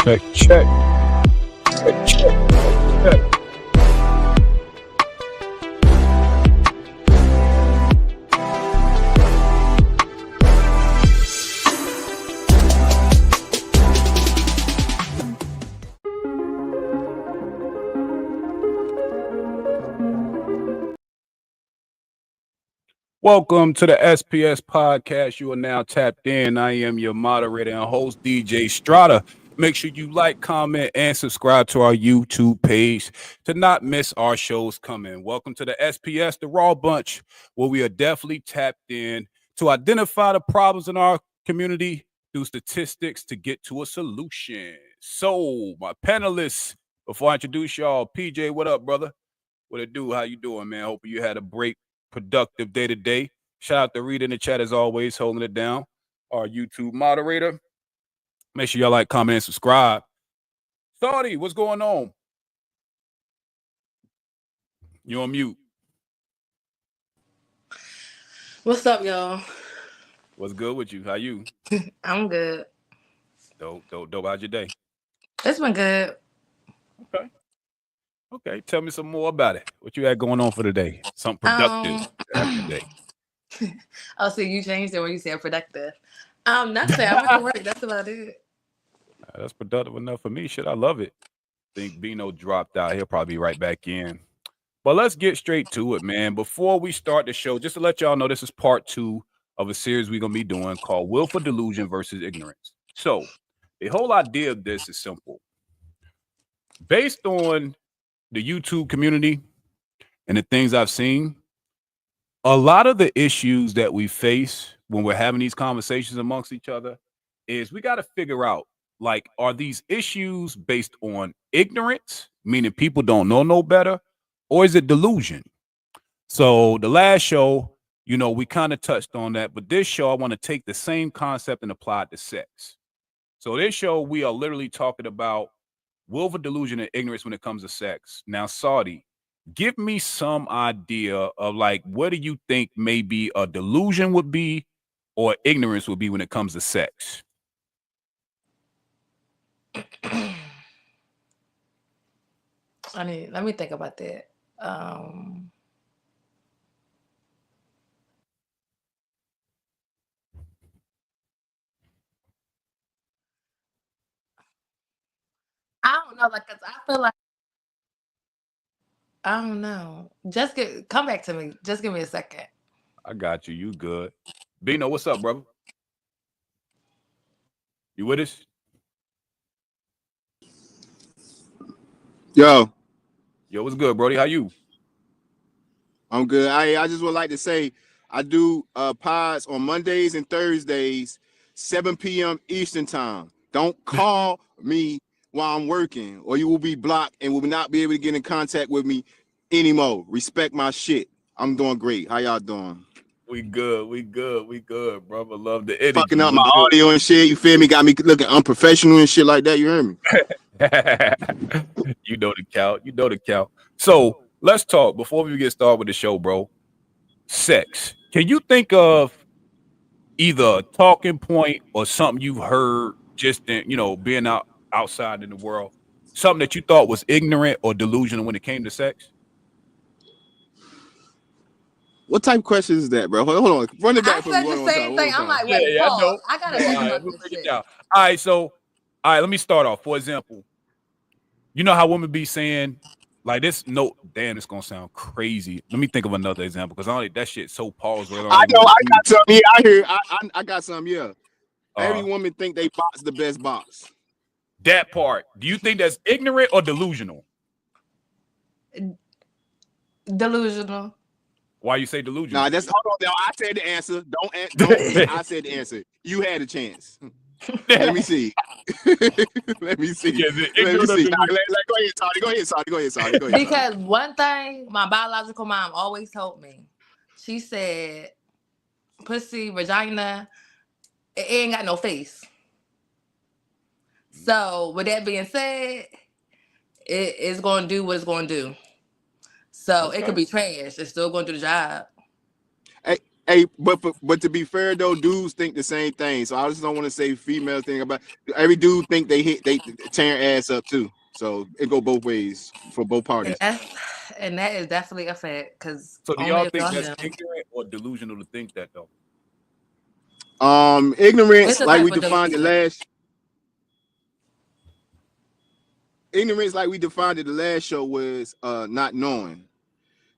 Check, check. Check, check. Check. Welcome to the SPS podcast. You are now tapped in. I am your moderator and host, DJ Strata. Make sure you like, comment, and subscribe to our YouTube page to not miss our shows coming. Welcome to the SPS, the Raw Bunch, where we are definitely tapped in to identify the problems in our community through statistics to get to a solution. So, my panelists, before I introduce y'all, PJ, what up, brother? What it do? How you doing, man? Hope you had a productive day today. Shout out to Reed in the chat as always, holding it down. Our YouTube moderator. Make sure y'all like, comment, and subscribe. Saudi, what's going on? You on mute. What's up, y'all? What's good with you? How you? I'm good. Dope. How's your day? It's been good. Okay. Tell me some more about it. What you had going on for the day? Something productive today. Oh, so you changed it when you said productive. Nothing. I went to work. That's about it. That's productive enough for me. Shit, I love it. I think Bino dropped out. He'll probably be right back in. But let's get straight to it, man. Before we start the show, just to let y'all know, this is part 2 of a series we're going to be doing called Willful Delusion versus Ignorance. So the whole idea of this is simple. Based on the YouTube community and the things I've seen, a lot of the issues that we face when we're having these conversations amongst each other is we got to figure out, like, are these issues based on ignorance, meaning people don't know no better, or is it delusion? So the last show, we kind of touched on that, but this show I want to take the same concept and apply it to sex. So this show we are literally talking about willful delusion and ignorance when it comes to sex. Now, Saudi, give me some idea of, like, what do you think maybe a delusion would be or ignorance would be when it comes to sex? Let me think about that. I don't know, like, 'cause I feel like I don't know. Come back to me. Just give me a second. I got you. You good. Bino, what's up, brother? You with us? Yo, Yo, what's good, Brody? How you? I'm good. I just would like to say I do pods on Mondays and Thursdays, 7 p.m. Eastern time. Don't call me while I'm working, or you will be blocked and will not be able to get in contact with me anymore. Respect my shit. I'm doing great. How y'all doing? We good. We good. We good, brother. Love the energy. Fucking up What's my good? audio and shit. You feel me? Got me looking unprofessional and shit like that. You hear me? You know the count. You know the count. So let's talk before we get started with the show, bro. Sex. Can you think of either a talking point or something you've heard just in, being outside in the world, something that you thought was ignorant or delusional when it came to sex? What type of question is that, bro? Hold on. Run it I back for said me the one more same time. thing. I'm like, Yeah, wait, I know. pause. I gotta All think right, about we'll this break it shit. down. All right, let me start off. For example, you know how women be saying, like, this, no, damn, it's gonna sound crazy. Let me think of another example because that shit so paused where it don't I even know. go I through. got some. Yeah, I hear. I got some. Yeah. Every Uh, woman think they box the best box. that part. Do you think that's ignorant or delusional? Delusional. Why you say Nah, delusional? that's hold on. Now I said the answer. Don't. I said the answer. You had a chance. Let me see. Let me see. Yeah, the Let me ignorant or see. delusional. Go ahead, Tony. Go ahead, Tony. Go ahead, Tony. Go ahead, Tony. Because one thing my biological mom always told me, she said, pussy, vagina, it ain't got no face. So with that being said, it's gonna do what it's gonna do. So it could Okay. be trash. It's still gonna do the job. Hey, but to be fair though, dudes think the same thing. So I just don't want to say females think about. Every dude think they tear ass up too. So it go both ways for both And parties. that is definitely a fact. Cause So do only y'all if think y'all that's know. ignorant or delusional to think that though? Ignorance, It's a like type we of defined it delusion. last. Ignorance, like we defined it the last show, was not knowing.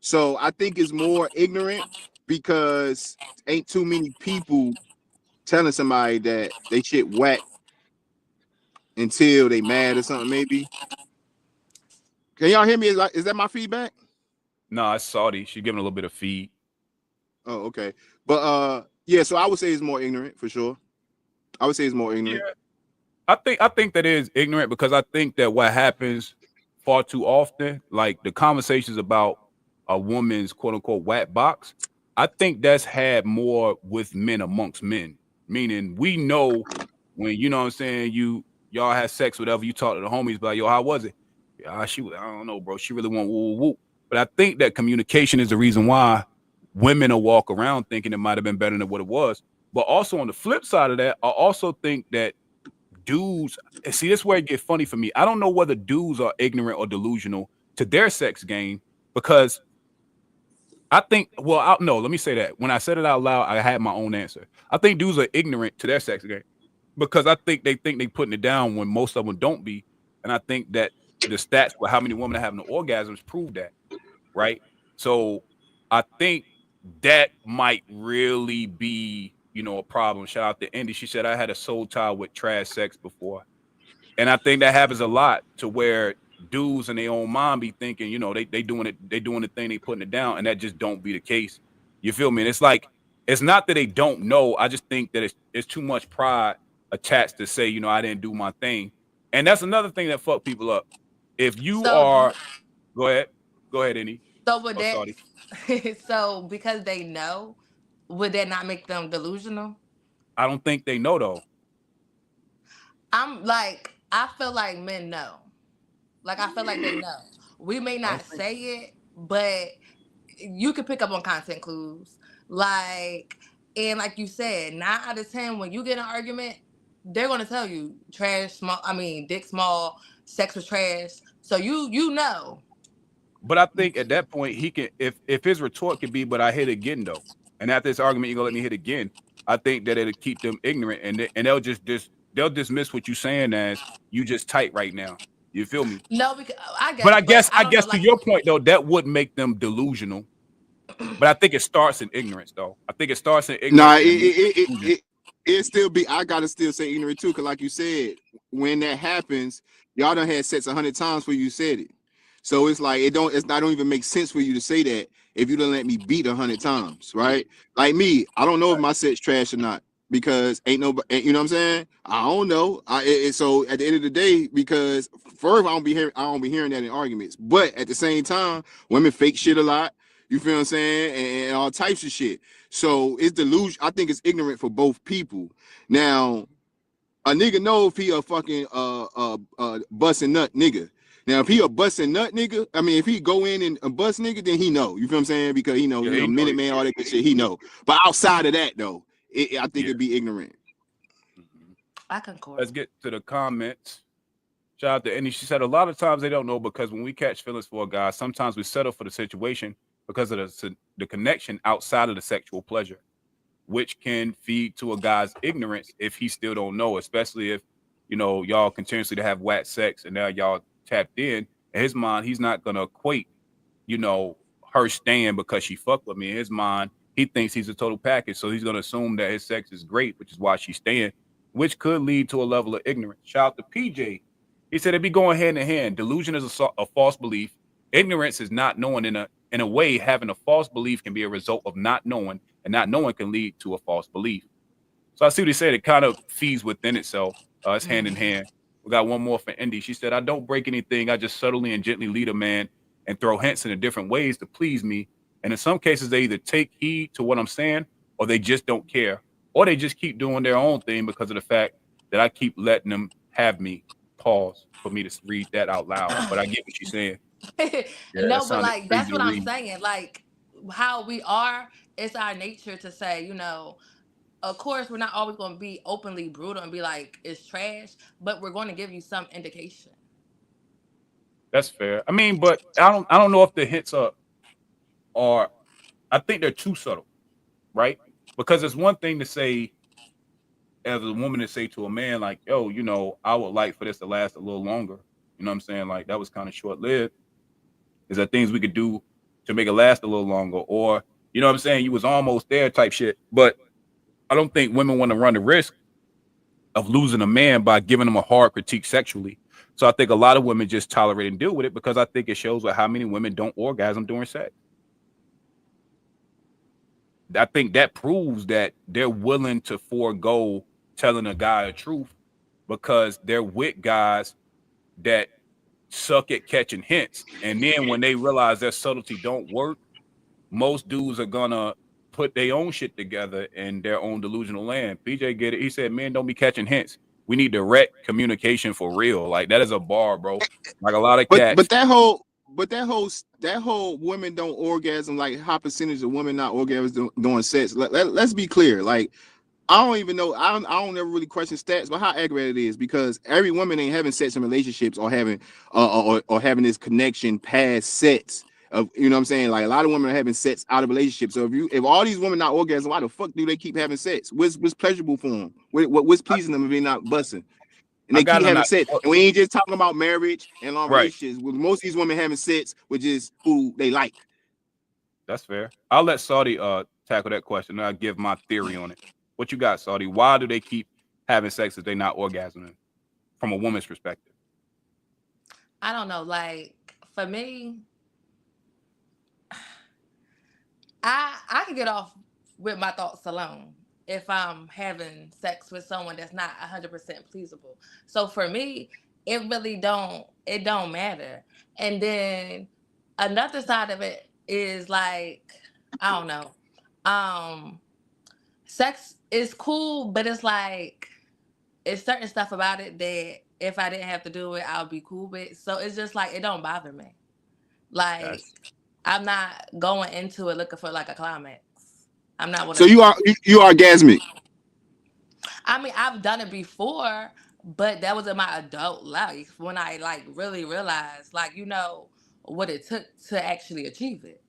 So I think it's more ignorant because ain't too many people telling somebody that they shit whack until they mad or something. Maybe. Can y'all hear me? Is that my feedback? Nah, it's Saudi. She giving a little bit of feed. Oh, okay. But yeah. So I would say it's more ignorant for sure. I would say it's more Yeah, ignorant. I think that is ignorant because I think that what happens far too often, like the conversations about a woman's quote unquote whack box, I think that's had more with men amongst men. Meaning we know when what I'm saying, y'all had sex, whatever, you talk to the homies about, yo, how was it? Yeah, I don't know, bro. She really want woo woo woo. But I think that communication is the reason why women will walk around thinking it might have been better than what it was. But also on the flip side of that, I also think that dudes, see, this is where it get funny for me. I don't know whether dudes are ignorant or delusional to their sex game because I think, well, no, let me say that. When I said it out loud, I had my own answer. I think dudes are ignorant to their sex game because I think they putting it down when most of them don't be. And I think that the stats for how many women are having orgasms prove that, right? So I think that might really be, a problem. Shout out to Indy. She said I had a soul tie with trash sex before. And I think that happens a lot to where dudes in their own mind be thinking, they doing it, they doing the thing, they putting it down, and that just don't be the case. You feel me? And it's like It's not that they don't know. I just think that it's too much pride attached to say, I didn't do my thing. And that's another thing that fuck people up. If you So, are, go ahead, Annie. so would Oh, that? sorry. So because they know, would that not make them delusional? I don't think they know though. I feel like men know. Like I feel like they know. We may I not don't think. say it, but you can pick up on content clues. And like you said, 9 out of 10, when you get in an argument, they're gonna tell you trash, small. I mean, dick small, sex was trash. So you know. But I think at that point he can, if his retort could be, "But I hit again though," and after this argument you're gonna let me hit again. I think that it'll keep them ignorant, and they'll dismiss what you're saying as you just tight right now. You feel me? No, because I But guess, but I I don't know. guess to Like, your point though, that would make them delusional. But I think it starts in ignorance though. I think it starts in Nah, ignorance and delusion. it still be. I gotta still say ignorant too, because like you said, when that happens, y'all done had sex 100 times before you said it. So it's like I don't even make sense for you to say that if you don't let me beat 100 times, right? Like me, I don't know if my set's trash or not because ain't nobody. You know what I'm saying? I don't know. So at the end of the day, because first I don't be hearing that in arguments, but at the same time, women fake shit a lot. You feel what I'm saying? And all types of shit. So it's delusion. I think it's ignorant for both people. Now, a nigga know if he a fucking busting nut nigga. Now, if he a busting nut nigga, I mean, if he go in and bust nigga, then he know. You feel what I'm saying? Because he know, Yeah, he know Minute Man, all that good shit, he know. But outside of that, though, I think it'd be ignorant. I concur. Let's get to the comments. Shout out to Annie. She said a lot of times they don't know because when we catch feelings for a guy, sometimes we settle for the situation because of the connection outside of the sexual pleasure, which can feed to a guy's ignorance if he still don't know, especially if y'all continuously to have whack sex and now y'all tapped in. In his mind, he's not gonna equate, her staying because she fucked with me. In his mind, he thinks he's a total package, so he's gonna assume that his sex is great, which is why she's staying, which could lead to a level of ignorance. Shout out to PJ. He said it'd be going hand in hand. Delusion is a false belief. Ignorance is not knowing. In a way, having a false belief can be a result of not knowing, and not knowing can lead to a false belief. So I see what he said. It kind of feeds within itself. It's hand in hand. We got one more for Indy. She said, "I don't break anything. I just subtly and gently lead a man and throw hints in different ways to please me. And in some cases, they either take heed to what I'm saying, or they just don't care, or they just keep doing their own thing because of the fact that I keep letting them have me." Pause for me to read that out loud, but I get what she's saying. Yeah, No, but like crazy that's to what I'm read. saying. Like how we are, it's our nature to say, of course we're not always going to be openly brutal and be like it's trash, but we're going to give you some indication. That's fair. I mean, but I don't know if the hints are I think they're too subtle, right? Because it's one thing to say as a woman to say to a man like, "Yo, I would like for this to last a little longer." You know what I'm saying? Like that was kind of short lived. Is there things we could do to make it last a little longer? Or, you know what I'm saying? You was almost there type shit. But I don't think women want to run the risk of losing a man by giving him a hard critique sexually. So I think a lot of women just tolerate and deal with it because I think it shows how many women don't orgasm during sex. I think that proves that they're willing to forego telling a guy the truth because they're with guys that suck at catching hints. And then when they realize that subtlety don't work, most dudes are gonna put their own shit together in their own delusional land. PJ get it. He said, "Men don't be catching hints. We need direct communication for real." Like that is a bar, bro. Like a lot of cats. That whole women don't orgasm. Like how percentage of women not orgasm during sex? Let's be clear. Like I don't even know. I don't ever really question stats, but how accurate it is because every woman ain't having sex in relationships or having or having this connection past sex. Of you know what I'm saying? Like a lot of women are having sex out of relationships. So if all these women not orgasm, why the fuck do they keep having sex? What's pleasurable for them? What's pleasing them if they not busting? And I they got keep them having not sex. And we ain't just talking about marriage and long right. relationships. With most of these women having sex with just who they like. That's fair. I'll let Saudi tackle that question and I'll give my theory on it. What you got, Saudi? Why do they keep having sex if they not orgasming from a woman's perspective? I don't know. Like for me, I could get off with my thoughts alone if I'm having sex with someone that's not 100% pleasable. So for me, it don't matter. And then another side of it is like, I don't know. Um Sex is cool, but it's like it's certain stuff about it that if I didn't have to do it, I'll be cool with. So it's just like it don't bother me. Like That's I'm not going into it looking for like a climax. I'm not one So of you them. are you orgasmic. I mean, I've done it before, but that was in my adult life when I like really realized, like, what it took to actually achieve it.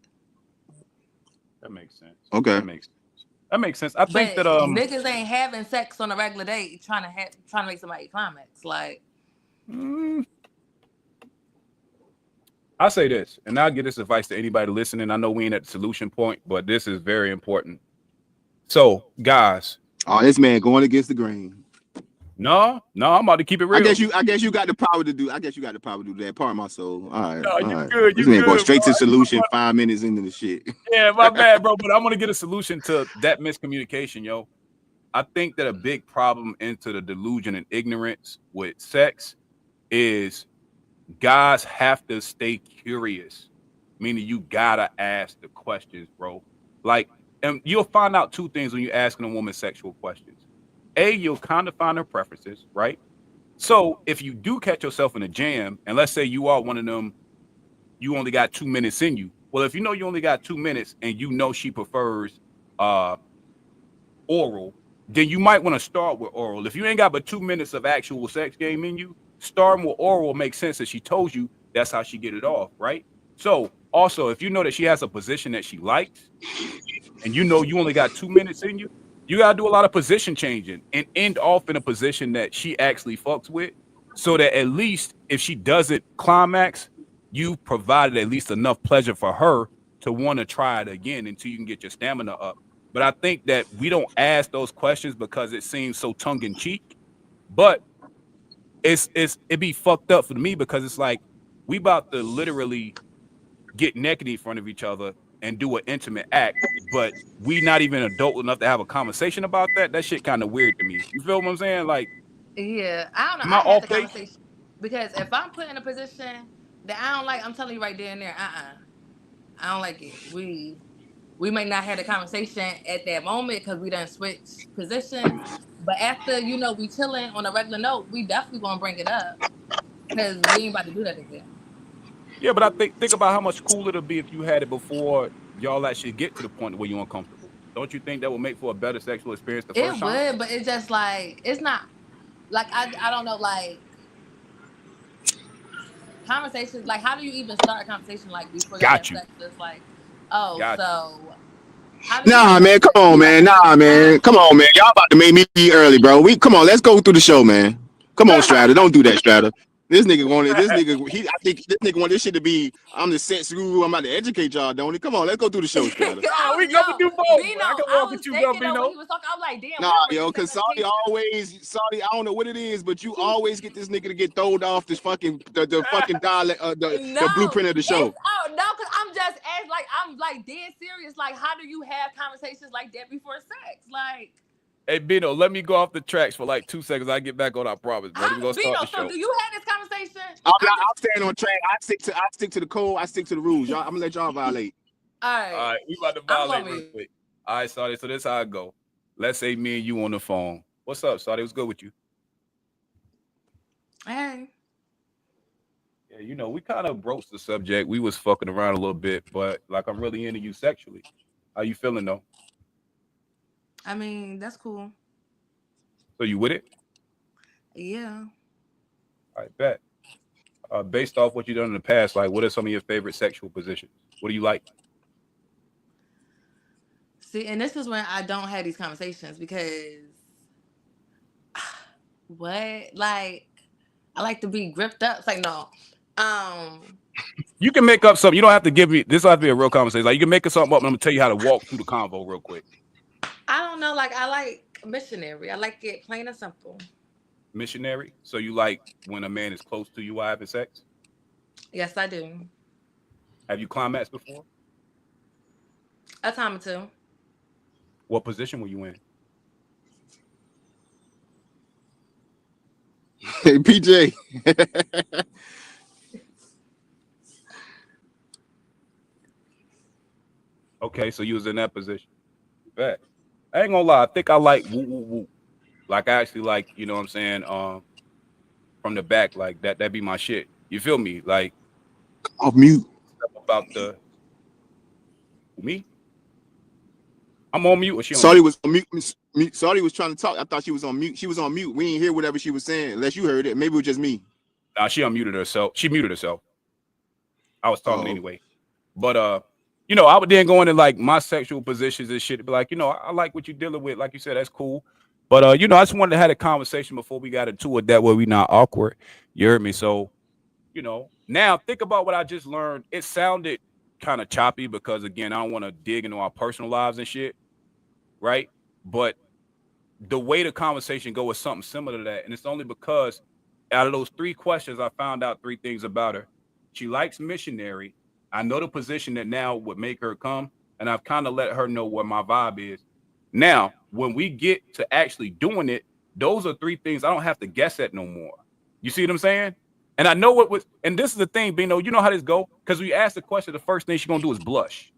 that makes sense. Okay. That makes that makes sense. I think But that niggas ain't having sex on a regular day trying to make somebody climax. Like, mm, I say this, and I'll give this advice to anybody listening. I know we ain't at the solution point, but this is very important. So, guys, Oh, this man going against the grain. no, I'm about to keep it I real. guess you got the power to do. I guess you got the power to do that. Part of my soul. All right, No, all you right. good, This you man going good, bro. straight to solution 5 minutes into the shit. Yeah, my bad, bro. But I want to get a solution to that miscommunication, yo. I think that a big problem into the delusion and ignorance with sex is guys have to stay curious, meaning you gotta ask the questions, bro. Like, and you'll find out two things when you're asking a woman sexual questions. A, you'll kind of find her preferences, right? So if you do catch yourself in a jam, and let's say you are one of them, you only got 2 minutes in you. Well, if you know you only got 2 minutes and you know she prefers uh oral, then you might want to start with oral. If you ain't got but 2 minutes of actual sex game in you, starting with oral makes sense. That she told you that's how she get it off, right? So also, if you know that she has a position that she likes, and you know you only got 2 minutes in you, you gotta do a lot of position changing and end off in a position that she actually fucks with, so that at least if she doesn't climax, you provided at least enough pleasure for her to want to try it again until you can get your stamina up. But I think that we don't ask those questions because it seems so tongue in cheek. But it be fucked up for me because it's like we about to literally get naked in front of each other and do an intimate act, but we not even adult enough to have a conversation about that. That shit kind of weird to me. You feel what I'm saying? Like, yeah, I don't know. am I I had off the base? conversation because if I'm put in a position that I don't like, I'm telling you right there and there, I don't like it. We may not have the conversation at that moment because we done switch positions, but after we chilling on a regular note, we definitely gonna bring it up because we ain't about to do that again. Yeah, but I think about how much cooler it'll be if you had it before y'all actually get to the point where you're uncomfortable. Don't you think that would make for a better sexual experience the first It time? would, but it's just like it's not like I don't know like conversations like how do you even start a conversation like before y'all have Got you. sex? It's like, oh, Got you. so how do you Nah, feel? man, come on, You man. like Nah, man, come how on, man. Y'all about to make me eat early, bro. We come on, let's go through the show, man. Come on, Stratter. Don't do that, Stratter. This nigga wanted this nigga. I think this nigga want this shit to be. I'm the sex guru. I'm about to educate y'all, don't he? Come on, let's go through the show, Stratter. Oh, I we was gonna do both, Bino. bro. I can I walk was with you, thinking though when Gambino. he was talking, I was like, damn, Nah, we already yo, set cause an education. Saudi, I don't know what it is, but you always get this nigga to get throwed off this fucking the fucking dialect, the No, blueprint of the show. it's no, cause I'm just as like I'm like dead serious. Like, how do you have conversations like that before sex? Like, Hey, Bino, let me go off the tracks for like 2 seconds. I get back on. I promise, bro. Then we how gonna start Bino? the So, show. do you have this conversation? I'm I'm just staying on track. I stick to the code. I stick to the rules. Y'all, I'm gonna let y'all violate. all All right. right, we about to I'm going violate real mute. quick. All right, Saudi. So this how I go. Let's say me and you on the phone. What's up, Saudi? What's good with you? Hey, Yeah, we kind of broached the subject. We was fucking around a little bit, but like I'm really into you sexually. How you feeling though? I mean that's cool. So you with it? Yeah. All right, bet. Based off what you've done in the past, like what are some of your favorite sexual positions? What do you like? See, and this is when I don't have these conversations because what? Like, I like to be gripped up. It's like no. Um, You can make up something. You don't have to give me this. Will have to be a real conversation. Like you can make something up, and I'm gonna tell you how to walk through the convo real quick. I don't know. Like, I like missionary. I like it plain and simple. Missionary. So you like when a man is close to you while having sex? Yes, I do. Have you climaxed before? A time or two. What position were you in? Hey, PJ. Okay, so you was in that position. Bet. I ain't gonna lie. I think I like woo woo woo. Like I actually like, you know what I'm saying? From the back, like that. That be my shit. You feel me? Like Off mute. stuff about the me. I'm on mute or she on Saudi mute? was on mute. Saudi was trying to talk. I thought she was on mute. She was on mute. We didn't hear whatever she was saying, unless you heard it. Maybe it was just me. Nah, she unmuted herself. She muted herself. I was talking Oh, anyway. But you know, I would then go into like my sexual positions and shit. Be like, you know, I like what you're dealing with. Like you said, that's cool. But you know, I just wanted to have a conversation before we got into it. That way, we not awkward. You heard me? So, you know, now think about what I just learned. It sounded kind of choppy because again, I don't want to dig into our personal lives and shit, right? But the way the conversation go is something similar to that, and it's only because out of those three questions, I found out three things about her. She likes missionary. I know the position that now would make her come, and I've kind of let her know what my vibe is. Now, when we get to actually doing it, those are three things I don't have to guess at no more. You see what I'm saying? And I know what was, and this is the thing, Bino. You know how this go? Because we ask the question, the first thing she's gonna do is blush.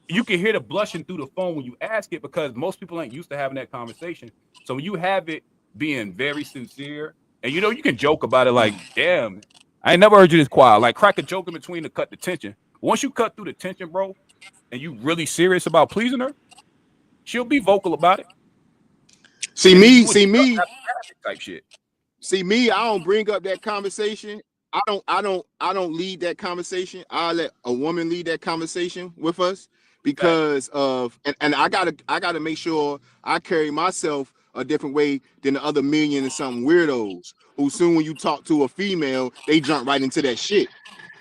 You can hear the blushing through the phone when you ask it because most people ain't used to having that conversation. So when you have it being very sincere, and you know, you can joke about it like, damn, I ain't never heard you this quiet. Like crack a joke in between to cut the tension. Once you cut through the tension, bro, and you really serious about pleasing her, she'll be vocal about it. see And then me, you would see just me, have traffic type shit. see me. I don't bring up that conversation. I don't lead that conversation. I let a woman lead that conversation with us Facts. because of, and I gotta make sure I carry myself a different way than the other million and something weirdos who soon when you talk to a female, they jump right into that shit.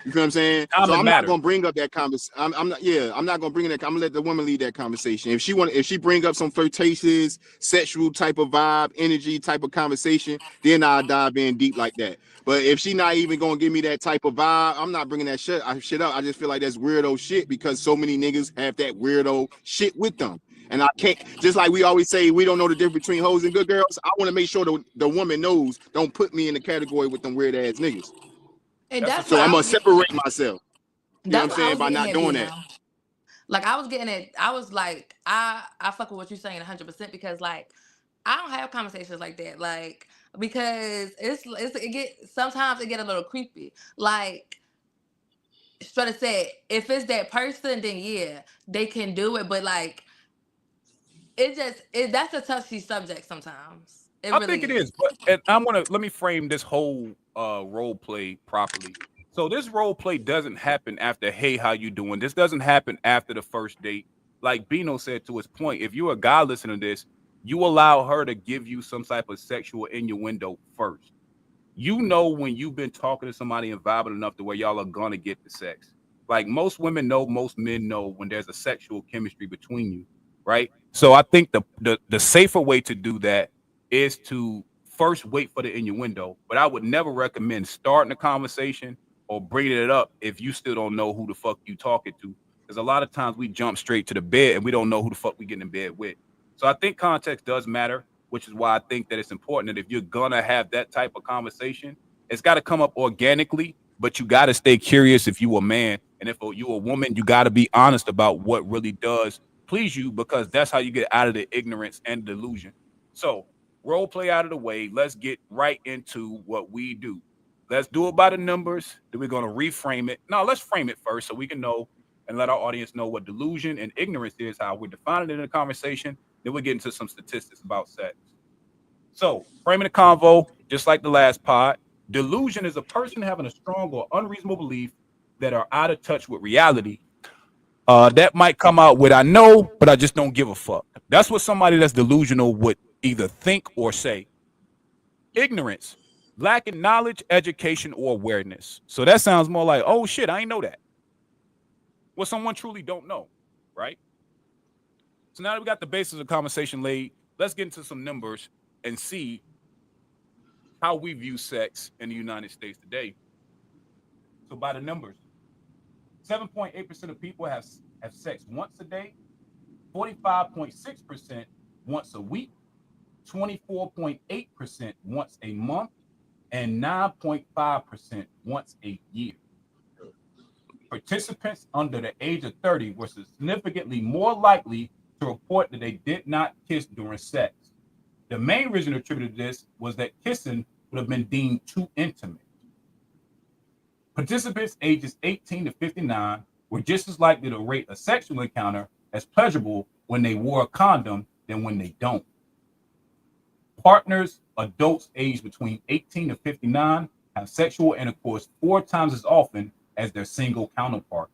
You feel what I'm saying? Time So and I'm not matter. gonna bring up that conversation. I'm not. Yeah, I'm not gonna bring in that. I'm gonna let the woman lead that conversation. If she bring up some flirtatious, sexual type of vibe, energy type of conversation, then I'll dive in deep like that. But if she not even gonna give me that type of vibe, I'm not bringing that shit up. I just feel like that's weirdo shit because so many niggas have that weirdo shit with them. And I can't, just like we always say, we don't know the difference between hoes and good girls. I want to make sure the woman knows, don't put me in the category with them weird ass niggas. And That's a that's what So I I'm fact. gonna was getting. separate myself. You know what I'm That's what I saying? was By getting not at, doing that. Bino. Like I was getting it. I was like, I fuck with what you're saying 100% because like I don't have conversations like that. Like because it get sometimes it get a little creepy. Like Strutta said, if it's that person, then yeah, they can do it. But like that's a touchy subject sometimes. It I think really it is. is, but and I'm gonna let me frame this whole role play properly. So this role play doesn't happen after hey, how you doing? This doesn't happen after the first date. Like Bino said to his point, if you're a guy listening to this, you allow her to give you some type of sexual innuendo first. You know when you've been talking to somebody and vibing enough to where y'all are gonna get the sex. Like most women know, most men know when there's a sexual chemistry between you, right? So I think the safer way to do that is to first wait for the innuendo. But I would never recommend starting a conversation or bringing it up if you still don't know who the fuck you talking to. Because a lot of times we jump straight to the bed and we don't know who the fuck we getting in bed with. So I think context does matter, which is why I think that it's important that if you're gonna have that type of conversation, it's got to come up organically, but you got to stay curious if you a man, and if you a woman, you got to be honest about what really does please you, because that's how you get out of the ignorance and delusion. So role play out of the way. Let's get right into what we do. Let's do it by the numbers. Then we're gonna reframe it. No, let's frame it first so we can know and let our audience know what delusion and ignorance is, how we're defining it in the conversation. Then we'll get into some statistics about sex. So, framing the convo, just like the last pod, delusion is a person having a strong or unreasonable belief that are out of touch with reality. That might come out with I know, but I just don't give a fuck. That's what somebody that's delusional would either think or say. Ignorance, lacking knowledge, education, or awareness. So that sounds more like, oh shit, I ain't know that. What someone truly don't know, right? So now that we got the basis of conversation laid, let's get into some numbers and see how we view sex in the United States today. So by the numbers, 7.8% of people have sex once a day. 45.6% once a week, 24.8% once a month, and 9.5% once a year. Participants under the age of 30 were significantly more likely to report that they did not kiss during sex. The main reason attributed to this was that kissing would have been deemed too intimate. Participants ages 18 to 59 were just as likely to rate a sexual encounter as pleasurable when they wore a condom than when they don't. Partners, adults aged between 18 to 59, have sexual intercourse 4 times as often as their single counterparts.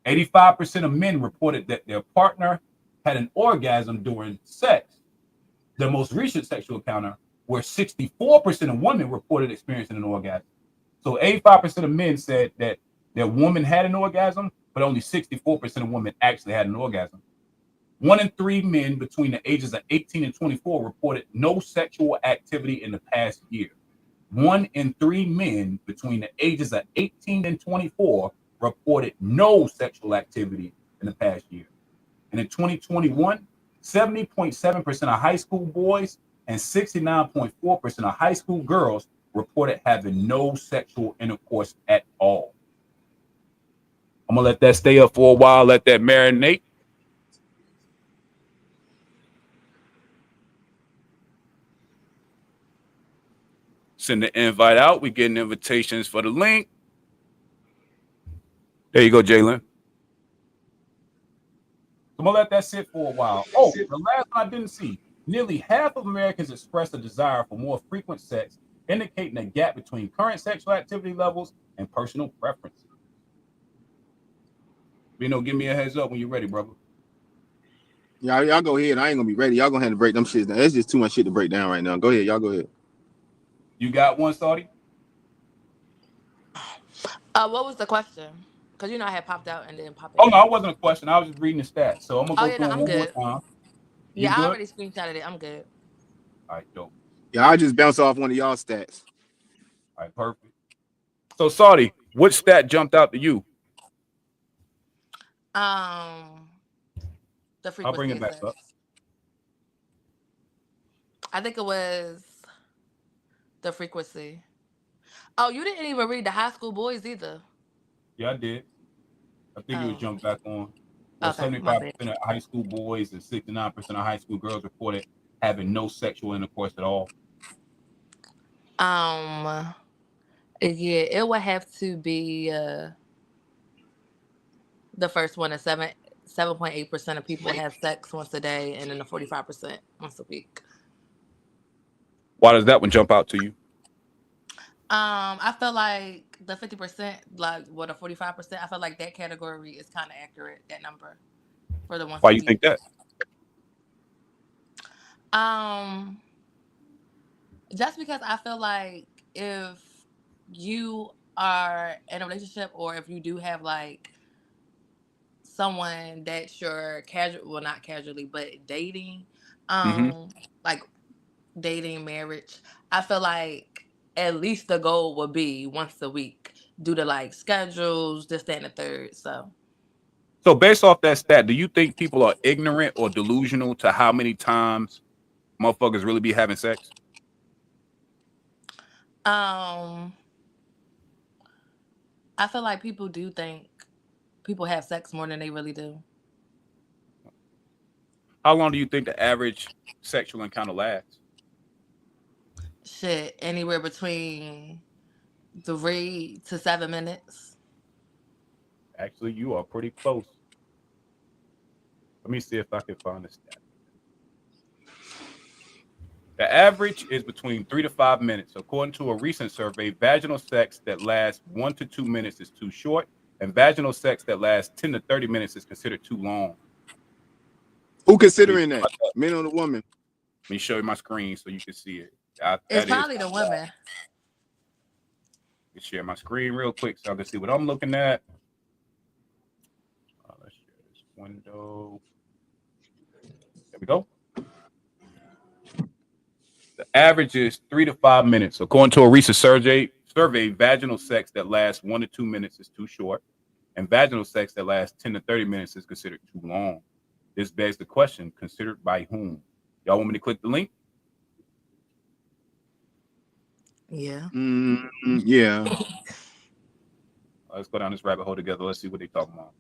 85% of men reported that their partner had an orgasm during sex. The most recent sexual encounter, where 64% of women reported experiencing an orgasm. So 85% of men said that their woman had an orgasm, but only 64% of women actually had an orgasm. 1 in 3 men between the ages of 18 and 24 reported no sexual activity in the past year. 1 in 3 men between the ages of 18 and 24 reported no sexual activity in the past year. And in 2021, 70.7% of high school boys and 69.4% of high school girls reported having no sexual intercourse at all. I'm going to let that stay up for a while, let that marinate. Send the invite out. We getting invitations for the link. There you go, Jalen. I'm going to let that sit for a while. Oh, the last one I didn't see. Nearly half of Americans expressed a desire for more frequent sex, indicating a gap between current sexual activity levels and personal preferences. Bino, give me a heads up when you're ready, brother. Yeah, y'all go ahead. I ain't gonna be ready. Y'all gonna have to break them shit down. It's just too much shit to break down right now. Go ahead, y'all go ahead. You got one, Saudi? What was the question? Because I had popped out and then popped Oh, in. no, it wasn't a question. I was just reading the stats. So I'm going to go through No, them I'm one good. more time. You I good? already screenshotted it. I'm good. All right, dope. Yeah, I just bounce off one of y'all stats. All right, perfect. So, Saudi, which stat jumped out to you? The frequency. I'll bring it back up. I think it was the frequency. Oh, you didn't even read the high school boys either. Yeah, I did. I think you would jump back on. Well, Okay, 75% of high school boys and 69% of high school girls reported having no sexual intercourse at all. Yeah, it would have to be the first one. 7.8% of people have sex once a day, and then the 45% once a week. Why does that one jump out to you? I feel like the 50%, like the 45%, I feel like that category is kind of accurate. That number for the ones. Why you think that? Just because I feel like if you are in a relationship, or if you do have like someone that's your not casually, but dating, like dating, marriage, I feel like at least the goal would be once a week due to like schedules, this, that, and the third. So based off that stat, do you think people are ignorant or delusional to how many times motherfuckers really be having sex? I feel like people do think people have sex more than they really do. How long do you think the average sexual encounter lasts? Shit, anywhere between 3 to 7 minutes. Actually, you are pretty close. Let me see if I can find a stat. The average is between 3 to 5 minutes. According to a recent survey, vaginal sex that lasts 1 to 2 minutes is too short, and vaginal sex that lasts 10 to 30 minutes is considered too long. Who considering that? Men or the woman? Let me show you my screen so you can see it. It's probably the women. Let me share my screen real quick so I can see what I'm looking at. Let's share this window. There we go. The average is 3 to 5 minutes. According to a recent survey, vaginal sex that lasts 1 to 2 minutes is too short, and vaginal sex that lasts 10 to 30 minutes is considered too long. This begs the question: considered by whom? Y'all want me to click the link? Yeah. Yeah. Let's go down this rabbit hole together. Let's see what they talking about.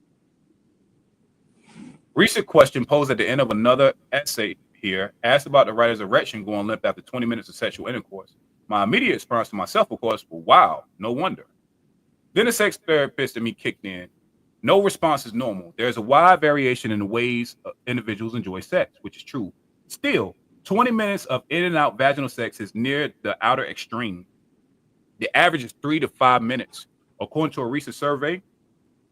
Recent question posed at the end of another essay here asked about the writer's erection going limp after 20 minutes of sexual intercourse. My immediate response to myself, of course, was, wow, no wonder. Then the sex therapist in me kicked in. No response is normal. There's a wide variation in the ways individuals enjoy sex, which is true. Still, 20 minutes of in and out vaginal sex is near the outer extreme. The average is 3 to 5 minutes. According to a recent survey,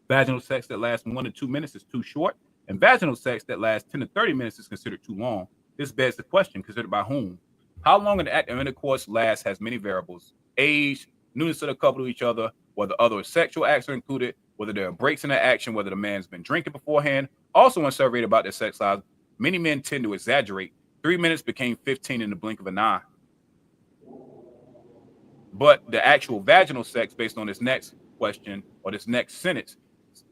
vaginal sex that lasts 1 to 2 minutes is too short, and vaginal sex that lasts 10 to 30 minutes is considered too long. This begs the question, considered by whom? How long an act of intercourse lasts has many variables. Age, newness of the couple to each other, whether other sexual acts are included, whether there are breaks in the action, whether the man's been drinking beforehand. Also, when surveyed about their sex lives, many men tend to exaggerate. 3 minutes became 15 in the blink of an eye. But the actual vaginal sex, based on this next question or this next sentence,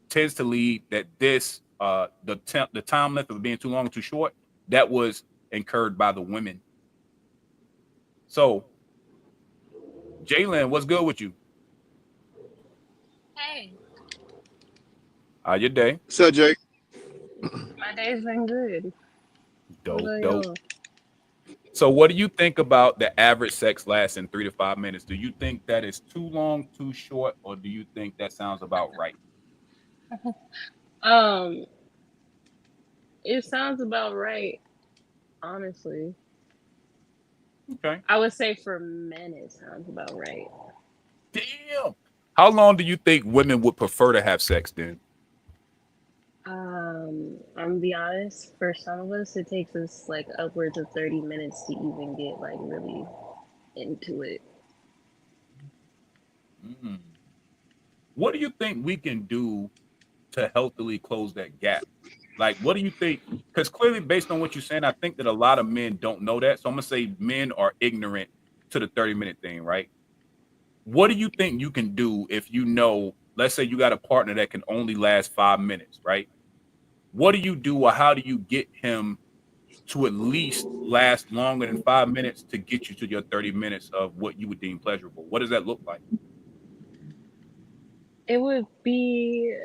tends to lead that this the time length of being too long or too short, that was incurred by the women. So, Jalen, what's good with you? Hey, How your day? So, Jake. my day's been good. What Dope, about dope. y'all? So, what do you think about the average sex lasting 3 to 5 minutes? Do you think that is too long, too short, or do you think that sounds about right? Um, it sounds about right, honestly. Okay. I would say for men it sounds about right. Damn. How long do you think women would prefer to have sex then? I'm gonna be honest, for some of us it takes us like upwards of 30 minutes to even get like really into it. Mm. What do you think we can do to healthily close that gap? Like, what do you think? Because clearly, based on what you're saying, I think that a lot of men don't know that. So I'm gonna say men are ignorant to the 30-minute thing, right? What do you think you can do if you know, let's say you got a partner that can only last 5 minutes, right? What do you do, or how do you get him to at least last longer than 5 minutes to get you to your 30 minutes of what you would deem pleasurable? What does that look like? It would be,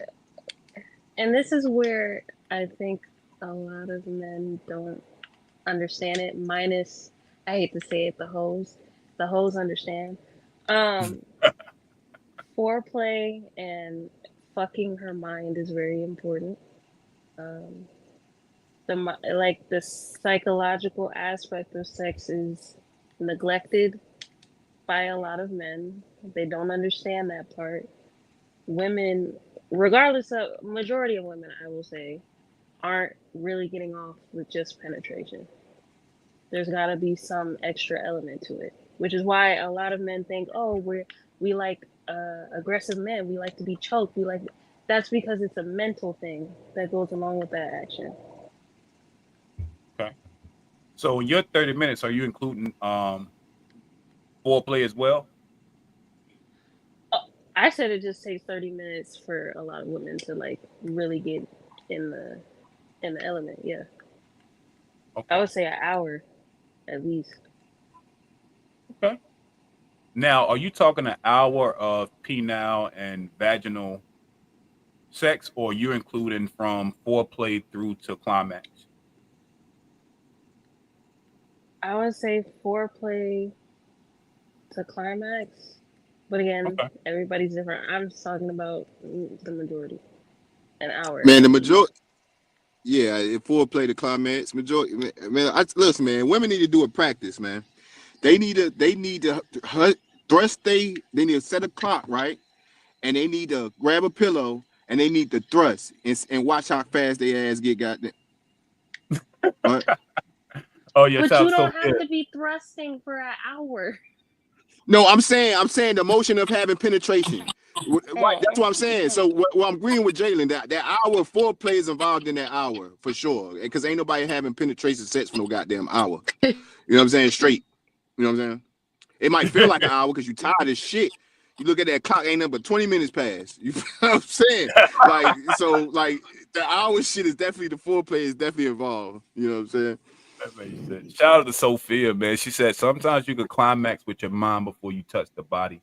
and this is where I think a lot of men don't understand it, minus, I hate to say it, the hoes. The hoes understand. Um, Foreplay and fucking her mind is very important. Um, like the psychological aspect of sex is neglected by a lot of men. They don't understand that part. Women, regardless of majority of women, I will say, aren't really getting off with just penetration. There's got to be some extra element to it, which is why a lot of men think, oh, we like aggressive men. We like to be choked. We like that's because it's a mental thing that goes along with that action. Okay. So in your 30 minutes, are you including foreplay as well? I said it just takes 30 minutes for a lot of women to like really get in the element. Yeah, I Okay. would say an hour at least. Okay. Now, are you talking an hour of penile and vaginal sex, or you're including from foreplay through to climax? I would say foreplay to climax, but again, Okay. everybody's different. I'm just talking about the majority, an hour Man, the at least. majority. Yeah, if foreplay the climax, majority. Man, listen, man. Women need to do a practice, man. They need to thrust. They need to set a clock, right? And they need to grab a pillow and they need to thrust and watch how fast their ass get goddamn. What? Oh, you But you sound so don't have good. to be thrusting for an hour. No, I'm saying the motion of having penetration. Right, Oh, that's what I'm saying. So I'm agreeing with Jalen that hour of foreplay is involved in that hour for sure. Because ain't nobody having penetration sex for no goddamn hour. You know what I'm saying? Straight. You know what I'm saying? It might feel like an hour because you tired as shit. You look at that clock, ain't nothing but 20 minutes past. You know what I'm saying? Like, so like The hour shit is definitely the foreplay is definitely involved. You know what I'm saying? That makes sense. Shout out to Sophia, man. She said sometimes you could climax with your mind before you touch the body.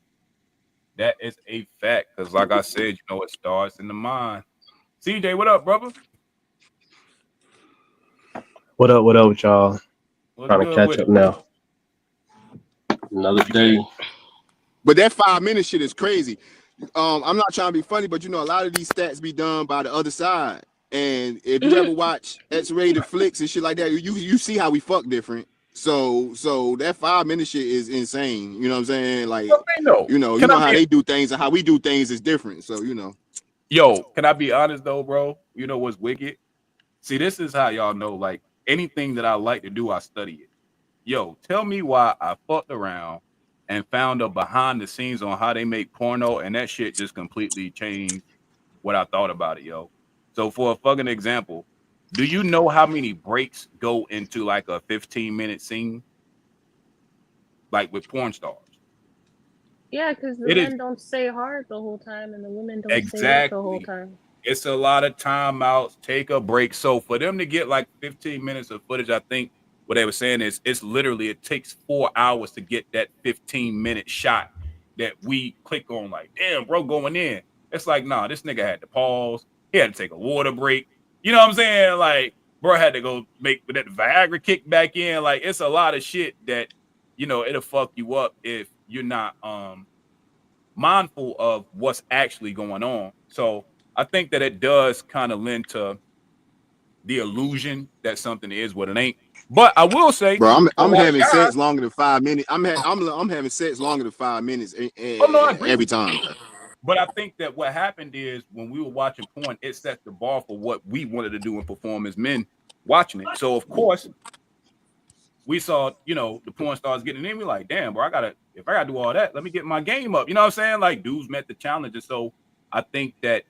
That is a fact. Because like I said, it starts in the mind. CJ, what up, brother? What up with y'all? What's Trying to good catch with up it? now. Another day. But that 5 minute shit is crazy. I'm not trying to be funny, but a lot of these stats be done by the other side. And if you ever watch X-rated flicks and shit like that, you see how we fuck different. So that 5 minute shit is insane. You know what I'm saying? Like, you know how they do things and how we do things is different. So Yo, can I be honest though, bro? You know what's wicked? See, this is how y'all know. Like anything that I like to do, I study it. Yo, tell me why I fucked around and found a behind the scenes on how they make porno, and that shit just completely changed what I thought about it, yo. So for a fucking example, do you know how many breaks go into like a 15-minute scene? Like with porn stars. Yeah, because the men don't stay hard the whole time, and the women don't stay wet the whole time. It's a lot of timeouts, take a break. So for them to get like 15 minutes of footage, I think what they were saying is it takes 4 hours to get that 15-minute shot that we click on. Like, damn, bro, going in. It's like, nah, this nigga had to pause. He had to take a water break. You know what I'm saying? Like, bro had to go make that Viagra kick back in. Like, it's a lot of shit that, it'll fuck you up if you're not mindful of what's actually going on. So I think that it does kind of lend to the illusion that something is what it ain't. But I will say, bro, I'm having sex longer than 5 minutes. I'm having sex longer than 5 minutes every time. But I think that what happened is when we were watching porn, it set the bar for what we wanted to do and perform as men watching it. So of course, we saw, the porn stars getting in. We're like, damn, bro, if I gotta do all that, let me get my game up. You know what I'm saying? Like, dudes met the challenge. And so I think that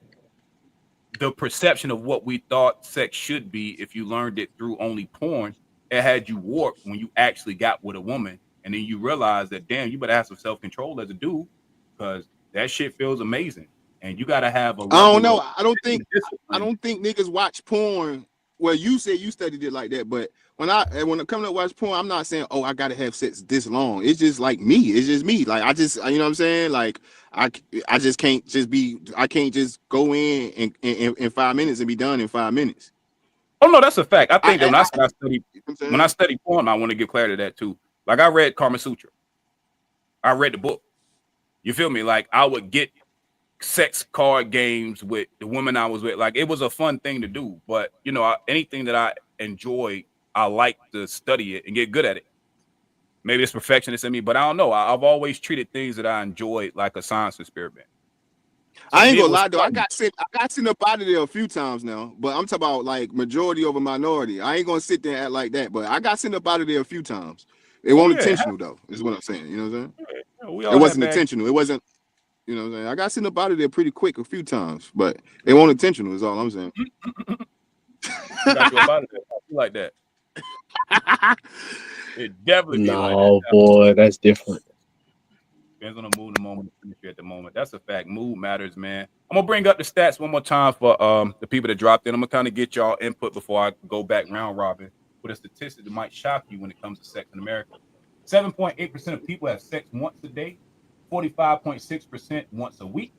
the perception of what we thought sex should be, if you learned it through only porn, it had you warped when you actually got with a woman. And then you realize that, damn, you better have some self-control as a dude, because that shit feels amazing. And you gotta have a level. I don't know. I don't think niggas watch porn. Well, you said you studied it like that, but when it comes to watch porn, I'm not saying, oh, I gotta have sex this long. It's just like me. It's just me. Like I just, you know what I'm saying? Like I just can't I can't just go in 5 minutes and be done in 5 minutes. Oh no, that's a fact. I think that when I study porn, I want to give clarity to that too. Like I read Kama Sutra. I read the book. You feel me? Like I would get sex card games with the women I was with. Like it was a fun thing to do. But anything that I enjoy, I like to study it and get good at it. Maybe it's perfectionist in me, but I don't know. I've always treated things that I enjoyed like a science experiment. So I ain't gonna lie though. I got sent up out of there a few times now, but I'm talking about like majority over minority. I ain't gonna sit there and act like that, but I got sent up out of there a few times. It wasn't intentional though, is what I'm saying. You know what I'm saying? It wasn't intentional. It wasn't. You know what I'm saying? I got sent up out of there pretty quick a few times, but it wasn't intentional. Is all I'm saying. Got you up out of there. I feel like that. It definitely be like that. No, boy, that's different. Depends on the mood, the moment, at the moment. That's a fact. Mood matters, man. I'm gonna bring up the stats one more time for the people that dropped in. I'm gonna kind of get y'all input before I go back round robin with a statistic that might shock you when it comes to sex in America. 7.8% of people have sex once a day, 45.6% once a week,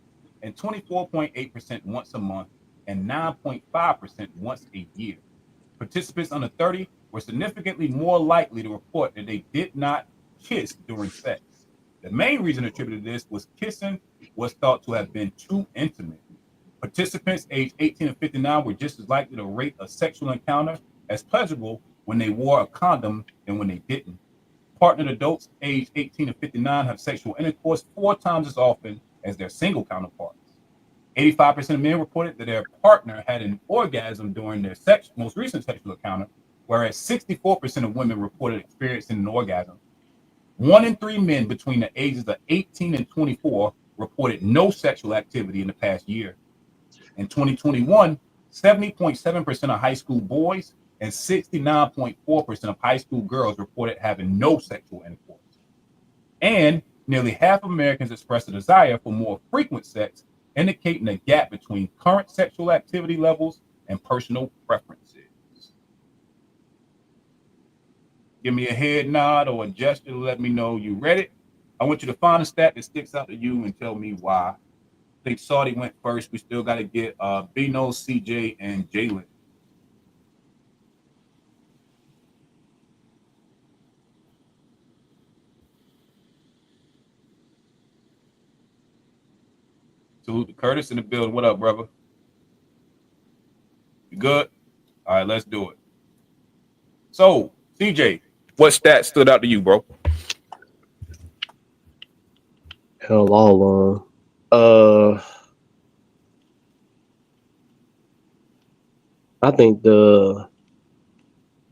and 24.8% once a month, and 9.5% once a year. Participants under 30 were significantly more likely to report that they did not kiss during sex. The main reason attributed to this was kissing was thought to have been too intimate. Participants aged 18 and 59 were just as likely to rate a sexual encounter as pleasurable when they wore a condom than when they didn't. Partnered adults aged 18 and 59 have sexual intercourse 4 times as often as their single counterparts. 85% of men reported that their partner had an orgasm during their most recent sexual encounter, whereas 64% of women reported experiencing an orgasm. 1 in 3 men between the ages of 18 and 24 reported no sexual activity in the past year. In 2021, 70.7% of high school boys and 69.4% of high school girls reported having no sexual intercourse. And nearly half of Americans expressed a desire for more frequent sex, indicating a gap between current sexual activity levels and personal preferences. Give me a head nod or a gesture to let me know you read it. I want you to find a stat that sticks out to you and tell me why. I think Saudi went first. We still got to get Bino, CJ, and Jalen. Salute to Curtis in the building. What up, brother? You good? All right, let's do it. So, CJ, what stat stood out to you, bro? Hell, all I think the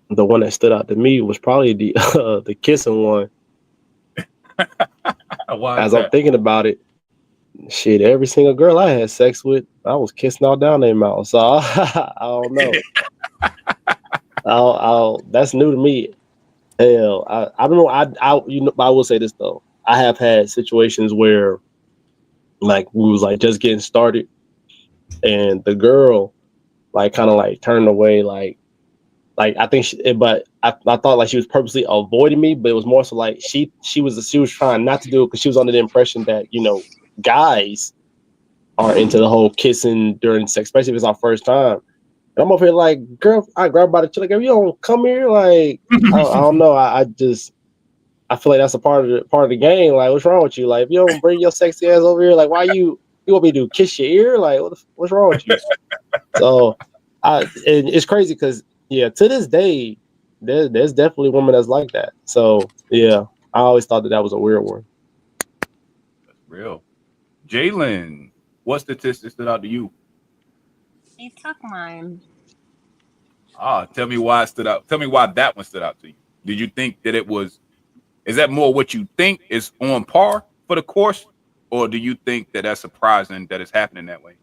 one that stood out to me was probably the kissing one. Why As is I'm that? thinking about it, shit, every single girl I had sex with, I was kissing all down their mouth. So I don't know. That's new to me. Hell, I don't know. I will say this though. I have had situations where, like, we was like just getting started, and the girl, like, kind of like turned away, like I think, but I thought like she was purposely avoiding me, but it was more so like she was trying not to do it because she was under the impression that guys are into the whole kissing during sex, especially if it's our first time. And I'm over here like, girl, I grab her by the chin, like, if you don't come here, like, I don't know. I feel like that's a part of the game. Like, what's wrong with you? Like, if you don't bring your sexy ass over here, like, why you want me to kiss your ear? Like, what's wrong with you? So, and it's crazy because to this day, there's definitely women that's like that. So yeah, I always thought that was a weird one. That's real. Jalen, what statistics stood out to you? He took mine. Tell me why it stood out. Tell me why that one stood out to you. Did you think that is that more what you think is on par for the course, or do you think that that's surprising that it's happening that way?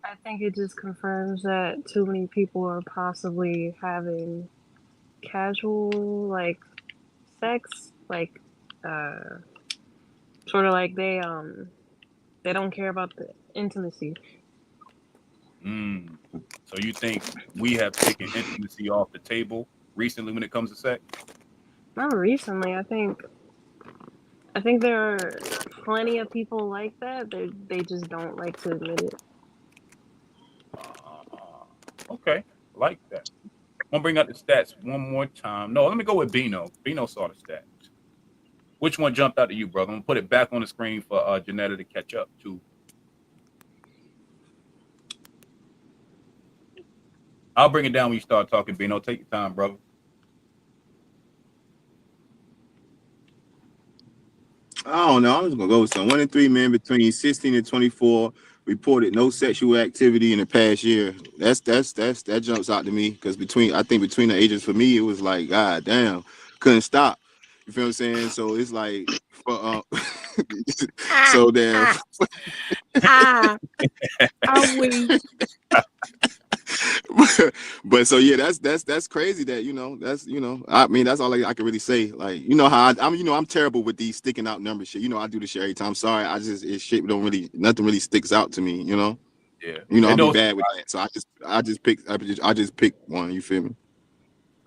I think it just confirms that too many people are possibly having casual, like, sex, like, sort of like they don't care about the intimacy. So you think we have taken intimacy off the table recently when it comes to sex? Not recently. I think there are plenty of people like that. They just don't like to admit it. Okay, I like that. I'm gonna bring up the stats one more time. No, let me go with Bino. Bino saw the stats. Which one jumped out to you, brother? I'm gonna put it back on the screen for Janetta to catch up to. I'll bring it down when you start talking, Bino. Take your time, brother. I don't know. I'm just gonna go with some 1 in 3 men between 16 and 24 reported no sexual activity in the past year. That jumps out to me because between the ages for me it was like, god damn, couldn't stop. You feel what I'm saying? So it's like for so damn. I'm weak. But so yeah, that's crazy that that's I mean that's all I can really say. Like how I'm terrible with these sticking out number shit. I do this shit every time. Sorry, shit nothing really sticks out to me. Yeah. I'll be bad with that. So I just pick one. You feel me?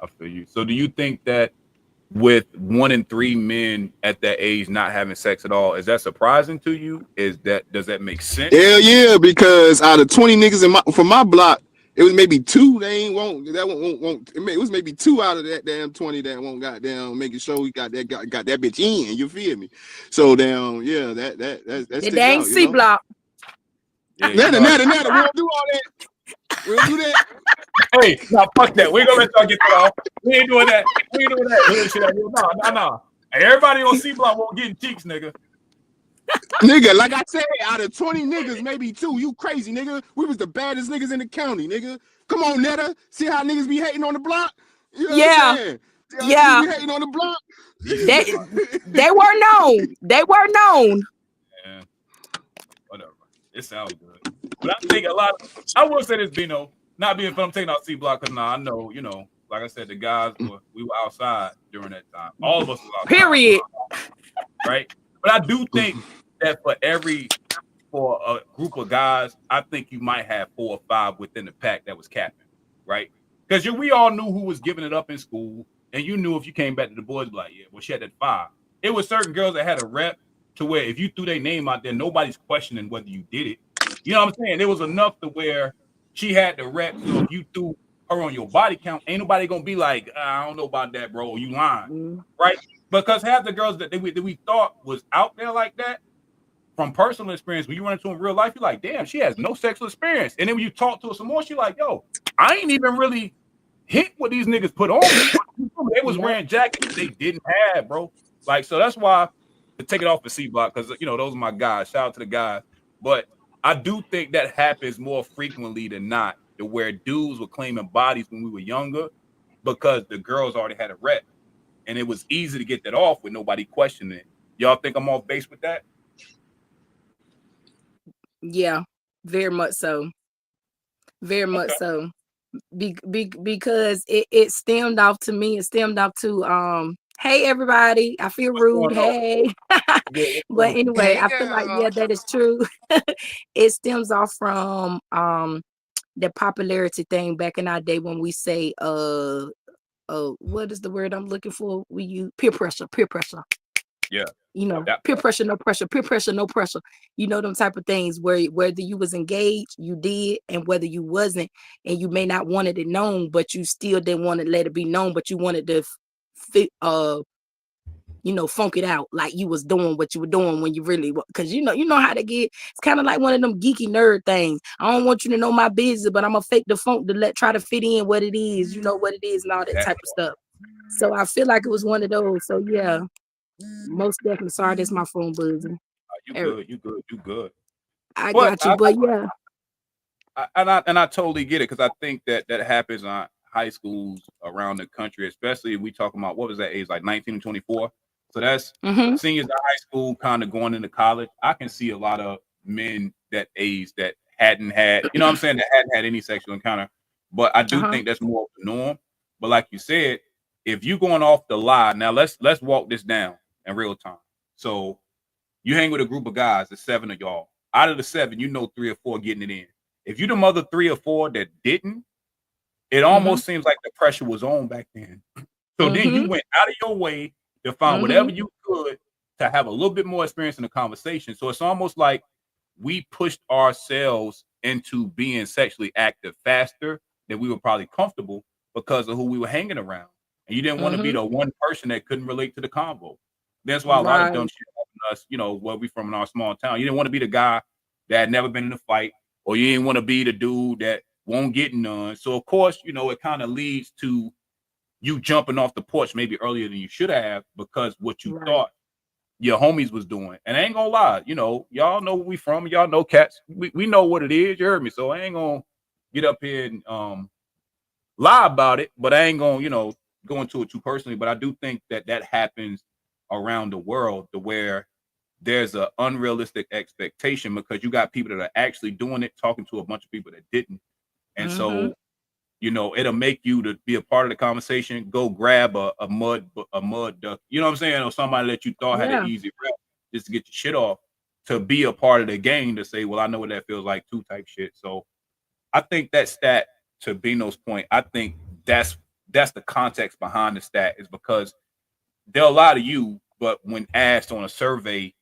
I feel you. So do you think that with 1 in 3 men at that age not having sex at all, is that surprising to you? Does that make sense? Hell yeah, because out of 20 niggas from my block, it was maybe 2 won't. It was maybe 2 out of that damn 20 that won't goddamn making sure we got that bitch in. You feel me? So damn, yeah, that's The dang C block. Yeah, nada. We don't do all that. We don't do that. Hey, now fuck that. We're gonna let y'all get that off. We ain't doing that. No. Everybody on C block won't get in cheeks, nigga. Nigga, like I said, out of 20 niggas, maybe 2. You crazy, nigga. We was the baddest niggas in the county, nigga. Come on, Netta. See how niggas be hating on the block? You know what I'm saying? Yeah. Be hating on the block. They were known. They were known. Yeah. Whatever. It sounds good. But I think I will say this, Bino, not being fun, I'm taking out C block because I know, like I said, the guys we were outside during that time. All of us was outside. Period. Right? But I do think that for every for a group of guys, I think you might have 4 or 5 within the pack that was capping, right? Because we all knew who was giving it up in school, and you knew if you came back to the boys, like, yeah, well, she had that 5. It was certain girls that had a rep to where if you threw their name out there, nobody's questioning whether you did it. You know what I'm saying? There was enough to where she had the rep. So if you threw her on your body count, ain't nobody gonna be like, I don't know about that, bro. You lying, right? Because half the girls that we thought was out there like that, from personal experience, when you run into them in real life, you're like, damn, she has no sexual experience. And then when you talk to her some more, she's like, yo, I ain't even really hit what these niggas put on me. They was wearing jackets they didn't have, bro. Like, so that's why to take it off the C block, because those are my guys. Shout out to the guys. But I do think that happens more frequently than not, to where dudes were claiming bodies when we were younger because the girls already had a rep. And it was easy to get that off with nobody questioning it. Y'all think I'm off base with that? Yeah, very much so. Very much so. Because it stemmed off to me. It stemmed off to hey everybody, I feel rude. Hey. But anyway, I feel like that is true. It stems off from the popularity thing back in our day when we say what is the word I'm looking for? We use peer pressure. Yeah. Peer pressure, no pressure, peer pressure, no pressure. Them type of things where whether you was engaged, you did, and whether you wasn't, and you may not wanted it known, but you still didn't want to let it be known, but you wanted to funk it out like you was doing what you were doing when you really, because you know how to get. It's kind of like one of them geeky nerd things. I don't want you to know my business, but I'm gonna fake the funk to try to fit in what it is, what it is, and all that type of stuff. So I feel like it was one of those. So yeah. Most definitely. Sorry, that's my phone buzzing. You good. I got you, but yeah. I totally get it, because I think that happens on high schools around the country, especially if we talking about, what was that age, like 19 and 24. So that's seniors in high school, kind of going into college. I can see a lot of men that age that hadn't had, that hadn't had any sexual encounter. But I do think that's more of the norm. But like you said, if you're going off the lie, now let's walk this down in real time. So you hang with a group of guys, there's 7 of y'all. Out of the 7, 3 or 4 getting it in. If you the mother 3 or 4 that didn't, it almost seems like the pressure was on back then. So then you went out of your way to find whatever you could to have a little bit more experience in the conversation. So it's almost like we pushed ourselves into being sexually active faster than we were probably comfortable because of who we were hanging around. And you didn't want to be the one person that couldn't relate to the convo. That's why a lot of dumb shit happened to us, where we from in our small town. You didn't want to be the guy that had never been in a fight, or you didn't want to be the dude that won't get none. So of course, it kind of leads to you jumping off the porch maybe earlier than you should have, because what you thought your homies was doing. And I ain't gonna lie, y'all know where we from, y'all know cats. We know what it is, you heard me. So I ain't gonna get up here and lie about it, but I ain't gonna, go into it too personally. But I do think that happens around the world, to where there's an unrealistic expectation, because you got people that are actually doing it, talking to a bunch of people that didn't. And so, it'll make you to be a part of the conversation, go grab a mud duck, you know what I'm saying? Or somebody that you thought had an easy rep just to get your shit off, to be a part of the game, to say, well, I know what that feels like too, type shit. So I think that stat, to Bino's point, I think that's the context behind the stat, is because they'll lie to you, but when asked on a survey,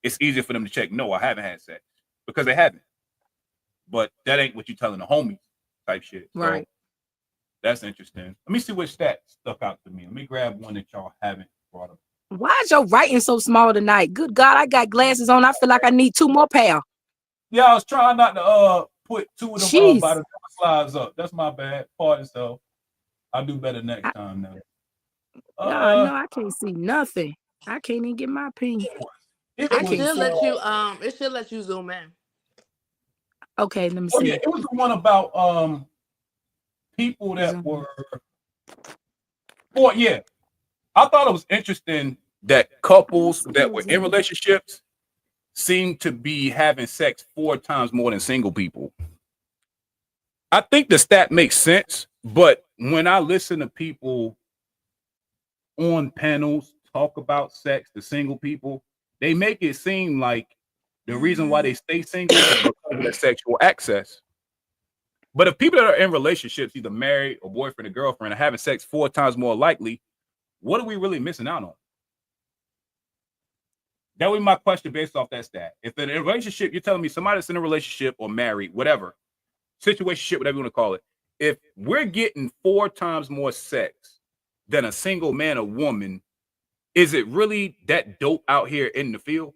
it's easier for them to check, no, I haven't had sex, because they haven't. But that ain't what you're telling the homies, type shit. Right. So that's interesting. Let me see which stat stuck out to me. Let me grab one that y'all haven't brought up. Why is your writing so small tonight? Good God, I got glasses on. I feel like I need 2 more pair. Yeah, I was trying not to put 2 of them by the slides up. That's my bad. Pardon, so I'll do better next time now. No, I can't see nothing. I can't even get my opinion. It should let you zoom in. Okay, let me see. Yeah, it was the one about people that were. Well, yeah, I thought it was interesting that couples that were in relationships seem to be having sex 4 times more than single people. I think the stat makes sense, but when I listen to people on panels talk about sex, the single people, they make it seem like The reason why they stay single is because of their sexual access. But if people that are in relationships, either married or boyfriend or girlfriend, are having sex 4 times more likely, what are we really missing out on? That would be my question based off that stat. If in a relationship, you're telling me somebody that's in a relationship or married, whatever, situationship, whatever you want to call it, if we're getting 4 times more sex than a single man or woman, is it really that dope out here in the field?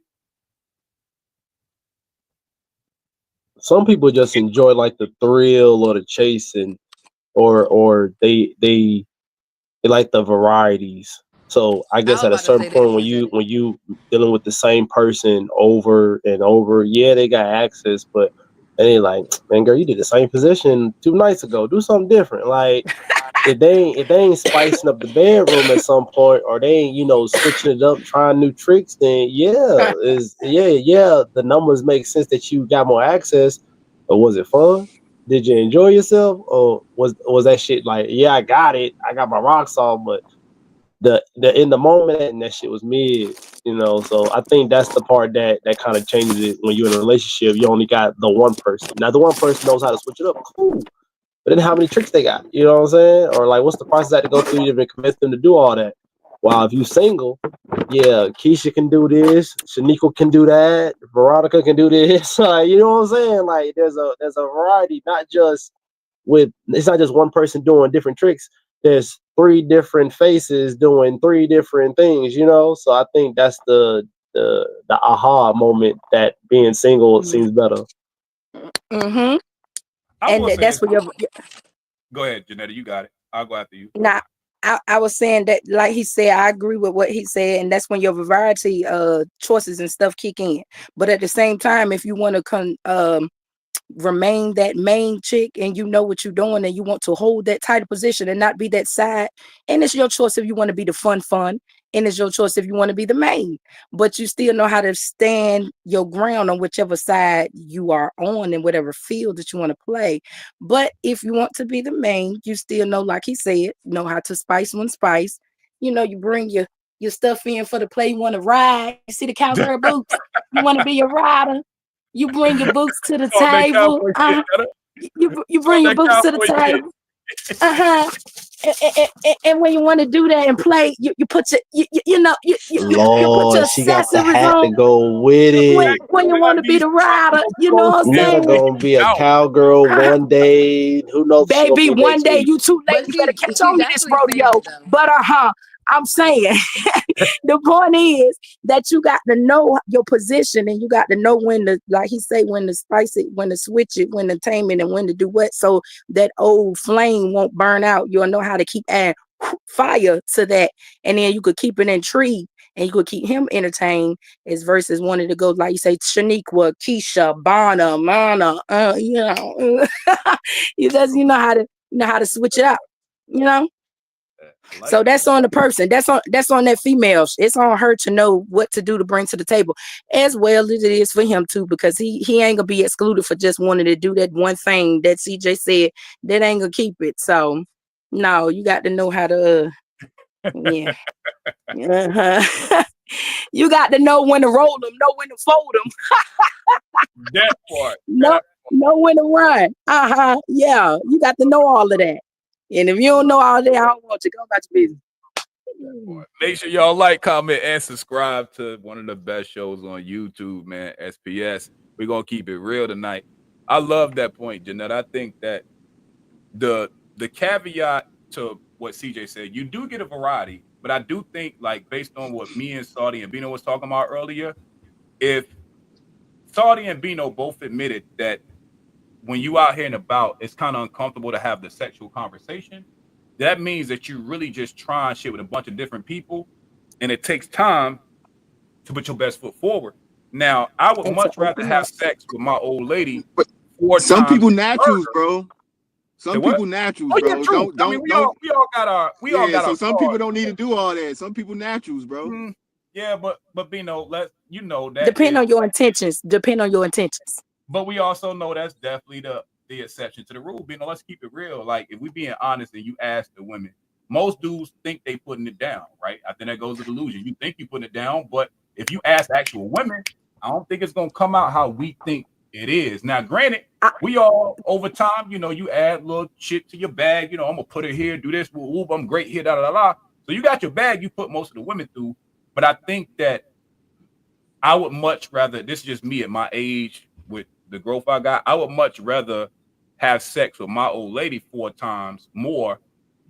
Some people just enjoy like the thrill or the chasing, or they like the varieties. So I guess was at a about to certain say that. point when you dealing with the same person over and over, yeah, they got access, but they like, man, girl, you did the same position 2 nights ago. Do something different. Like if they ain't spicing up the bedroom at some point, or they ain't, switching it up, trying new tricks, then the numbers make sense that you got more access. But was it fun? Did you enjoy yourself, or was that shit like, yeah, I got it, I got my rocks off, but the in the moment and that shit was mid. So I think that's the part that kind of changes it. When you're in a relationship, you only got the one person. Now the one person knows how to switch it up, cool. But then how many tricks they got? You know what I'm saying? Or like, what's the process I have to go through to even convince them to do all that? While if you single, yeah, Keisha can do this, Shaniqua can do that, Veronica can do this. You know what I'm saying? Like there's a variety, it's not just one person doing different tricks. There's 3 different faces doing 3 different things. So I think that's the aha moment, that being single seems better. Mm-hmm. I will say that's this. what you're. Go ahead, Janetta, you got it. I'll go after you. Now, I was saying that, like he said, I agree with what he said, and that's when your variety choices and stuff kick in. But at the same time, if you want to remain that main chick, and you know what you're doing, and you want to hold that tighter position and not be that side, and it's your choice if you want to be the fun, and it's your choice if you want to be the main. But you still know how to stand your ground on whichever side you are on, in whatever field that you want to play. But if you want to be the main, you still know, like he said, know how to spice one spice. You bring your stuff in for the play. You want to ride. You see the cowgirl boots. You want to be a rider. You bring your boots to the Talk that table. cowboy shit, Janetta. You Talk bring your that boots to the cowboy shit. table. And when you want to do that and play, you put your you put your Lord, she got the accessories hat to on. go with it. When you want to be the rider, you know what I'm Nigga saying? gonna be a cowgirl one day. Who knows what she gonna Baby, be one next day week? you too late. But You better catch she's on to this actually saying rodeo. it, though. But I'm saying the point is that you got to know your position, and you got to know when to, like he say, when to spice it, when to switch it, when to tame it, and when to do what, so that old flame won't burn out. You'll know how to keep adding fire to that, and then you could keep it intrigued, and you could keep him entertained, as versus wanting to go, like you say, Shaniqua, Keisha, Bonna, Mana, you know how to switch it out, you know. Like So that's on the person. That's on that female. It's on her to know what to do to bring to the table, as well as it is for him too, because he ain't gonna be excluded for just wanting to do that one thing that CJ said. That ain't gonna keep it. So no, you got to know how to. Yeah. You got to know when to roll them, know when to fold them, that part. know when to run. Yeah, you got to know all of that. And if you don't know all that, I don't want you. Go about your business. Make sure y'all like, comment, and subscribe to one of the best shows on YouTube, man. SPS. We're gonna keep it real tonight. I love that point, Jeanette. I think that the caveat to what CJ said, you do get a variety, but I do think, like, based on what me and Saudi and Bino was talking about earlier, if Saudi and Bino both admitted that when you out here and about, it's kind of uncomfortable to have the sexual conversation, that means that you really just trying shit with a bunch of different people, and it takes time to put your best foot forward. Now, I would And to much rather open have up. sex with my old lady But 4 some times people than naturals, her. bro. Say Some what? people naturals, Oh yeah, bro. true. I mean, we all got our Yeah, so some people cards. don't need to do all that. Some people naturals, bro. Yeah, but Bino, that Depend is. on your intentions. But we also know that's definitely the exception to the rule. Bino, let's keep it real. Like, if we being honest and you ask the women, most dudes think they putting it down, right? I think that goes to delusion. You think you putting it down, but if you ask actual women, I don't think it's gonna come out how we think it is. Now, granted, we all over time, you add little shit to your bag. I'm gonna put it here, do this, whoop, I'm great here, da da da. So you got your bag, you put most of the women through. But I think that I would much rather, this is just me at my age with the growth I got, I would much rather have sex with my old lady 4 times more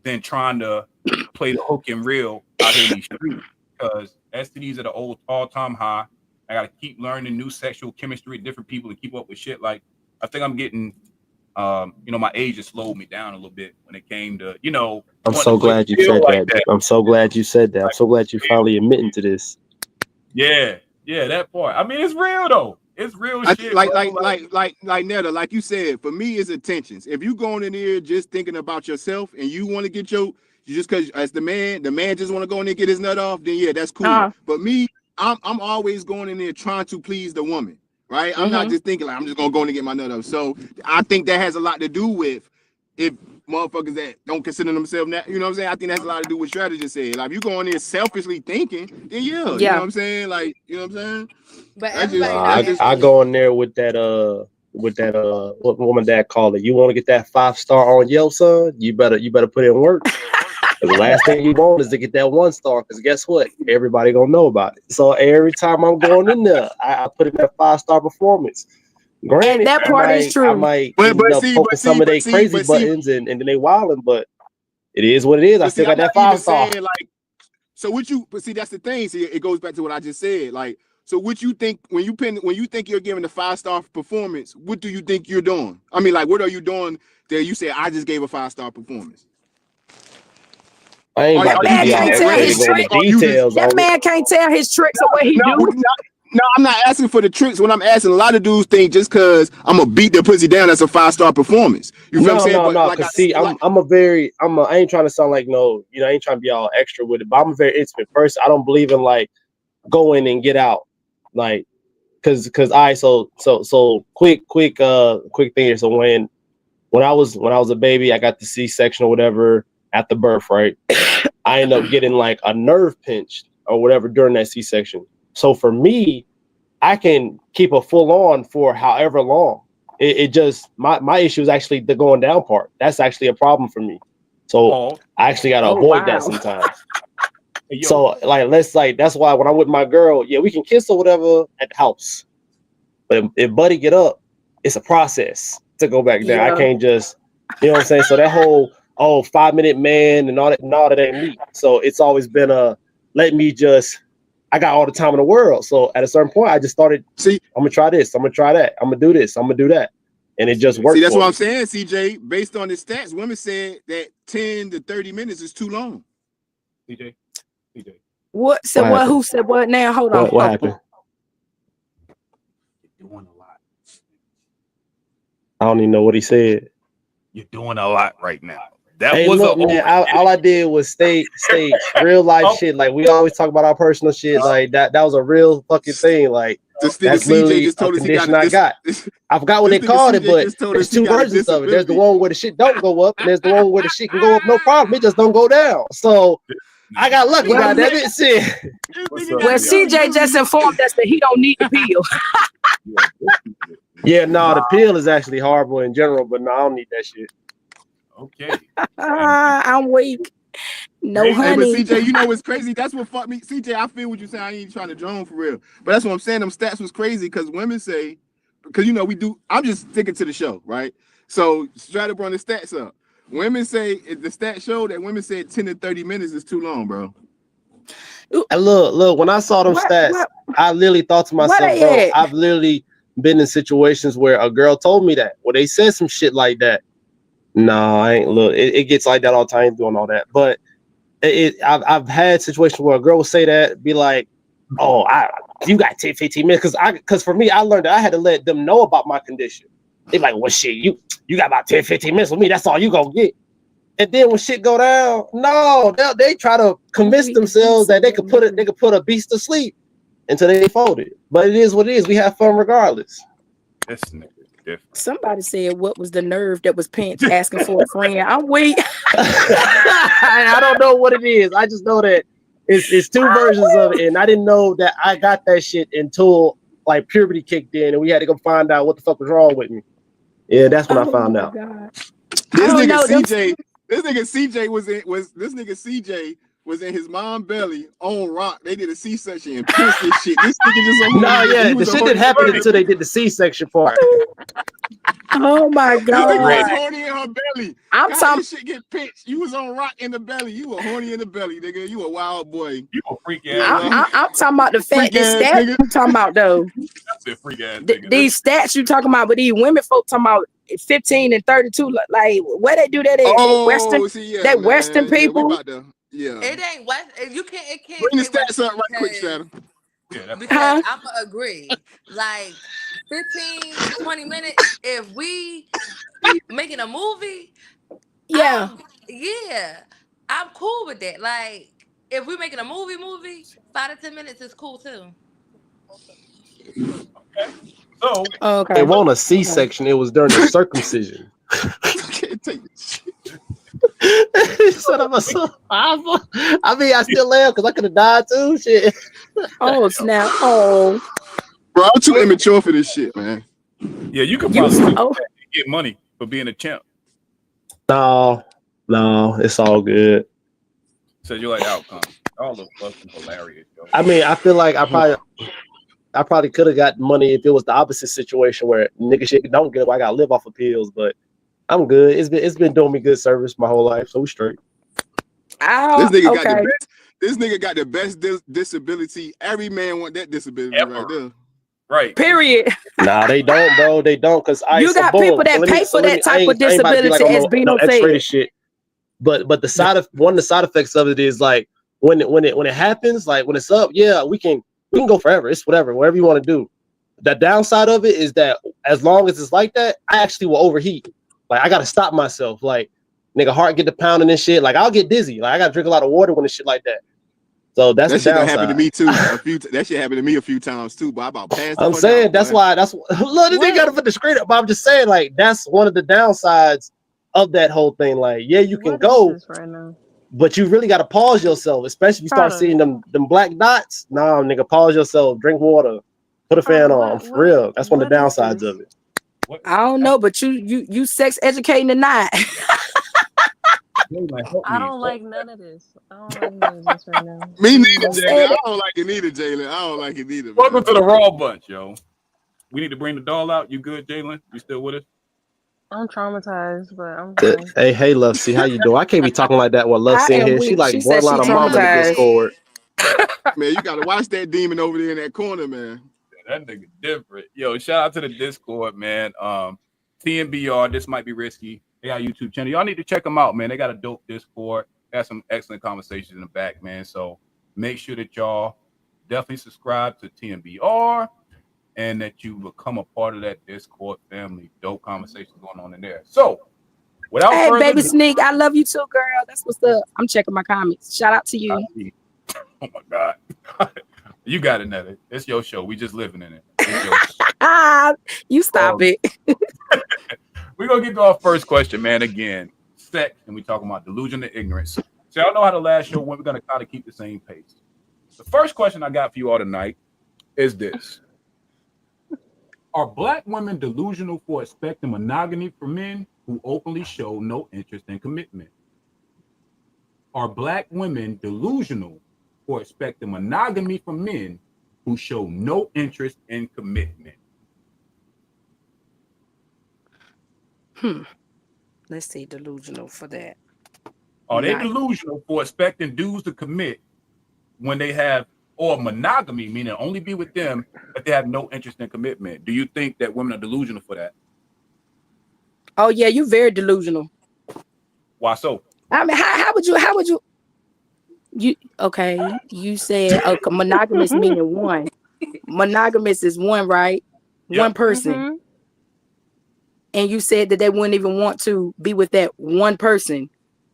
than trying to play the hook and reel out here in these streets. Because STDs are the old all-time high. I gotta keep learning new sexual chemistry with different people to keep up with shit. Like, I think I'm getting my age has slowed me down a little bit when it came to, I'm so glad you said that. I'm so glad you said that. I'm so glad you finally admitting to this. Yeah, that part. I mean, it's real though. It's real shit. Like Netta, like you said, for me, it's intentions. If you going in there just thinking about yourself and you want to get just because as the man just want to go in there and get his nut off, then yeah, that's cool. But me, I'm always going in there trying to please the woman, right? I'm not just thinking like I'm just gonna go in and get my nut off. So I think that has a lot to do with if motherfuckers that don't consider themselves that, you know what I'm saying? I think that's a lot to do with strategy said. Like if you go in there selfishly thinking, then you know what I'm saying? Like, you know what I'm saying? But I go in there with that what woman dad called it. You want to get that 5-star on Yelp, son? You better put in work. The last thing you want is to get that 1-star, because guess what? Everybody gonna know about it. So every time I'm going in there, I put in that 5-star performance. Granted, that part is true. I might end up poking some of their crazy buttons and then they wilding, but it is what it is. I still got that 5-star. Like, so what you? But see, that's the thing. See, it goes back to what I just said. Like, so what you think when you think you're giving a 5-star performance? What do you think you're doing? I mean, like, what are you doing that you say I just gave a 5-star performance? I ain't about to be all details. That man can't tell his tricks of what he do. No, I'm not asking for the tricks. When I'm asking, a lot of dudes think just because I'm gonna beat their pussy down, that's a 5-star performance. You feel what I'm saying? No. Cause see, I ain't trying to sound like I ain't trying to be all extra with it, but I'm a very intimate person. I don't believe in like go in and get out, like, cause so quick thing here. So when I was a baby, I got the C-section or whatever at the birth, right? I ended up getting like a nerve pinched or whatever during that C-section. So for me, I can keep a full on for however long. It just my issue is actually the going down part. That's actually a problem for me. So I actually gotta avoid that sometimes. So that's why when I'm with my girl, yeah, we can kiss or whatever at the house. But if buddy get up, it's a process to go back down. I can't just, you know what I'm saying? So that whole 5-minute man and all that ain't me. So it's always been I got all the time in the world. So at a certain point, I just started, I'm going to try this. I'm going to try that. I'm going to do this. I'm going to do that. And it just works. See, that's what I'm saying, CJ. Based on the stats, women said that 10 to 30 minutes is too long. CJ. What? So what? Who said what now? Hold on. What happened? You're doing a lot. I don't even know what he said. You're doing a lot right now. All I did was stay real life shit. Like we always talk about our personal shit. Like that was a real fucking thing. Like that's literally a condition I got. I forgot what they called it, but there's 2 versions of it. There's the one where the shit don't go up, and there's the one where the shit can go up no problem. It just don't go down. So I got lucky, goddamn it. Shit. Well, CJ just informed us that he don't need the pill. Yeah, no, the pill is actually horrible in general, but no, I don't need that shit. Okay. I'm weak. No honey. But CJ, you know what's crazy? That's what fucked me. CJ, I feel what you're saying. I ain't trying to drone for real. But that's what I'm saying. Them stats was crazy because women say, because we do, I'm just sticking to the show, right? So try to run the stats up. Women say, the stats show that women said 10 to 30 minutes is too long, bro. And look, when I saw them stats, I literally thought to myself, bro, I've literally been in situations where a girl told me that, where they said some shit like that. No, I ain't. Look, it gets like that all the time. I ain't doing all that, but I've had situations where a girl will say that, be like, "Oh, you got 10, 15 minutes," because for me, I learned that I had to let them know about my condition. They like, "Well, shit, you got about 10, 15 minutes with me. That's all you gonna get." And then when shit go down, no, they try to convince themselves that they could put a beast to sleep until they fold it. But it is what it is. We have fun regardless. This nigga different. Somebody said, "What was the nerve that was pinched?" Asking for a friend. I'm weak. I don't know what it is. I just know that it's 2 versions of it, and I didn't know that I got that shit until like puberty kicked in, and we had to go find out what the fuck was wrong with me. Yeah, that's when I found out. God. This don't nigga know, them- CJ, this nigga CJ was in his mom's belly on rock. They did a C-section and pissed this shit. This nigga just No, yeah, the shit didn't happen until they did the C-section part. Oh my This nigga was God. horny in her belly. I'm God, talking. this shit get pitched. You was on rock in the belly. You were horny in the belly, nigga. You a wild boy. You a freak ass. I'm talking about the fact Freak that ass stats nigga. you talking about though. That's a freak ass nigga. These stats you talking about, but these women folk talking about 15 and 32. Like where they do that at Western? See, yeah, that man. Western people. Yeah. It ain't West. You can't. It can't. Bring the say stats Western up right quick, Shadow. Yeah, because I'm gonna agree. Like 15, 20 minutes. If we making a movie, Yeah. I'm cool with that. Like if we making a movie, 5 to 10 minutes is cool too. So Okay. It wasn't a C-section. It was during the circumcision. Can't take it. Son of a survivor. I mean, I still am because I could have died too. Shit. Oh snap! Oh. Bro, I'm too immature for this shit, man. yeah, you can probably Oh. get money for being a champ. No, it's all good. So you like the outcome. All the fucking hilarious, yo. I mean, I feel like I probably could have got money if it was the opposite situation where nigga shit don't get up. I gotta live off of pills, but I'm good. It's been doing me good service my whole life, so we straight. This nigga got okay. the best. This nigga got the best disability. Every man want that disability Ever. right there. Right. Period. Nah, they don't, bro. They don't, because You got people that pay for that type of disability as Bino said. Shit. But the one of the side effects of it is like when it happens, like when it's up, yeah, we can go forever. It's whatever you want to do. The downside of it is that as long as it's like that, I actually will overheat. Like I gotta stop myself. Like nigga, heart get to pounding and shit. Like I'll get dizzy. Like I gotta drink a lot of water when it's shit like that. So that's That the shit downside. happened to me too. That shit happened to me a few times too. But I about passed. I'm saying that's why. Look, this nigga gotta put the screen up. But I'm just saying, like that's one of the downsides of that whole thing. Like, yeah, you can go, right now? but you really gotta pause yourself, especially if you start seeing them black dots. Nah, nigga, pause yourself. Drink water. Put a fan on. For real. That's one of the downsides of it. I don't know, but you sex educating or not. I don't like none of this. I don't like none of this right now. Me neither, Jalen. I don't like it neither, Jalen. I don't like it neither. Welcome to the Raw Bunch, yo. We need to bring the doll out. You good, Jalen? You still with us? I'm traumatized, but I'm fine. Hey, love, see how you doing? I can't be talking like that while Love's in here. She like borderline of mama in the Discord. Man, you gotta watch that demon over there in that corner, man. That nigga different. Yo, shout out to the Discord, man. TNBR, this might be risky. They got a YouTube channel. Y'all need to check them out, man. They got a dope Discord. Got some excellent conversations in the back, man. So make sure that y'all definitely subscribe to TNBR and that you become a part of that Discord family. Dope conversations going on in there. So without Hey, further baby ado, Sneak, I love you too, girl. That's what's up. I'm checking my comments. Shout out to you. Oh my God. You got it, Nelly. It's your show. We just living in it. You stop it. We're going to get to our first question, man. Again, sex, and we talking about delusion and ignorance. So y'all know how the last show went. We're going to kind of keep the same pace. The first question I got for you all tonight is this. Are black women delusional for expecting monogamy from men who openly show no interest in commitment? Are black women delusional for expecting monogamy from men who show no interest in commitment? Let's see, delusional for that. Are they delusional for expecting dudes to commit when they have, or monogamy, meaning only be with them, but they have no interest in commitment? Do you think that women are delusional for that? Oh yeah, you're very delusional. Why so? I mean, how would you okay, you said monogamous meaning one. Monogamous is one, right? Yep. One person. Mm-hmm. And you said that they wouldn't even want to be with that one person.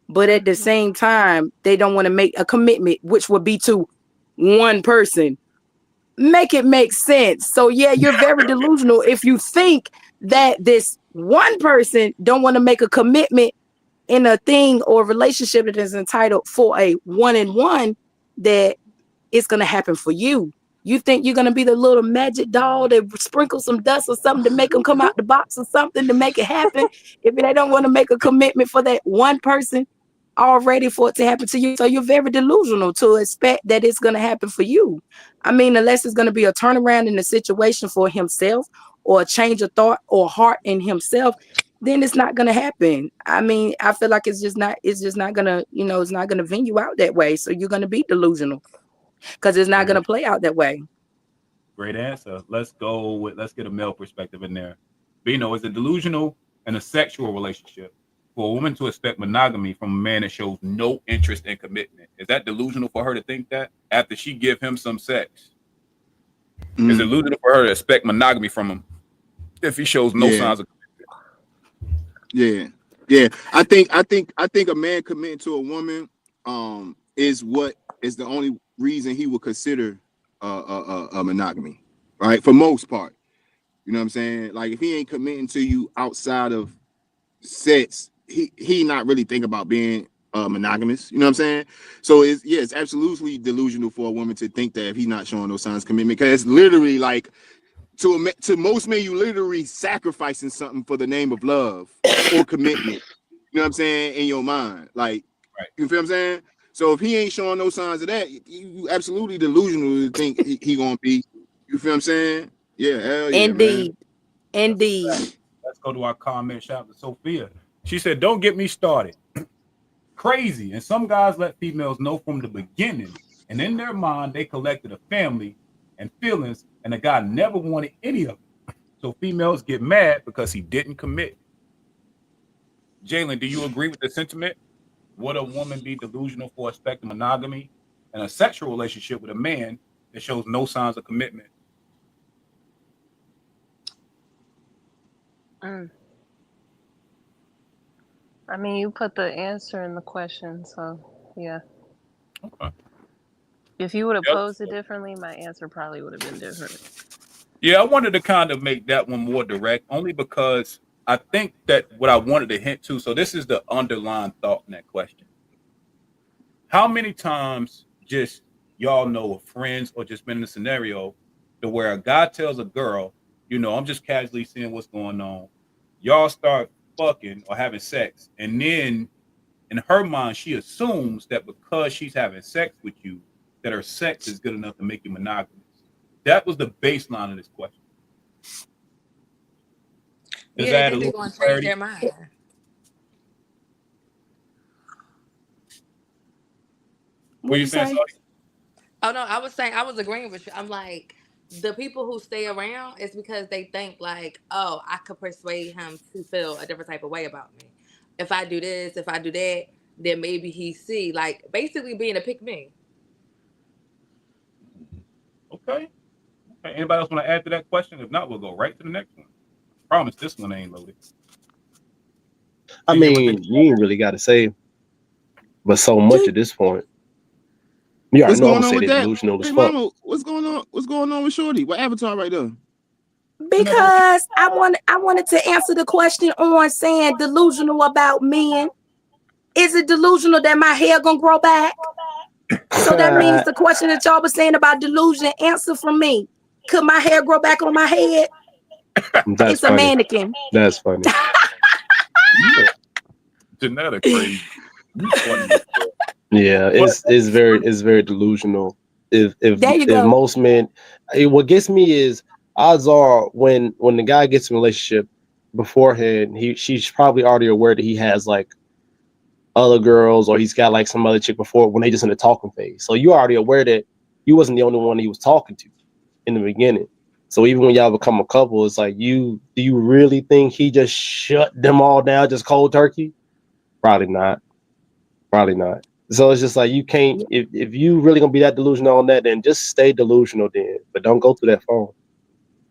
But at the same time, they don't want to make a commitment, which would be to one person. Make it make sense. So yeah, you're very delusional if you think that this one person don't want to make a commitment in a thing or relationship that is entitled for a one-on-one, that it's going to happen for you. You think you're gonna be the little magic doll that sprinkle some dust or something to make them come out the box or something to make it happen? If they don't want to make a commitment for that one person already for it to happen to you, so you're very delusional to expect that it's gonna happen for you. I mean, unless it's gonna be a turnaround in the situation for himself or a change of thought or heart in himself, then it's not gonna happen. I mean, I feel like it's just not gonna, it's not gonna venue out that way. So you're gonna be delusional because it's not gonna play out that way. Great answer. Let's get a male perspective in there. Bino, is it delusional in a sexual relationship for a woman to expect monogamy from a man that shows no interest in commitment? Is that delusional for her to think that after she give him some sex? Is it delusional for her to expect monogamy from him if he shows no signs of commitment? Yeah. I think a man committing to a woman is the only reason he would consider a monogamy, right? For most part, you know what I'm saying? Like if he ain't committing to you outside of sex, he not really think about being monogamous. You know what I'm saying? So it's absolutely delusional for a woman to think that if he's not showing no signs of commitment, because it's literally like to most men, you literally sacrificing something for the name of love or commitment. You know what I'm saying? In your mind, like, right. You feel what I'm saying? So if he ain't showing no signs of that, you absolutely delusional to think he gonna be. You feel what I'm saying? Yeah, hell yeah, Indeed. Man. Indeed. Let's go to our comment. Shout out to Sophia. She said, "Don't get me started. Crazy. And some guys let females know from the beginning, and in their mind, they collected a family and feelings, and the guy never wanted any of it. So females get mad because he didn't commit." Jalen, do you agree with the sentiment? Would a woman be delusional for expecting monogamy in a sexual relationship with a man that shows no signs of commitment? I mean, you put the answer in the question, so yeah. Okay. If you would have posed it differently, my answer probably would have been different. Yeah, I wanted to kind of make that one more direct, only because I think that what I wanted to hint to, so this is the underlying thought in that question. How many times just y'all know of friends or just been in a scenario to where a guy tells a girl, I'm just casually seeing what's going on. Y'all start fucking or having sex, and then in her mind, she assumes that because she's having sex with you, that her sex is good enough to make you monogamous. That was the baseline of this question. Does that they're going to change their mind. What you saying? Oh no, I was agreeing with you. I'm like, the people who stay around is because they think like, oh, I could persuade him to feel a different type of way about me. If I do this, if I do that, then maybe he see, like, basically being a pick me. Okay. Anybody else want to add to that question? If not, we'll go right to the next one. I promise this one ain't loaded. I mean, you ain't really got to say, but so much at this point. You already know I'm gonna say they're delusional as fuck. Mama, what's going on? What's going on with Shorty? What avatar right there? Because I wanted to answer the question on saying delusional about men. Is it delusional that my hair gonna grow back? So that means the question that y'all was saying about delusion, answer from me. Could my hair grow back on my head? It's funny. A mannequin. That's funny. Genetic crazy. Yeah, it's very delusional. If most men, what gets me is odds are when the guy gets in a relationship beforehand, she's probably already aware that he has like other girls or he's got like some other chick before when they just in the talking phase. So you're already aware that you wasn't the only one he was talking to in the beginning. So even when y'all become a couple, it's like do you really think he just shut them all down just cold turkey? Probably not. So it's just like you can't if you really gonna be that delusional on that, then just stay delusional then. But don't go through that phone.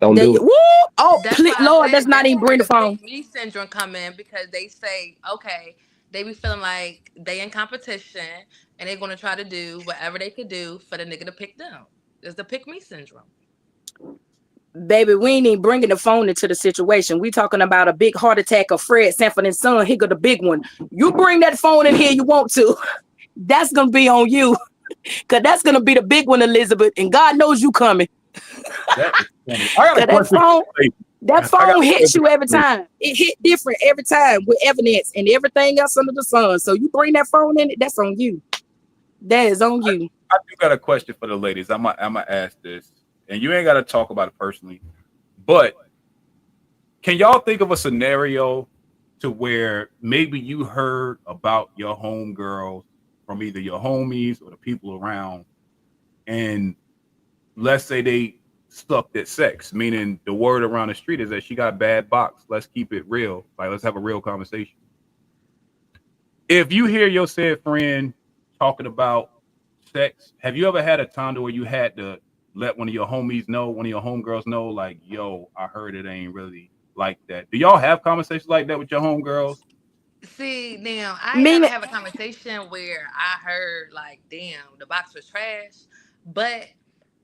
Don't do it. Woo! Oh, Lord, let's not even bring the phone. Me syndrome come in because they say, okay, they be feeling like they in competition and they're gonna try to do whatever they could do for the nigga to pick them. It's the pick me syndrome. Baby, we ain't even bringing the phone into the situation. We talking about a big heart attack of Fred Sanford and Son. He got the big one. You bring that phone in here, you want to. That's gonna be on you. Cause that's gonna be the big one, Elizabeth, and God knows you coming. That is funny. I got a Cause question. that I got phone a hits you every question. time. It hit different every time with evidence and everything else under the sun. So you bring that phone in, that's on you. That is on you. I do got a question for the ladies. I'm gonna ask this, and you ain't got to talk about it personally, but can y'all think of a scenario to where maybe you heard about your homegirls from either your homies or the people around, and let's say they sucked at sex, meaning the word around the street is that she got bad box. Let's keep it real. Like, let's have a real conversation. If you hear your said friend talking about sex, have you ever had a time to where you had to let one of your homies know, one of your homegirls know, like, yo, I heard it ain't really like that? Do y'all have conversations like that with your homegirls? See, now I ain't never Meaning, have a conversation where I heard like, damn, the box was trash. But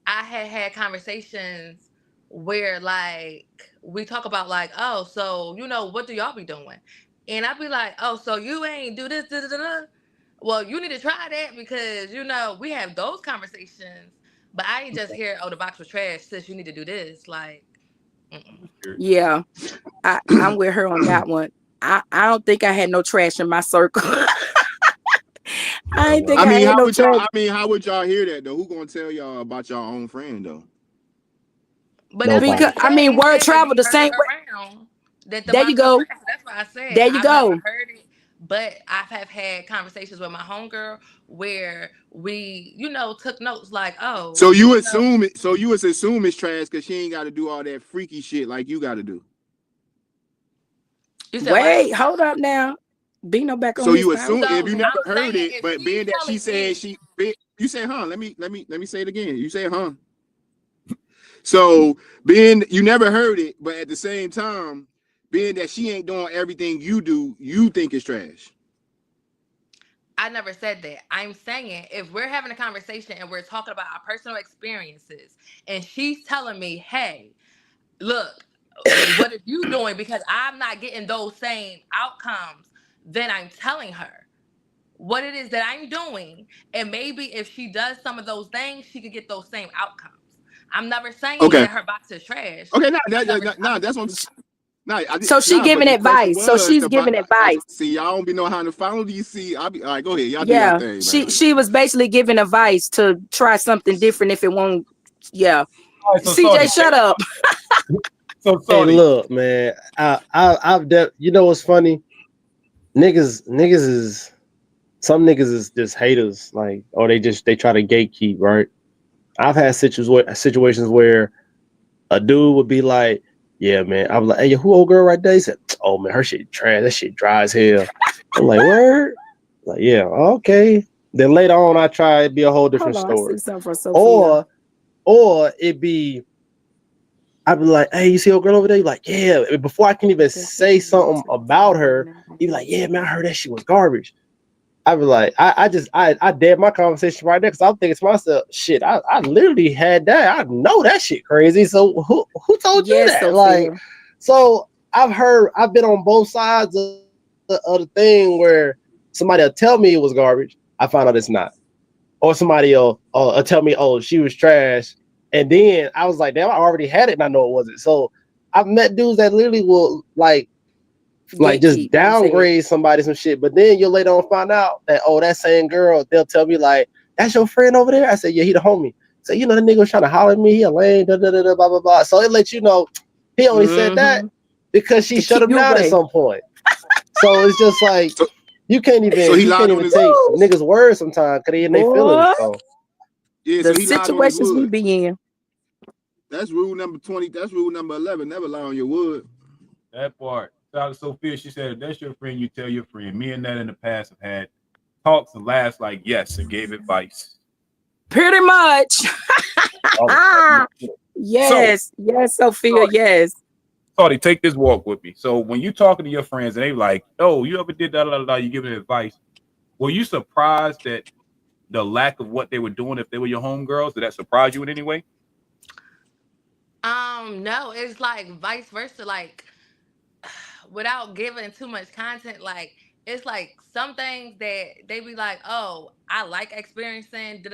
I had conversations where like we talk about like, oh, so what do y'all be doing? And I'd be like, oh, so you ain't do this, da, da, da, da. Well, you need to try that because we have those conversations. But I ain't just hear, oh, the box was trash, sis, you need to do this. Like, I'm mm-mm. just curious. yeah, I'm with her on that one. I don't think I had no trash in my circle. I ain't think I I mean, had how no would y'all? trash. I mean, how would y'all hear that though? Who gonna tell y'all about your own friend though? But that's why Nobody. Because he I said mean, he word said that travel he the heard same it way. around that the There you box was go. trash. So that's why I said There you I've never go. heard it, but I have had conversations with my homegirl where we, took notes like, oh, So you assume it. So you assume it's trash because she ain't got to do all that freaky shit like you got to do. you said what? Wait, hold up now. Bino back on So his you power. assume if So you never I'm heard saying it, if but being she's that she telling said you, you said, huh? Let me say it again. You said, huh? So being you never heard it, but at the same time, being that she ain't doing everything you do, you think it's trash. I never said that. I'm saying if we're having a conversation and we're talking about our personal experiences, and she's telling me, hey, look, what are you doing? Because I'm not getting those same outcomes, then I'm telling her what it is that I'm doing. And maybe if she does some of those things, she could get those same outcomes. I'm never saying Okay. that her box is trash. Okay. That's what. So she But giving the question advice. So was she's the giving advice. see y'all don't be know how to follow these. See, I'll be all right. Go ahead, y'all do y'all Yeah. thing, man. She was basically giving advice to try something different if it won't. Yeah. All right, so CJ, shut up. So Hey, Saudi, look, man. I've you know what's funny? Niggas is some niggas is just haters, like, or they try to gatekeep, right? I've had situations where a dude would be like, "Yeah, man." I'm like, "Hey, who old girl right there?" He said, "Oh man, her shit trash. That shit dry as hell." I'm like, "Word?" Like, yeah, okay. Then later on, I try it'd be a whole different Hold on, I see story, something for Sophia. or it'd be I'd be like, "Hey, you see old girl over there?" You're like, "Yeah." Before I can even say something about her, you'd be like, "Yeah, man, I heard that shit was garbage." I'd be like, I dead my conversation right there because I'm thinking to myself, shit, I literally had that. I know that shit crazy. So who told you Yes, that? Like, Sophia. so I've been on both sides of the thing where somebody will tell me it was garbage. I find out it's not. Or somebody will tell me, oh, she was trash. And then I was like, damn, I already had it and I know it wasn't. So I've met dudes that literally will like just Gatekeep. You say it. downgrade somebody some shit, but then you'll later on find out that, oh, that same girl, they'll tell me like, that's your friend over there. I said, yeah, he the homie. So the nigga was trying to holler at me, he a lame, da, da, da, da, blah blah blah. So it lets you know he only said that Mm-hmm. because she To shut keep him you down at away. some point. So it's just like So, you can't so he lied on even his take Woo, niggas' words sometimes because they in their feelings. boy, So yeah. the So he lied on his situations we wood. be in. That's rule number 20. That's rule number 11. Never lie on your wood. that part. Shout out to Sophia. She said, if that's your friend, you tell your friend. Me and that in the past have had talks and laughs like yes and gave advice. Pretty much. oh, So, Yes, yes, Sophia, Saudi, yes. Saudi, take this walk with me. So when you talking to your friends and they like, oh, you ever did that, you giving advice. Were you surprised that the lack of what they were doing if they were your homegirls? Did that surprise you in any way? No, it's like vice versa. Like, without giving too much content, like it's like some things that they be like, oh, I like experiencing.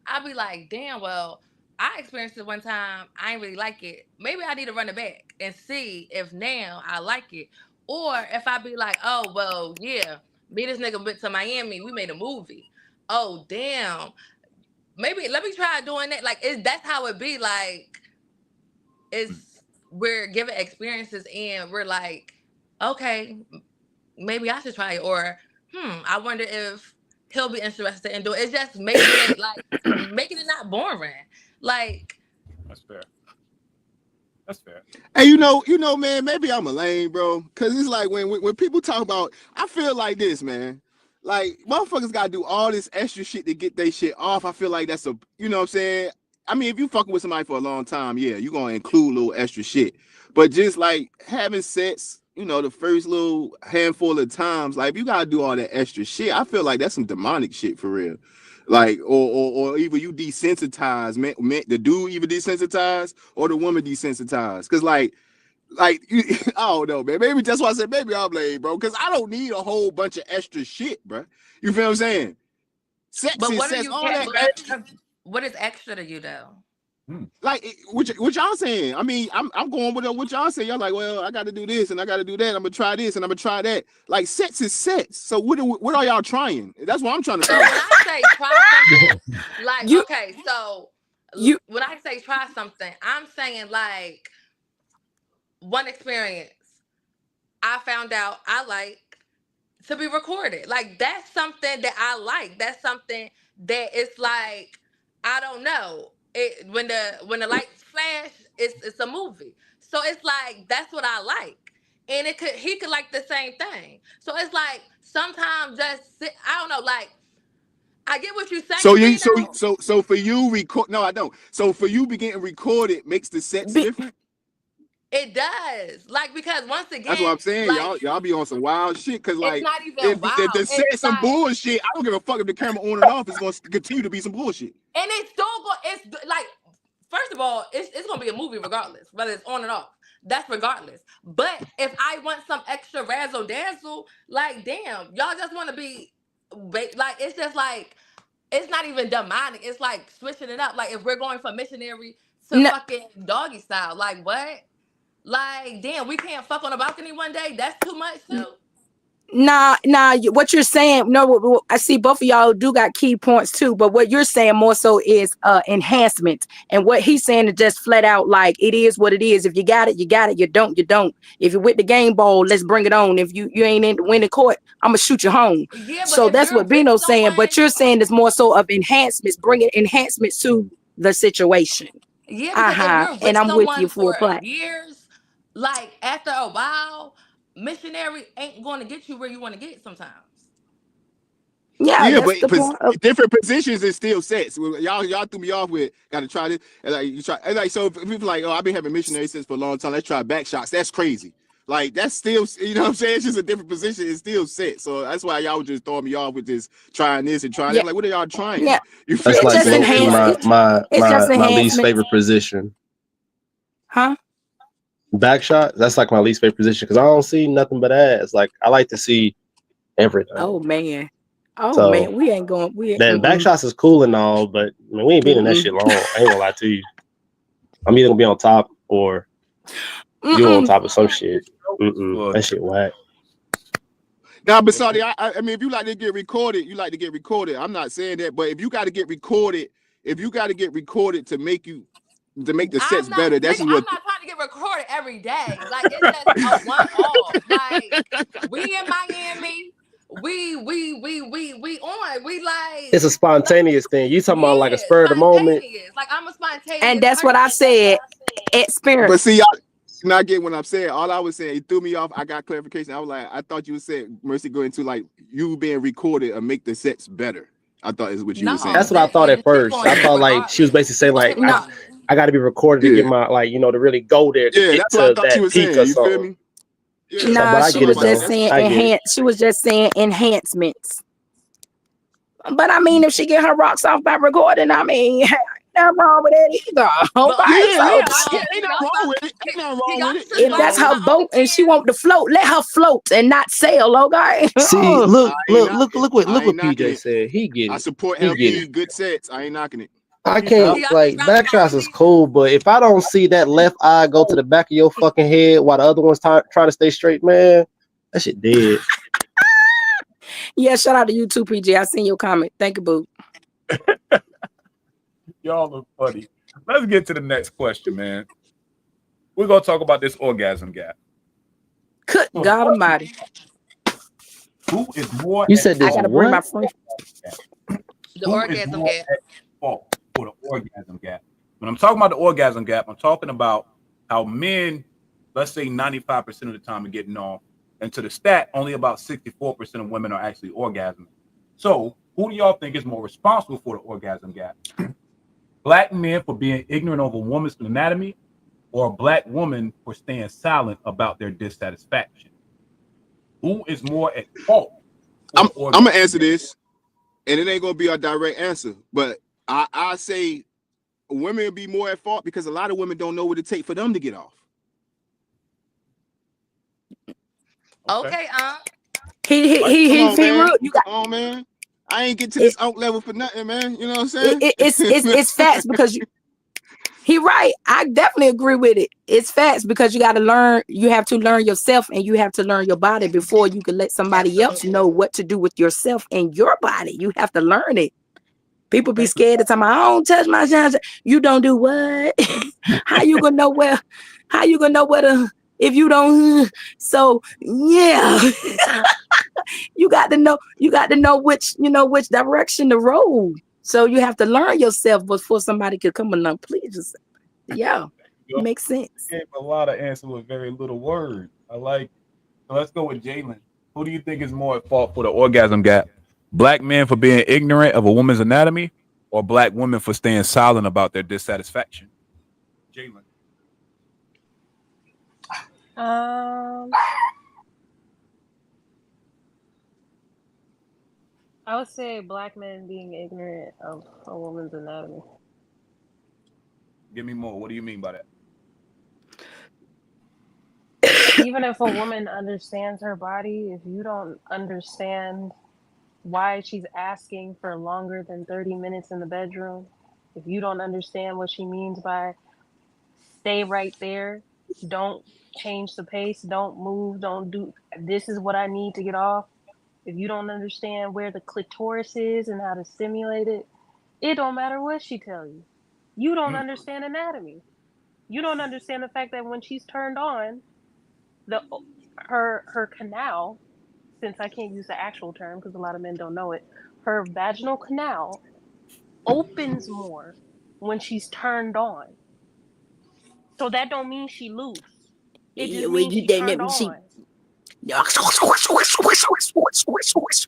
I be like, damn, well, I experienced it one time. I ain't really like it. Maybe I need to run it back and see if now I like it. Or if I be like, oh, well, yeah, me and this nigga went to Miami. We made a movie. Oh, damn. Maybe let me try doing that. Like, that's how it be. Like, we're giving experiences and we're like, okay, maybe I should try it. Or, I wonder if he'll be interested in doing it. It's just making it like making it not boring. Like, That's fair. That's fair. And you know, man, maybe I'm a lame, bro. Cause it's like when people talk about, I feel like this, man. Like motherfuckers gotta do all this extra shit to get their shit off. I feel like that's a, you know what I'm saying? I mean, if you fucking with somebody for a long time, yeah, you're gonna include a little extra shit. But just like having sex, you know, the first little handful of times, like if you gotta do all that extra shit, I feel like that's some demonic shit for real. Like, or either you desensitize, man, the dude either desensitized or the woman desensitized. Cause like I don't know, man. Maybe that's why I said maybe I'm lame, bro. Cause I don't need a whole bunch of extra shit, bro. You feel what I'm saying? Sex but is what are sex, you? all that. What is extra to you though? Like what y'all saying? I mean, I'm going with what y'all say. Y'all like, well, I got to do this and I got to do that. I'm gonna try this and I'm gonna try that. Like, sex is sex. So what are y'all trying? That's what I'm trying to So say. when I say try something, like okay, so when I say try something, I'm saying like one experience. I found out I like to be recorded. Like that's something that I like. That's something that it's like I don't know. It when the lights flash, it's a movie. So it's like that's what I like. And he could like the same thing. So it's like sometimes I don't know, like I get what you're saying. So for you record no, I don't. So for you getting recorded makes the sex different? It does. Like because once again, that's what I'm saying. Like, y'all be on some wild shit. Cause it's like not even wild. If the sex some bullshit, I don't give a fuck if the camera on and off is gonna continue to be some bullshit. And it's still it's like first of all, it's gonna be a movie regardless, whether it's on and off. That's regardless. But if I want some extra razzle dazzle, like damn, y'all just want to be like it's just like it's not even demonic. It's like switching it up. Like if we're going from missionary to fucking doggy style, like what? Like damn, we can't fuck on a balcony one day. That's too much too. Nah, what you're saying, no, I see both of y'all do got key points too, but what you're saying more so is enhancement. And what he's saying is just flat out like it is what it is. If you got it, you got it. You don't, you don't. If you're with the game ball, let's bring it on. If you ain't in the winning court, I'm gonna shoot you home. Yeah, so that's what Bino's saying, but you're saying it's more so of enhancements, bringing enhancements to the situation. Yeah, because if you're with and I'm with you for for years, like after a while, missionary ain't going to get you where you want to get sometimes. Yeah, but different positions is still sex. Y'all threw me off with gotta try this. And like you try, and like so if people like, oh, I've been having missionary sex for a long time. Let's try back shots. That's crazy. Like that's still, you know what I'm saying? It's just a different position. It's still sex. So that's why y'all would just throw me off with this trying this and trying that. Like, what are y'all trying? Yeah, you feel that's like my least favorite position. Huh? Back shot, that's like my least favorite position because I don't see nothing but ass. Like I like to see everything. Oh man, man, we ain't going. Then back shots is cool and all, but I mean, we ain't been in that shit long. I ain't gonna lie to you. I'm either gonna be on top or you on top of some shit. That shit whack. Now, but Saudi, I mean, if you like to get recorded, you like to get recorded. I'm not saying that, but if you got to get recorded, to make the sets better, that's what. I'm not trying to get recorded every day. Like it's just a one-off. Like we in Miami, we on. We like it's a spontaneous thing. You talking about like a spur of the moment? Like I'm a spontaneous. And that's what I said. Experience. But see, y'all not getting what I'm saying. All I was saying, it threw me off. I got clarification. I was like, I thought you said Mercy going to like you being recorded and make the sets better. I thought is what you were saying. That's what I thought at first. I thought like she was basically saying like I got to be recorded to get my like to really go there to get to that peak or something. Me? Yeah. No, she was just saying she was just saying enhancements. But I mean, if she get her rocks off by recording, I mean, nothing wrong with that either. But Okay, so Ain't nothing wrong with it. Ain't nothing he wrong got with to it. if that's her boat and she want to float, let her float and not sail. Okay. See, look I ain't what I ain't knocking PJ it. said. He get I it. support He get healthy, it. good sex. I ain't knocking it. I He can't got like to backshots is be- cool, but if I don't see that left eye go to the back of your fucking head while the other one's trying to stay straight, man, that shit dead. Yeah, shout out to you too, PJ. I seen your comment. Thank you, boo. Y'all look funny. Let's get to the next question, man. We're gonna talk about this orgasm gap. Good So, God Almighty. who is more You at said I this fault? gotta bring my what? friend. the Who is orgasm more gap. at fault for the orgasm gap? When I'm talking about the orgasm gap, I'm talking about how men, let's say 95% of the time, are getting off, and to the stat, only about 64% of women are actually orgasming. So, who do y'all think is more responsible for the orgasm gap? Black men for being ignorant of a woman's anatomy, or a black woman for staying silent about their dissatisfaction? Who is more at fault for I'm the orgasm gonna answer gap? this, and it ain't gonna be a direct answer, but I say women will be more at fault because a lot of women don't know what it takes for them to get off. Okay, Come on, He man. real. You got Come on, man. I ain't get to it, this out level for nothing, man. You know what I'm saying? it's facts because he right. I definitely agree with it. It's facts because you got to learn. You have to learn yourself and you have to learn your body before you can let somebody else know what to do with yourself and your body. You have to learn it. People be scared to tell me, I don't touch my shine. You don't do what? How you gonna know where? How you gonna know where to? If you don't, so yeah, you got to know. You got to know which direction to roll. So you have to learn yourself before somebody could come along. Please, just yeah, makes sense. Gave a lot of answers with very little words. I like. So let's go with Jalen. Who do you think is more at fault for the orgasm gap? Black men for being ignorant of a woman's anatomy, or black women for staying silent about their dissatisfaction? Jalen. I would say black men being ignorant of a woman's anatomy. Give me more. What do you mean by that? Even if a woman understands her body, if you don't understand why she's asking for longer than 30 minutes in the bedroom, if you don't understand what she means by stay right there, don't change the pace, don't move, don't do this is what I need to get off. If you don't understand where the clitoris is and how to stimulate it, it don't matter what she tell you. You don't understand anatomy. You don't understand the fact that when she's turned on, her canal, since I can't use the actual term because a lot of men don't know it, her vaginal canal opens more when she's turned on. So that don't mean she loose. It just means she turned on.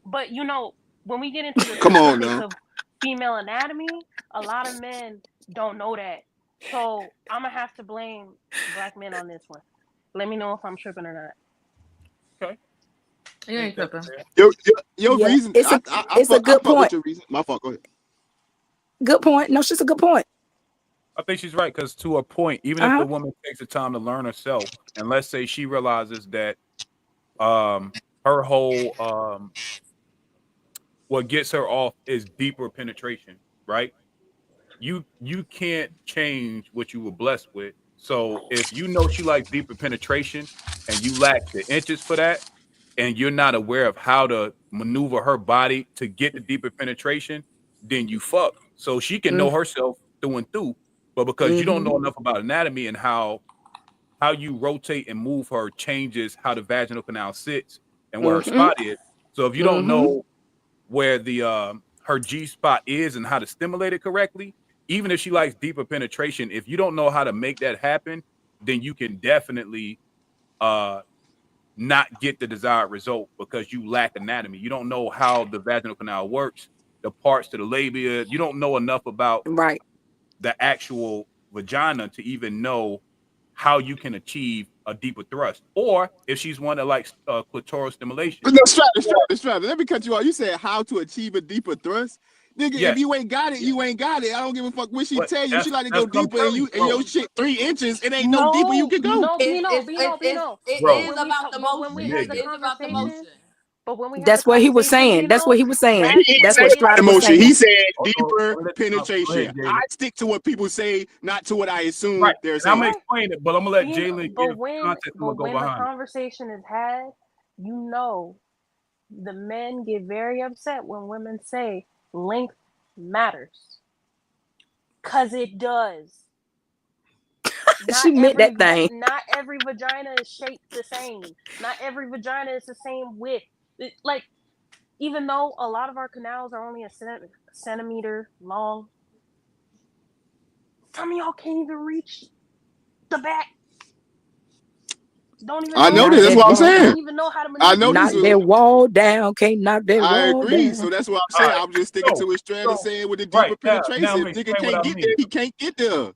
But when we get into the Come on specifics now. of female anatomy, a lot of men don't know that. So I'm gonna have to blame black men on this one. Let me know if I'm tripping or not. Okay. you ain't tripping. Your Yeah, reason. it's a good I fuck with point. your reason. My fault. Go ahead. Good point. No, it's just a good point. I think she's right because to a point, even if the woman takes the time to learn herself, and let's say she realizes that her whole what gets her off is deeper penetration, right? You can't change what you were blessed with. So if you know she likes deeper penetration and you lack the inches for that, and you're not aware of how to maneuver her body to get the deeper penetration, then you fuck. So she can know herself through and through, but because you don't know enough about anatomy and how you rotate and move her changes how the vaginal canal sits and where her spot is. So if you don't know where the her G spot is and how to stimulate it correctly, even if she likes deeper penetration, if you don't know how to make that happen, then you can definitely not get the desired result because you lack anatomy. You don't know how the vaginal canal works, the parts to the labia. You don't know enough about Right. the actual vagina to even know how you can achieve a deeper thrust. Or if she's one that likes clitoral stimulation. No, Strata. Let me cut you off. You said how to achieve a deeper thrust. Nigga, Yes. if you ain't got it, you ain't got it. I don't give a fuck what she But tell you. that's- She like to that's go what I'm deeper and telling your bro. shit 3 inches. It ain't no deeper you can go. No, Bino. It Bro. is about the But when motion. we Yeah, have the It is about the conversation, motion. but when we have That's the what he was conversation, saying. That's what he was saying. that He didn't That's say what about Strata the was motion. saying. He said Hold on, deeper let- penetration. go ahead, Jalen. I stick to what people say, not to what I assume Right. they're And I'm saying. gonna explain it, but I'm gonna let Jalen But give when, context. I'm gonna go the behind it. conversation is had, you know, the men get very upset when women say length matters, cause it does. She meant that thing. Not every vagina is shaped the same. Not every vagina is the same width. Like, even though a lot of our canals are only a centimeter long, some of y'all can't even reach the back. Don't even I know this. That's what I'm saying. Don't even know how to I know Knock this. that wall down. Can't knock that I wall agree. down. So that's what I'm All saying. right. I'm just sticking So- to what Strata so- said with the deeper right, penetration. now I'm If nigga explain what can't I get mean. there, he can't get there.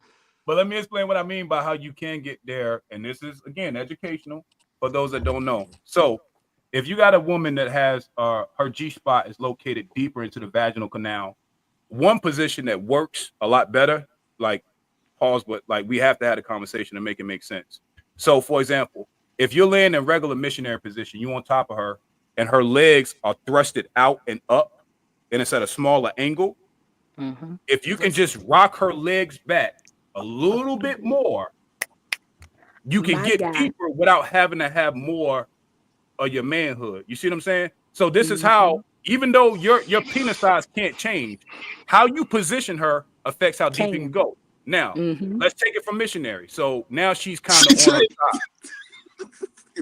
But let me explain what I mean by how you can get there. And this is, again, educational for those that don't know. So if you got a woman that has her G spot is located deeper into the vaginal canal, one position that works a lot better, like pause, but like we have to have a conversation to make it make sense. So for example, if you're laying in regular missionary position, you on top of her and her legs are thrusted out and up and it's at a smaller angle. Mm-hmm. If you can just rock her legs back a little bit more, you can My get God. deeper without having to have more of your manhood. You see what I'm saying? So this is Mm-hmm. how, even though your penis size can't change, how you position her affects how deep you can go. Now, Mm-hmm. let's take it from missionary. So now she's kind of on her side.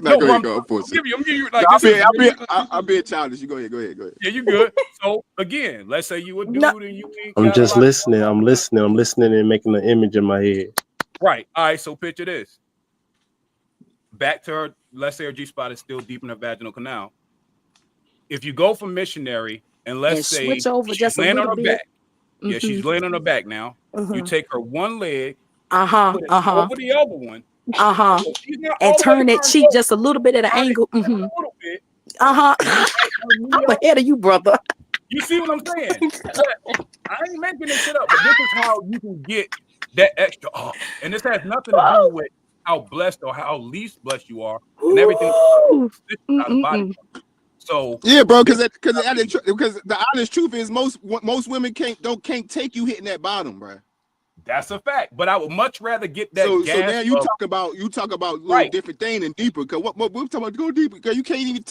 No, go ahead, go. I'm giving you like I'm this. being childish. You go ahead. Yeah, you good. So again, let's say you a dude No. and you ain't I'm got a just lot of- listening. I'm listening and making an image in my head. Right. All right. So picture this. Back to her. Let's say her G spot is still deep in her vaginal canal. If you go from missionary and let's And say switch over she's just a laying on little her bit. back. Yeah, she's laying on her back now. You take her one leg, put it over the other one. So she's not all And the way turn that turned cheek over. just a little bit at an Turn it angle. a little bit. I'm ahead of you, brother. You see what I'm saying? But I ain't making this shit up, but this is how you can get that extra. And this has nothing to do with how blessed or how least blessed you are, and everything out of body. So Yeah, bro, because the honest truth is most women can't take you hitting that bottom, bro. that's a fact. But I would much rather get that So gas. now you talk about little different thing and deeper. Because what we're talking about, go deeper. Because you can't even,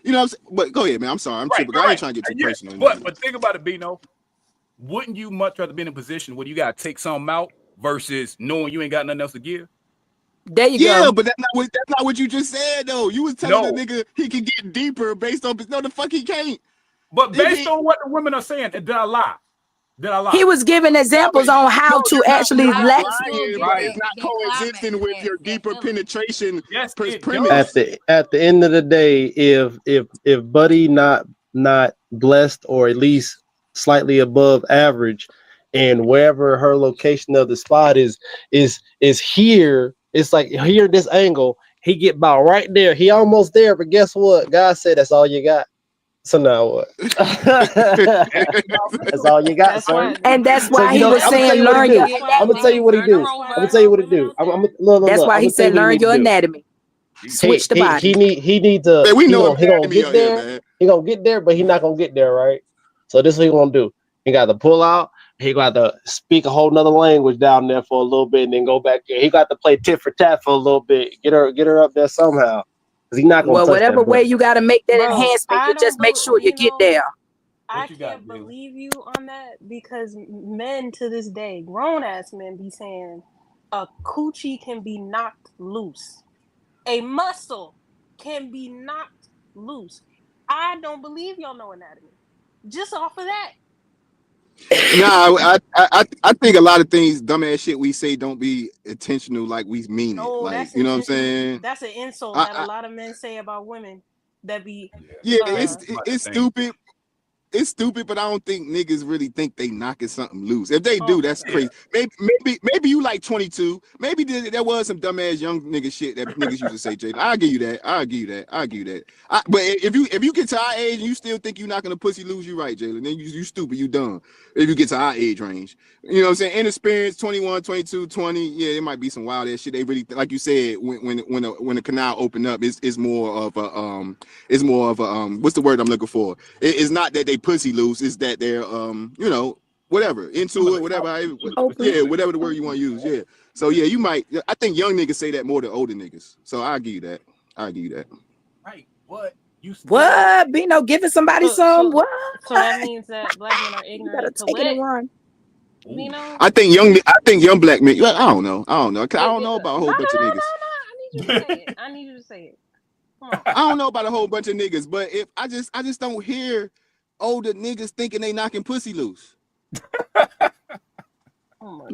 you know. What I'm saying? But go ahead, man. I'm sorry, I'm tripping. I ain't trying to get too personal. But think about it, Bino. Wouldn't you much rather be in a position where you got to take something out versus knowing you ain't got nothing else to give? There you Yeah, go. but that's not what you just said though. You was telling the nigga he can get deeper based on no, the fuck he can't. But based on what the women are saying, did I lie? He was giving examples on how to actually let. But it's not coexisting with your deeper penetration premise. At the end of the day, if Buddy not blessed or at least slightly above average, and wherever her location of the spot is here, it's like here this angle, he get about right there. He almost there, but guess what? God said that's all you got. So now what? That's all you got, son. And that's why So, he was saying, learn your. I'm gonna tell you what he do. I'm gonna tell you what he do. That's why he said, learn your anatomy. Switch the body. He need to. Man, we know he gonna get there. Man. He gonna get there, but he not gonna get there, right? So this is what he gonna do. He got to pull out. He got to speak a whole nother language down there for a little bit, and then go back there. He got to play tit for tat for a little bit. Get her up there somehow. Because he's not gonna touch whatever that way button. you got to make that enhancement, you just make sure you get there. I can't believe you on that because men to this day, grown ass men, be saying a coochie can be knocked loose. A muscle can be knocked loose. I don't believe y'all know anatomy. Just off of that. Nah, I think a lot of things, dumbass shit we say don't be intentional like we mean it. Like, you know what I'm saying? That's an insult that a lot of men say about women that be it's stupid. it's stupid, but I don't think niggas really think they knocking something loose. If they do, that's crazy. Maybe you like 22. Maybe there was some dumbass young nigga shit that niggas used to say, Jay. I'll give you that. But if you get to our age and you still think you're not gonna pussy lose, you right, Jalen. Then you stupid, you dumb. If you get to our age range, you know what I'm saying? Inexperienced, 21, 22, 20. Yeah, it might be some wild ass shit. They really, like you said, when the canal opened up, it's more of a what's the word I'm looking for? It's not that they pussy loose, it's that they're whatever, into it, whatever. Whatever the word you want to use. Yeah. So yeah, you might. I think young niggas say that more than older niggas. So I'll give you that. Right. What? What? Bino giving somebody some? What? So that means that black men are You ignorant better to take it and wit. run. Bino? I think young black men. I don't know. I don't know about a whole bunch of niggas. I need you to say it. Come on. I don't know about a whole bunch of niggas, but if I just don't hear older niggas thinking they knocking pussy loose.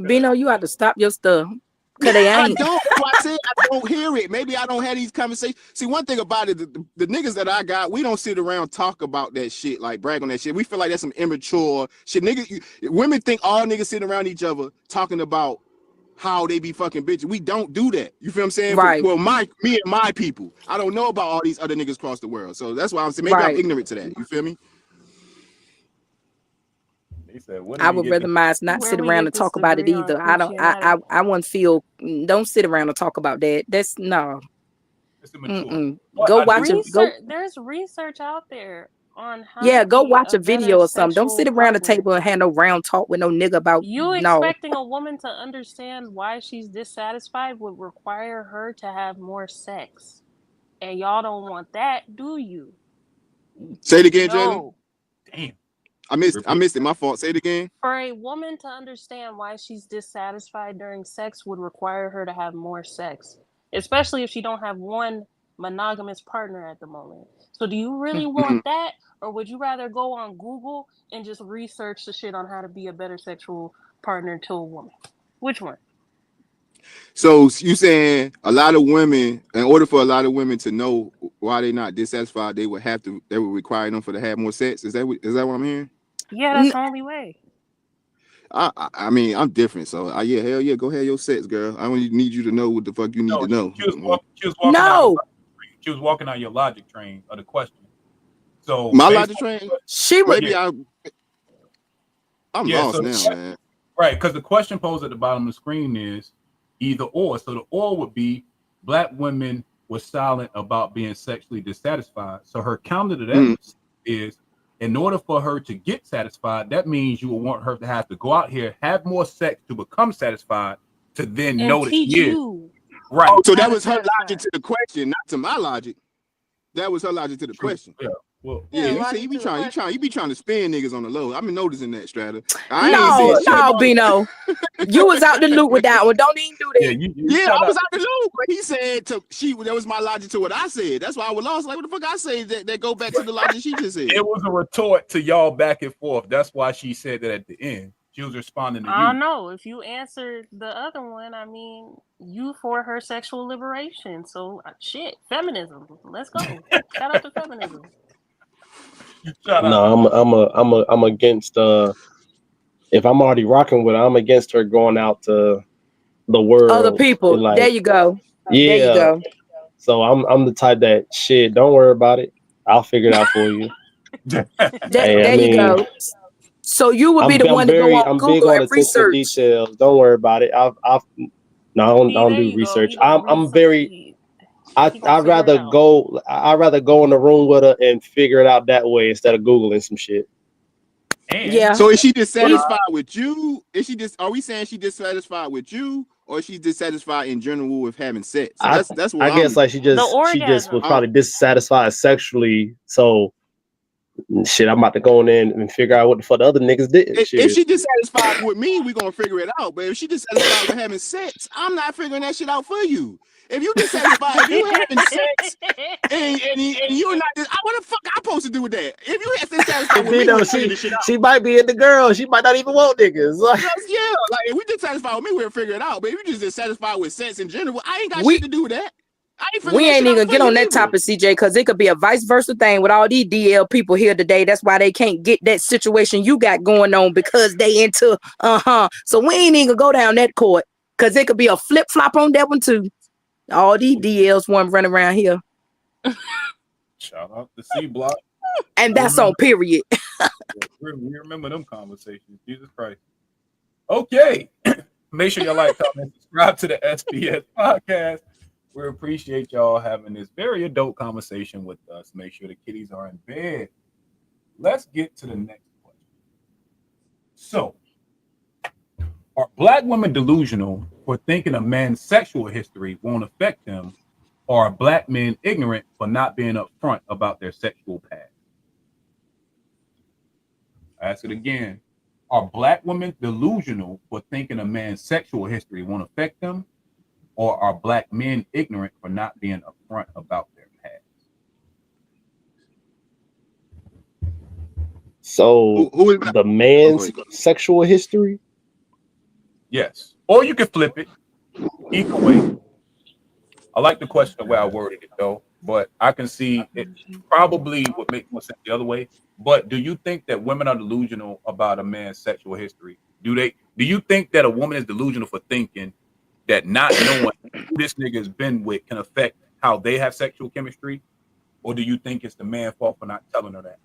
Bino, you have to stop your stuff. Cause they ain't. I said I don't hear it. Maybe I don't have these conversations. See, one thing about it, the niggas that I got, we don't sit around talk about that shit, like brag on that shit. We feel like that's some immature shit. Women think all niggas sit around each other talking about how they be fucking bitches. We don't do that. You feel what I'm saying? Right. Well, me and my people. I don't know about all these other niggas across the world. So that's why I'm saying maybe I'm ignorant to that. You feel me? I would rather mine not sit around and talk about it either. I wouldn't feel. Don't sit around and talk about that. That's no. Go watch There's research out there on how. Go watch a video or something. Don't sit around the table and have no round talk with no nigga about you. Expecting a woman to understand why she's dissatisfied would require her to have more sex, and y'all don't want that, do you? Say it again, Jalen. Damn. I missed it. My fault. Say it again. For a woman to understand why she's dissatisfied during sex would require her to have more sex, especially if she don't have one monogamous partner at the moment. So do you really want that, or would you rather go on Google and just research the shit on how to be a better sexual partner to a woman? Which one? So you saying a lot of women, in order for a lot of women to know why they're not dissatisfied, they would require them to have more sex? Is that what I'm hearing? Yeah, that's the only way. I mean, I'm different, so hell yeah, go ahead your sex, girl. I don't need you to know what the fuck you need to know. She was walking out your logic train of the question. So my logic train. I'm lost now, man. Right, because the question posed at the bottom of the screen is either or. So the or would be black women were silent about being sexually dissatisfied. So her counter to that is, in order for her to get satisfied, that means you will want her to have to go out here, have more sex to become satisfied, to then know that she is. Right. Oh, so that was her logic to the question, not to my logic. That was her logic to the question. Yeah. Well, you be trying to spin niggas on the low. I've been noticing that, Strata. No, Bino. You was out the loop with that one. Don't even do that. I was out the loop. But he said that was my logic to what I said. That's why I was lost. Like, what the fuck I say that go back to the logic she just said. It was a retort to y'all back and forth. That's why she said that at the end. She was responding to you. I don't know. If you answered the other one, I mean, you for her sexual liberation. So shit, feminism. Let's go. Shout out to feminism. No, I'm against. If I'm already rocking with her, I'm against her going out to the world. Other people. There you go. Yeah. There you go. So I'm the type that shit. Don't worry about it. I'll figure it out for you. There you go. So you would be the one to go on Google and research. Details. Don't worry about it. I don't do research. I'd rather go in the room with her and figure it out that way instead of Googling some shit. Yeah. So is she dissatisfied with you? Are we saying she dissatisfied with you, or is she dissatisfied in general with having sex? So that's what I guess like she just was probably dissatisfied sexually. So shit, I'm about to go in there and figure out what the fuck the other niggas did. If she dissatisfied with me, we gonna figure it out. But if she dissatisfied with having sex, I'm not figuring that shit out for you. If you dissatisfied, if you having sex and you're not, what the fuck I supposed to do with that? If you have dissatisfied with me, she might be in the girl. She might not even want niggas. Like if we dissatisfied with me, we'll figure it out. But if you just dissatisfied with sex in general, I ain't got shit to do with that. We ain't even gonna get on that topic, CJ, because it could be a vice versa thing with all these DL people here today. That's why they can't get that situation you got going on because they into So we ain't even gonna go down that court because it could be a flip flop on that one too. All these DLs want running around here. Shout out to C Block. And that's on period. We remember them conversations. Jesus Christ. Okay. Make sure y'all like, comment, subscribe to the SPS podcast. We appreciate y'all having this very adult conversation with us. Make sure the kiddies are in bed. Let's get to the next question. So, are Black women delusional for thinking a man's sexual history won't affect them, or are Black men ignorant for not being upfront about their sexual past? I ask it again. Are Black women delusional for thinking a man's sexual history won't affect them, or are Black men ignorant for not being upfront about their past? So Who is the man's sexual history? Yes. Or you can flip it. Either way. I like the question the way I worded it though, but I can see it probably would make more sense the other way. But do you think that women are delusional about a man's sexual history? Do you think that a woman is delusional for thinking that not knowing who this nigga has been with can affect how they have sexual chemistry? Or do you think it's the man's fault for not telling her that?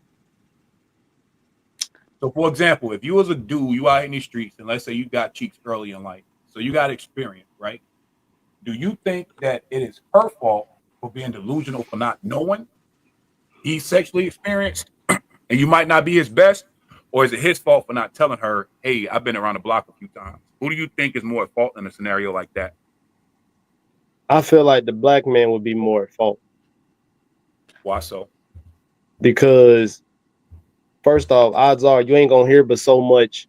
So, for example, if you was a dude, you out in these streets, and let's say you got cheeks early in life, so you got experience, right? Do you think that it is her fault for being delusional for not knowing he's sexually experienced and you might not be his best? Or is it his fault for not telling her, hey, I've been around the block a few times? Who do you think is more at fault in a scenario like that? I feel like the Black man would be more at fault. Why so? Because first off, odds are you ain't gonna hear but so much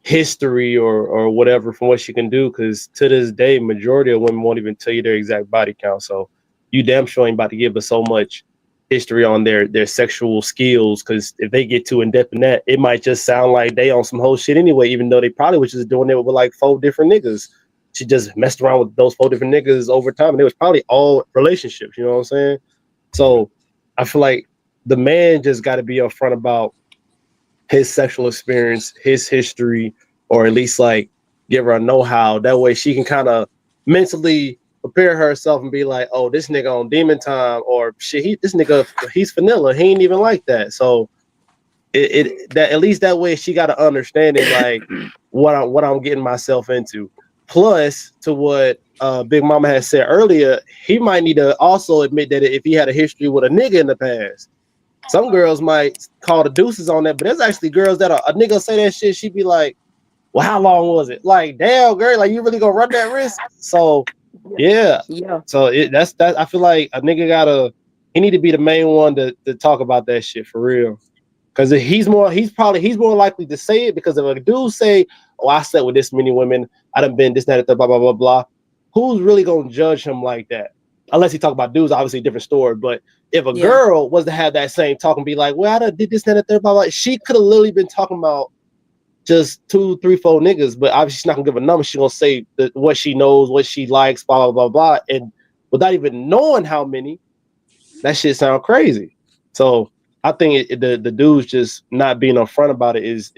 history or whatever from what she can do, because to this day, majority of women won't even tell you their exact body count. So you damn sure ain't about to give us so much history on their sexual skills, because if they get too in depth in that, it might just sound like they on some whole shit anyway, even though they probably was just doing it with like 4 different niggas. She just messed around with those 4 different niggas over time, and it was probably all relationships, you know what I'm saying? So I feel like the man just got to be upfront about his sexual experience, his history, or at least like give her a know-how. That way she can kind of mentally prepare herself and be like, oh, this nigga on demon time, or shit, this nigga, he's vanilla. He ain't even like that. So that at least that way she got an understanding like what I'm getting myself into. Plus, to what Big Mama had said earlier, he might need to also admit that if he had a history with a nigga in the past. Some girls might call the deuces on that, but there's actually girls that a nigga say that shit, she'd be like, well, how long was it? Like, damn, girl, like you really gonna run that risk? So yeah. So that's I feel like a nigga he need to be the main one to talk about that shit for real. Because he's more likely to say it, because if a dude say, oh, I slept with this many women, I done been this, that, blah, blah, blah, blah, who's really gonna judge him like that? Unless he talk about dudes, obviously a different story. But if a girl was to have that same talk and be like, well, I done did this, that, blah, blah, she could have literally been talking about just 2, 3, 4 niggas, but obviously she's not gonna give a number. She's gonna say what she knows, what she likes, blah, blah, blah, blah. And without even knowing how many, that shit sound crazy. So I think the dudes just not being upfront about it is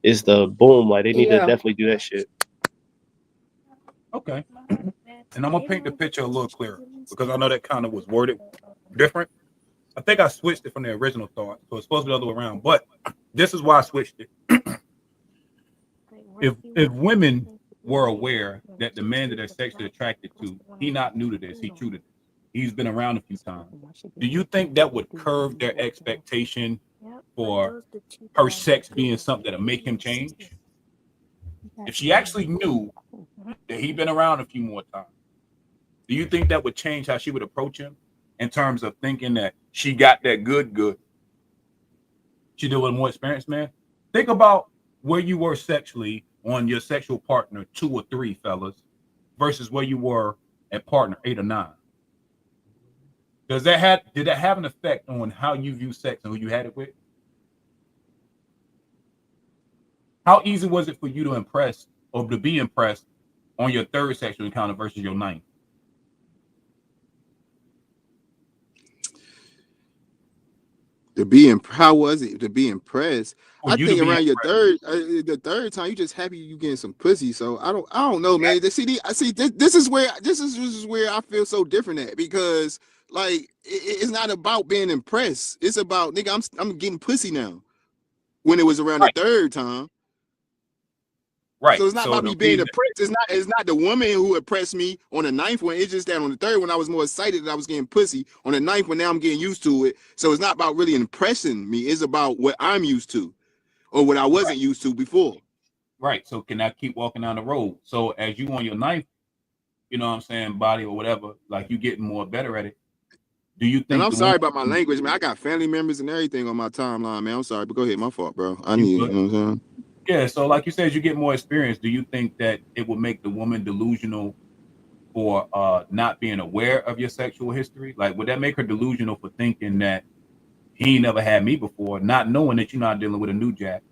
the boom. Like they need to definitely do that shit. Okay. And I'm gonna paint the picture a little clearer, because I know that kind of was worded different. I think I switched it from the original thought, so it's supposed to be the other way around. But this is why I switched it. If women were aware that the man that they're sexually attracted to, he not new to this, he true to this, he's been around a few times, do you think that would curve their expectation for her sex being something that'll make him change? If she actually knew that he'd been around a few more times, do you think that would change how she would approach him in terms of thinking that she got that good? She did with more experience, man. Think about where you were sexually on your sexual partner 2 or 3, fellas, versus where you were at partner 8 or 9. Did that have an effect on how you view sex and who you had it with? How easy was it for you to impress or to be impressed on your 3rd sexual encounter versus your 9th? how was it to be impressed? I think around the third time, you just happy you getting some pussy. So I don't know, man. This is where I feel so different at, because like it's not about being impressed. It's about, nigga, I'm getting pussy now. When it was around the third time. Right. So it's not about me being impressed. It's not the woman who impressed me on the ninth one. It's just that on the third one, I was more excited that I was getting pussy. On the ninth one, now I'm getting used to it. So it's not about really impressing me. It's about what I'm used to, or what I wasn't used to before. Right. So can I keep walking down the road? So as you on your ninth, you know what I'm saying, body or whatever, like you getting more better at it. Do you think? And I'm sorry about my language, man. I got family members and everything on my timeline, man. I'm sorry, but go ahead. My fault, bro. You know what I'm saying? Yeah, so like you said, as you get more experience, do you think that it would make the woman delusional for not being aware of your sexual history? Like, would that make her delusional for thinking that he never had me before, not knowing that you're not dealing with a new jack?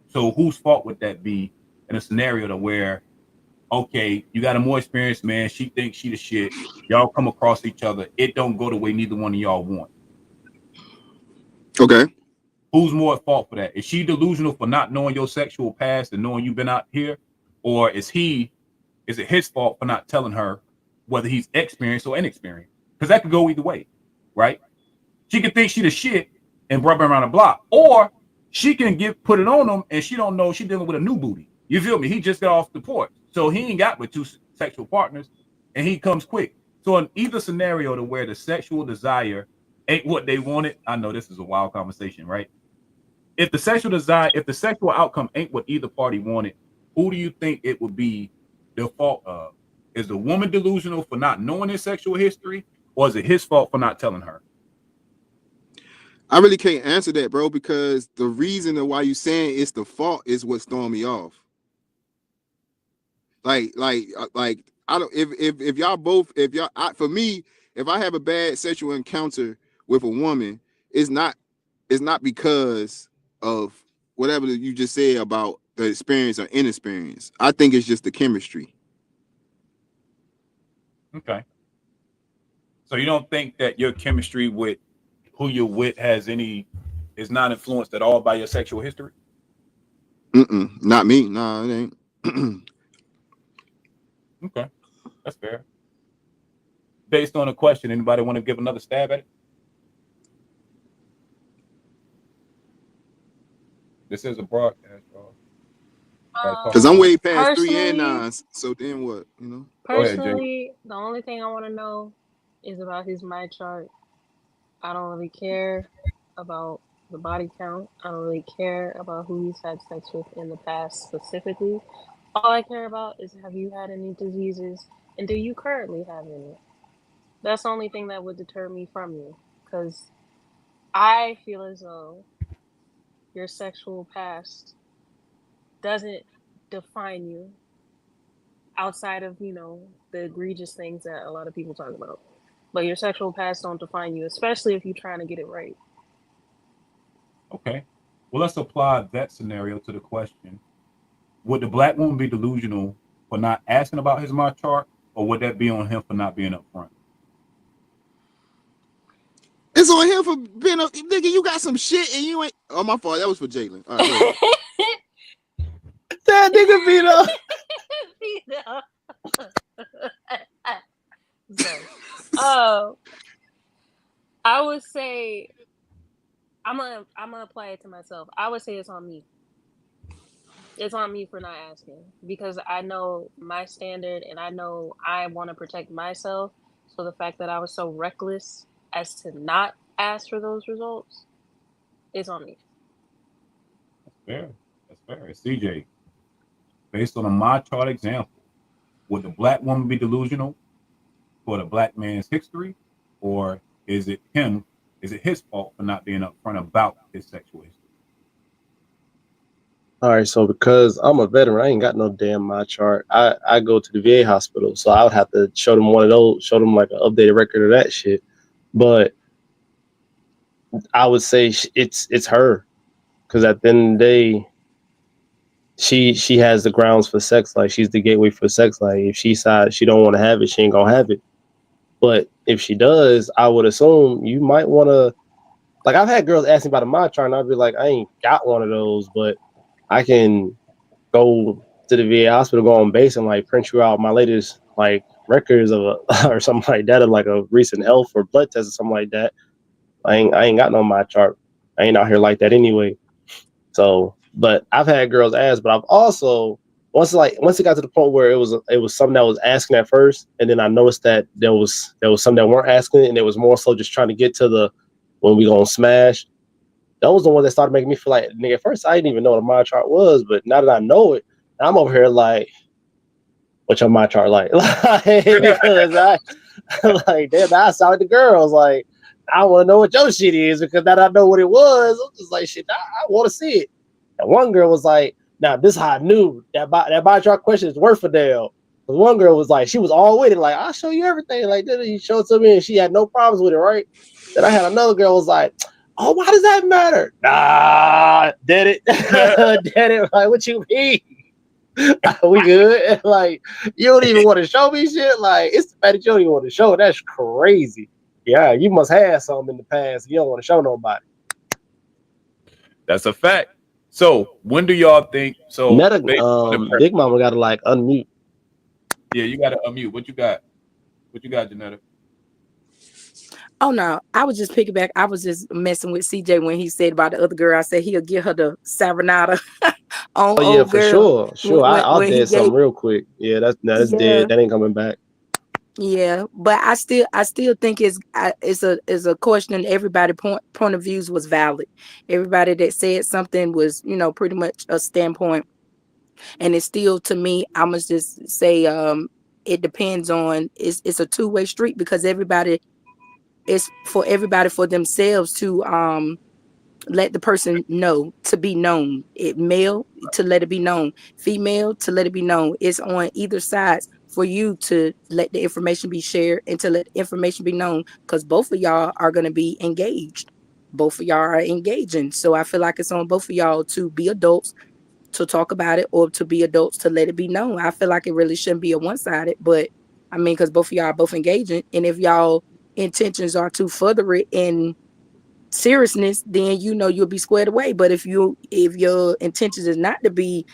So whose fault would that be in a scenario to where, okay, you got a more experienced man, she thinks she the shit, y'all come across each other, it don't go the way neither one of y'all want. Okay. Who's more at fault for that? Is she delusional for not knowing your sexual past and knowing you've been out here? Or is it his fault for not telling her whether he's experienced or inexperienced? Because that could go either way, right? She could think she the shit and rub him around the block. Or she can put it on him and she don't know she's dealing with a new booty. You feel me? He just got off the porch. So he ain't got with two sexual partners and he comes quick. So in either scenario to where the sexual desire ain't what they wanted, I know this is a wild conversation, right? If the sexual outcome ain't what either party wanted, who do you think it would be the fault of? Is the woman delusional for not knowing his sexual history, or is it his fault for not telling her? I really can't answer that, bro, because the reason why you saying it's the fault is what's throwing me off. Like I don't, if y'all both, for me, if I have a bad sexual encounter with a woman, it's not because of whatever you just said about the experience or inexperience. I think it's just the chemistry. Okay. So you don't think that your chemistry with who you're with is not influenced at all by your sexual history? Not me. No, it ain't. Okay, that's fair. Based on the question, anybody want to give another stab at it? This is a broadcast, y'all. Because I'm way past 3 and 9. So then what? You know. Personally, the only thing I want to know is about his my chart. I don't really care about the body count. I don't really care about who he's had sex with in the past specifically. All I care about is, have you had any diseases, and do you currently have any? That's the only thing that would deter me from you, because I feel as though your sexual past doesn't define you outside of, the egregious things that a lot of people talk about. But your sexual past don't define you, especially if you're trying to get it right. Okay. Well, let's apply that scenario to the question. Would the black woman be delusional for not asking about his my chart, or would that be on him for not being upfront? It's on him for being a nigga. You got some shit and you ain't. Oh, my fault. That was for Jalen. All right, that nigga beat up. I would say I'm gonna apply it to myself. I would say it's on me. It's on me for not asking, because I know my standard and I know I want to protect myself. So the fact that I was so reckless as to not ask for those results, it's on me. That's fair. CJ, based on a my chart example, would the black woman be delusional for the black man's history, or is it his fault for not being upfront about his sexual history? All right, so because I'm a veteran, I ain't got no damn my chart. I go to the VA hospital, so I would have to show them one of those, show them like an updated record of that shit. But I would say it's her, because at the end of the day, she has the grounds for sex life. She's the gateway for sex life. If she decides she don't want to have it, she ain't gonna have it. But if she does, I would assume you might want to like I've had girls ask me about a mod chart, and I'd be like, I ain't got one of those, but I can go to the VA hospital, go on base, and like print you out my latest like records of or something like that, or like a recent health or blood test or something like that. I ain't got no mod chart. I ain't out here like that anyway. So, but I've had girls ask, but I've also once it got to the point where it was something that was asking at first, and then I noticed that there was some that weren't asking it, and it was more so just trying to get to the when we gonna smash. That was the one that started making me feel like, nigga, at first I didn't even know what a mod chart was, but now that I know it, I'm over here like, what's your mod chart like? Because I like damn, I saw the girls like I want to know what your shit is because now that I know what it was, I'm just like shit. I want to see it. And one girl was like, "Now this is how I knew that mod chart question is worth a damn." But one girl was like, she was all with it, like I'll show you everything. Like then he showed it to me, and she had no problems with it, right? Then I had another girl was like, "Oh, why does that matter?" Nah, did it, did it? Like what you mean? We good? Like you don't even want to show me shit. Like it's the fact that you don't even want to show it. That's crazy. Yeah, you must have something in the past. You don't want to show nobody. That's a fact. So when do y'all think? So Meta, Big Mama got to like unmute. Yeah, you got to unmute. What you got? What you got, Janetta? Oh no, I was just picking back. I was just messing with CJ when he said about the other girl. I said he'll give her the Savernata on Oh yeah, old for girl. sure. I'll When dead something real quick. Yeah, that's dead. That ain't coming back. Yeah, but I still think it's a question. Everybody point of views was valid. Everybody that said something was pretty much a standpoint, and it's still to me. I must just say it depends on it's a two-way street because it's for everybody for themselves to let the person know, to be known. It male to let it be known, female to let it be known. It's on either sides for you to let the information be shared and to let the information be known because both of y'all are going to be engaged. Both of y'all are engaging. So I feel like it's on both of y'all to be adults to talk about it or to be adults to let it be known. I feel like it really shouldn't be a one-sided, but I mean, because both of y'all are both engaging, and if y'all intentions are to further it in seriousness, then you'll be squared away. But if your intentions is not to be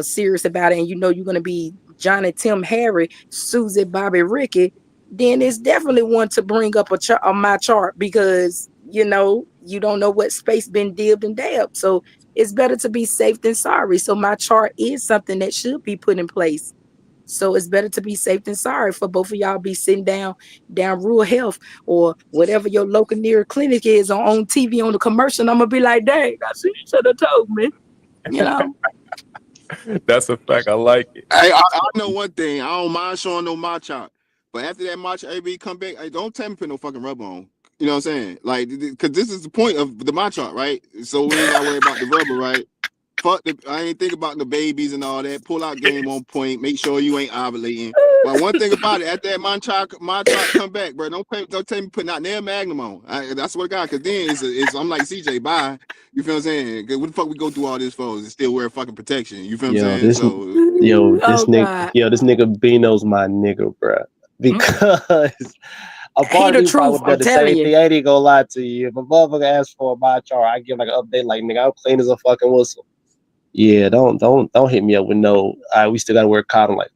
serious about it, and you're going to be Johnny, Tim, Harry, Susie, Bobby, Ricky, then it's definitely one to bring up on my chart because you don't know what space been dibbed and dabbed. So it's better to be safe than sorry. So my chart is something that should be put in place. So it's better to be safe than sorry for both of y'all be sitting down rural health or whatever your local near clinic is on TV on the commercial. I'm gonna be like, dang, I see you should have told me. That's a fact. I like it. I know one thing. I don't mind showing no mod chart, but after that mod chart, everybody come back. Hey, don't tell me put no fucking rubber on. You know what I'm saying? Like, because this is the point of the mod chart, right? So we ain't gotta worry about the rubber, right? Fuck I ain't think about the babies and all that. Pull out game on point. Make sure you ain't ovulating. But one thing about it, after that mod chart come back, bro. Don't tell me putting out nail magnum on. That's what I got. Cause then I'm like CJ, bye. You feel what I'm saying? What the fuck we go through all this for? Is still wear fucking protection. You feel what I'm saying? This nigga Bino's my nigga, bro. Because a part of me probably would have done the same thing. I ain't gonna lie to you. If a motherfucker asks for my chart, I give like an update, like nigga, I'm clean as a fucking whistle. Yeah, don't hit me up with no. We still gotta wear cotton, like,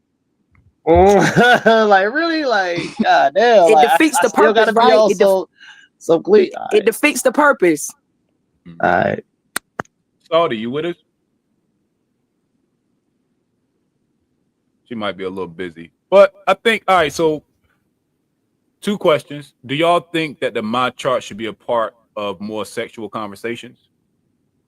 like really, like god damn. It defeats the purpose, gotta right? Be also so clean. It defeats the purpose. All right, Salty, you with us? She might be a little busy, but I think all right. So, 2 questions: do y'all think that the mod chart should be a part of more sexual conversations?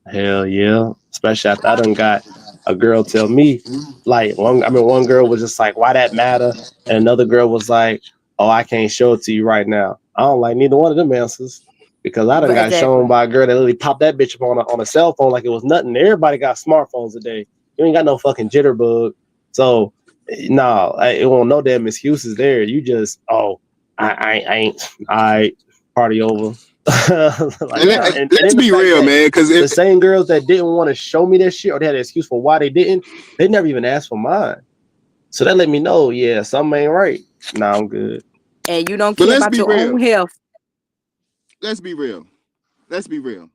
Hell yeah, especially after I done got a girl tell me, like, one girl was just like, why that matter? And another girl was like, oh, I can't show it to you right now. I don't like neither one of them answers because I done got shown by a girl that literally popped that bitch up on a cell phone like it was nothing. Everybody got smartphones today. You ain't got no fucking jitterbug. So, no, it won't no damn excuses there. You just, I ain't, party over. Let's be real, man. Because the same girls that didn't want to show me that shit or they had an excuse for why they didn't, they never even asked for mine. So that let me know, yeah, something ain't right. Nah, I'm good. And you don't care about your own health. Let's be real. let's be real.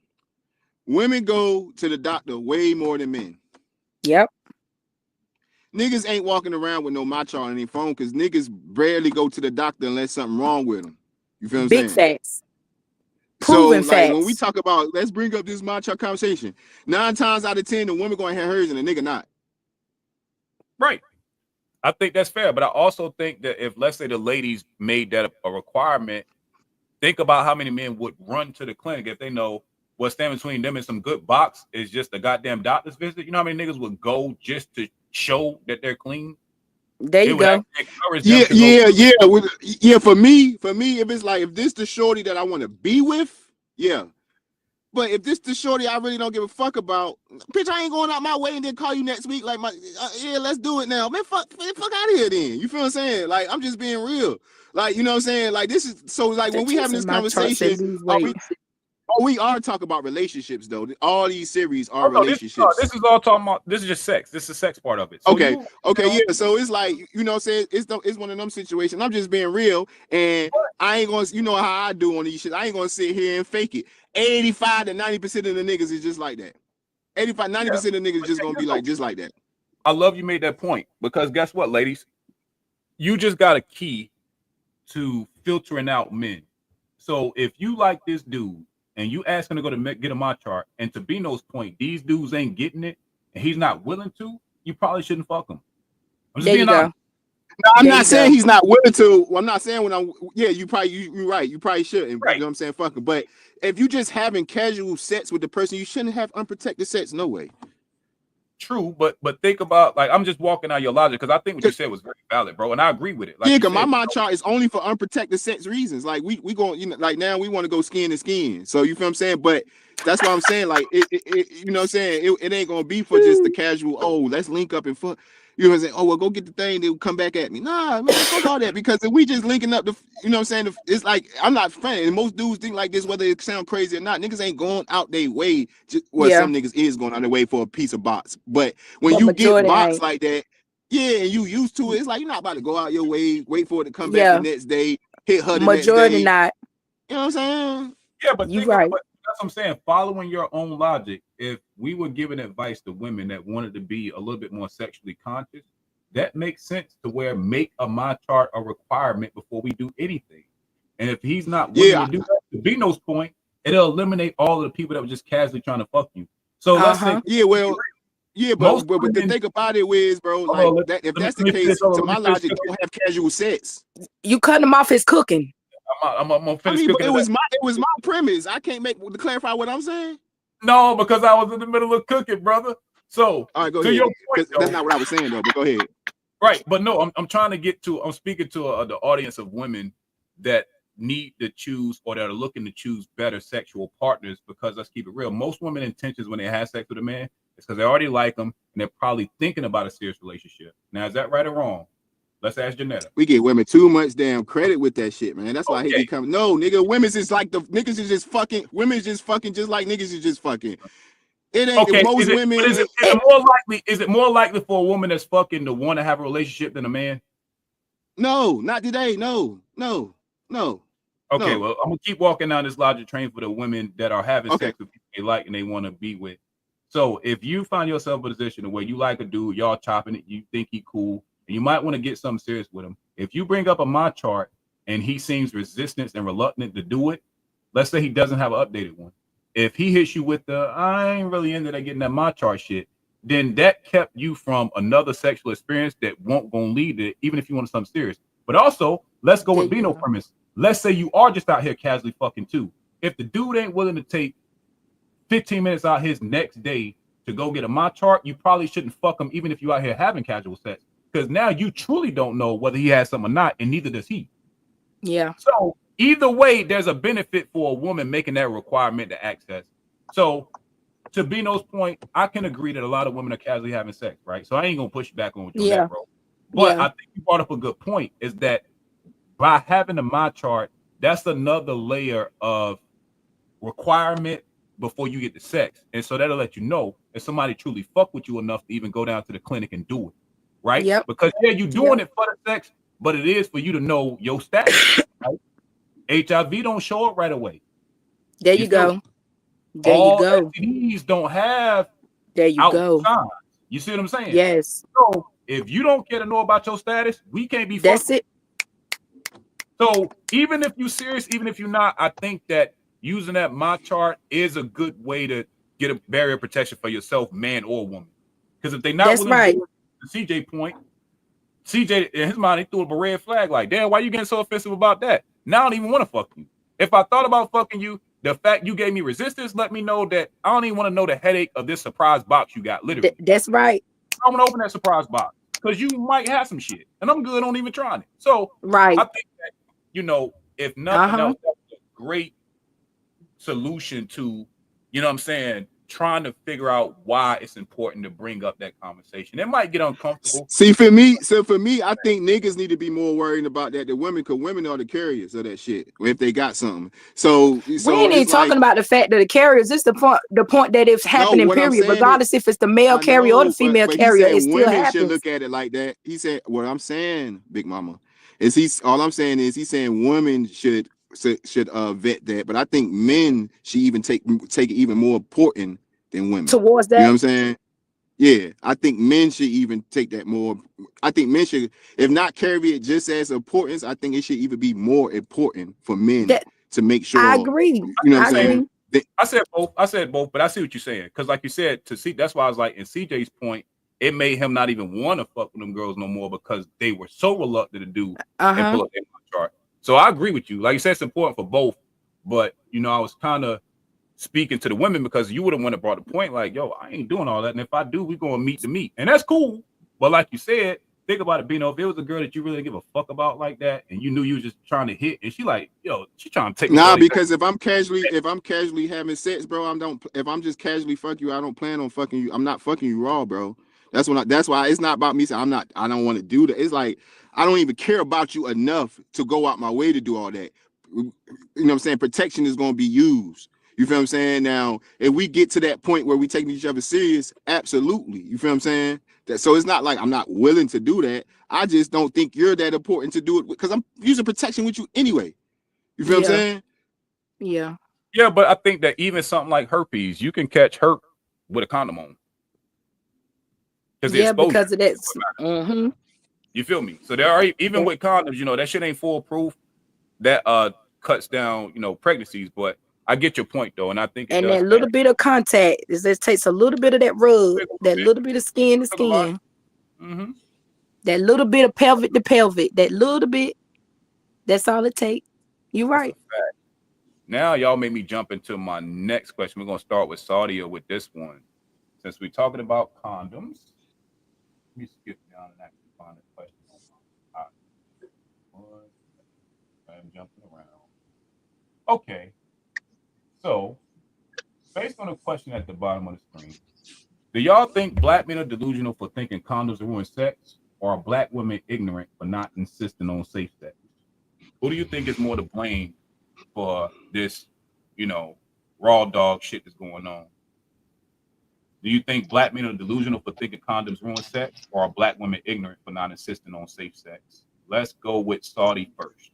Women go to the doctor way more than men. Yep. Niggas ain't walking around with no my chart on their phone because niggas rarely go to the doctor unless something wrong with them. You feel what I'm Big saying? facts. So, Proven like, when we facts. talk about, let's bring up this my chart conversation. 9 times out of 10, the woman gonna have hers and the nigga not. Right. I think that's fair, but I also think that if, let's say, the ladies made that a requirement, think about how many men would run to the clinic if they know what's standing between them and some good box is just a goddamn doctor's visit. You know how many niggas would go just to show that they're clean? There you go. Yeah. For me, if it's like, if this the shorty that I want to be with, yeah. But if this the shorty I really don't give a fuck about, bitch, I ain't going out my way and then call you next week. Like, yeah, let's do it now. Man, fuck out of here then. You feel what I'm saying? Like, I'm just being real. Like, you know what I'm saying? Like, this is, so like when we having this conversation, we are talking about relationships though. All these series are relationships. This is all talking about, this is just sex. This is the sex part of it. So okay, yeah. So it's like, you know what I'm saying? It's one of them situations. I'm just being real, and I ain't gonna, you know how I do on these shit. I ain't gonna sit here and fake it. 85 to 90% of the niggas is just like that. 85, 90% of the niggas just gonna be like just like that. I love you made that point, because guess what, ladies? You just got a key to filtering out men. So if you like this dude and you ask him to go to get a my chart, and to Bino's point, these dudes ain't getting it and he's not willing to, you probably shouldn't fuck him. I'm just being honest. No, I'm not saying he's not willing to. Well, I'm not saying when I'm. Yeah, you're right. You probably shouldn't. Right. You know what I'm saying? Fuck him. But if you just having casual sex with the person, you shouldn't have unprotected sex. No way. True, but think about, like, I'm just walking out your logic because I think what you said was very valid, bro, and I agree with it. Like, yeah, because my chart is only for unprotected sex reasons. Like we going, you know, like now we want to go skin to skin. So you feel what I'm saying? But that's what I'm saying. Like it you know what I'm saying? It ain't gonna be for just the casual. Oh, let's link up and fuck. You know what I'm saying? Oh, well, go get the thing. They'll come back at me. Nah, man, fuck all that. Because if we just linking up the, you know what I'm saying? It's like, I'm not funny. And most dudes think like this, whether it sound crazy or not. Niggas ain't going out their way. Some niggas is going out their way for a piece of box. But when you get box like that, yeah, and you used to it, it's like you're not about to go out your way, wait for it to come back the next day, hit her the majority next day. Not. You know what I'm saying? Yeah, but you're right. That's what I'm saying. Following your own logic, if we were giving advice to women that wanted to be a little bit more sexually conscious, that makes sense to where make a my chart a requirement before we do anything. And if he's not willing to do that, to Bino's point, it'll eliminate all of the people that were just casually trying to fuck you. So let's say, but the thing about it is, bro, like if that's the case, to my logic, don't have casual sex. You cutting him off his cooking. I'm gonna finish cooking. It was my premise. I can't to clarify what I'm saying. No, because I was in the middle of cooking, brother. So all right, go ahead. Your point, that's not what I was saying though. But go ahead. Right, but no, I'm trying to get to. I'm speaking to the audience of women that need to choose or that are looking to choose better sexual partners. Because let's keep it real, most women intentions when they have sex with a man is because they already like them and they're probably thinking about a serious relationship. Now, is that right or wrong? Let's ask Janetta. We get women too much damn credit with that shit, man. That's why I hate they come. No, nigga, women's is like the niggas is just fucking. Women's just fucking just like niggas is just fucking. It ain't most women. Is it more likely for a woman that's fucking to want to have a relationship than a man? No, not today. No. Okay, well, I'm gonna keep walking down this logic train for the women that are having sex with people they like and they want to be with. So if you find yourself in a position where you like a dude, y'all chopping it, you think he cool, and you might want to get something serious with him. If you bring up a my chart and he seems resistant and reluctant to do it, let's say he doesn't have an updated one. If he hits you with the I ain't really into that getting that my chart shit, then that kept you from another sexual experience that won't gonna lead to it, even if you want something serious. But also, let's go with Bino premise. Let's say you are just out here casually fucking too. If the dude ain't willing to take 15 minutes out his next day to go get a my chart, you probably shouldn't fuck him, even if you out here having casual sex, because now you truly don't know whether he has something or not, and neither does he. Yeah. So either way, there's a benefit for a woman making that requirement to access. So to Bino's point, I can agree that a lot of women are casually having sex, right? So I ain't gonna push back on you on that, bro. But I think you brought up a good point, is that by having a my chart, that's another layer of requirement before you get to sex. And so that'll let you know if somebody truly fuck with you enough to even go down to the clinic and do it, right? Yep. Because you're doing it for the sex, but it is for you to know your status, right? HIV don't show up right away. There you go. There you all go. STDs don't have There you out go. signs. You see what I'm saying? Yes, So if you don't care to know about your status, we can't be that's fucked. it. So even if you're serious, even if you're not, I think that using that my chart is a good way to get a barrier of protection for yourself, man or woman. Because if they're not That's willing right. to do it, the CJ point, CJ in his mind, he threw up a red flag like, damn, why you getting so offensive about that? Now I don't even want to fuck you. If I thought about fucking you, the fact you gave me resistance let me know that I don't even want to know the headache of this surprise box you got, literally. That's right. I want to open that surprise box because you might have some shit, and I'm good on even trying it. So Right. I think that, you know, if nothing Uh-huh. else, that's a great solution to, you know what I'm saying, trying to figure out why it's important to bring up that conversation. It might get uncomfortable. See, for me, I think niggas need to be more worried about that than women, because women are the carriers of that shit if they got something. So We ain't even it's like, talking about the fact that the carriers. It's the point that it's no, happening, what I'm period. saying is, Regardless if it's the male I carrier or the know, female but he carrier, said it still women should happens. look at it like that. He said, what I'm saying, Big Mama, is all I'm saying is he's saying women should vet that, but I think men should even take it even more important than women. Towards You know what that, I'm saying? Yeah, I think men should even take that more. I think men should, if not carry it just as importance, I think it should even be more important for men that to make sure. I agree. You know what I I'm saying? agree. I said both, but I see what you're saying. Because like you said, to see, that's why I was like, in CJ's point, it made him not even want to fuck with them girls no more because they were so reluctant to do and Uh-huh. pull up their chart. So I agree with you. Like you said, it's important for both. But, you know, I was kind of speaking to the women because you would have brought the point like, yo, I ain't doing all that. And if I do, we're going to meet the meet. And that's cool. But like you said, think about it, Bino. If it was a girl that you really didn't give a fuck about like that, and you knew you was just trying to hit, and she like, yo, she trying to take me. Nah, because if I'm casually having sex, bro, if I'm just casually fuck you, I don't plan on fucking you. I'm not fucking you raw, bro. That's why it's not about me saying I don't want to do that. It's like I don't even care about you enough to go out my way to do all that. You know what I'm saying? Protection is going to be used. You feel what I'm saying? Now, if we get to that point where we taking each other serious, absolutely. You feel what I'm saying? So it's not like I'm not willing to do that. I just don't think you're that important to do it because I'm using protection with you anyway. You feel what I'm saying? Yeah. Yeah, but I think that even something like herpes, you can catch herp with a condom on. Yeah, because of that. Mm-hmm. You feel me? So there are, even with condoms, you know, that shit ain't foolproof. That cuts down, you know, pregnancies. But I get your point though, and I think And that little bit of contact just takes a little bit of that rub, that little bit of skin to skin, that little bit of pelvic to pelvic, that little bit. That's all it takes. You're right. Now y'all made me jump into my next question. We're gonna start with Saudia with this one, since we're talking about condoms. Let me skip down and actually find a question on my I'm jumping around. Okay, so based on the question at the bottom of the screen, do y'all think black men are delusional for thinking condoms ruin sex, or are black women ignorant for not insisting on safe sex? Who do you think is more to blame for this, you know, raw dog shit that's going on? Do you think black men are delusional for thinking condoms ruin sex, or are black women ignorant for not insisting on safe sex? Let's go with Saudi first.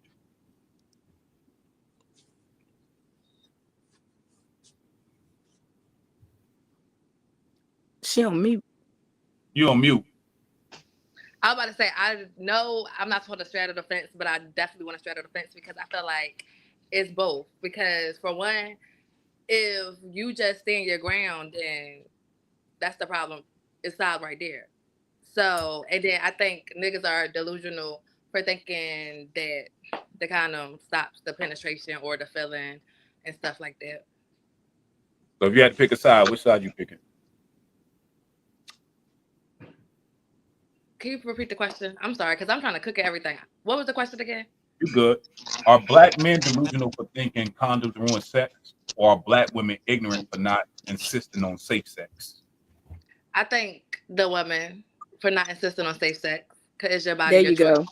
She on mute. You on mute. I was about to say, I know I'm not supposed to straddle the fence, but I definitely want to straddle the fence because I feel like it's both. Because for one, if you just stand your ground, then that's the problem. It's solved right there. So, and then I think niggas are delusional for thinking that the condom stops the penetration or the filling and stuff like that. So if you had to pick a side, which side you picking? Can you repeat the question? I'm sorry, because I'm trying to cook everything. What was the question again? You good. Are black men delusional for thinking condoms ruin sex, or are black women ignorant for not insisting on safe sex? I think the woman for not insisting on safe sex, because it's your body, There your you choice. go.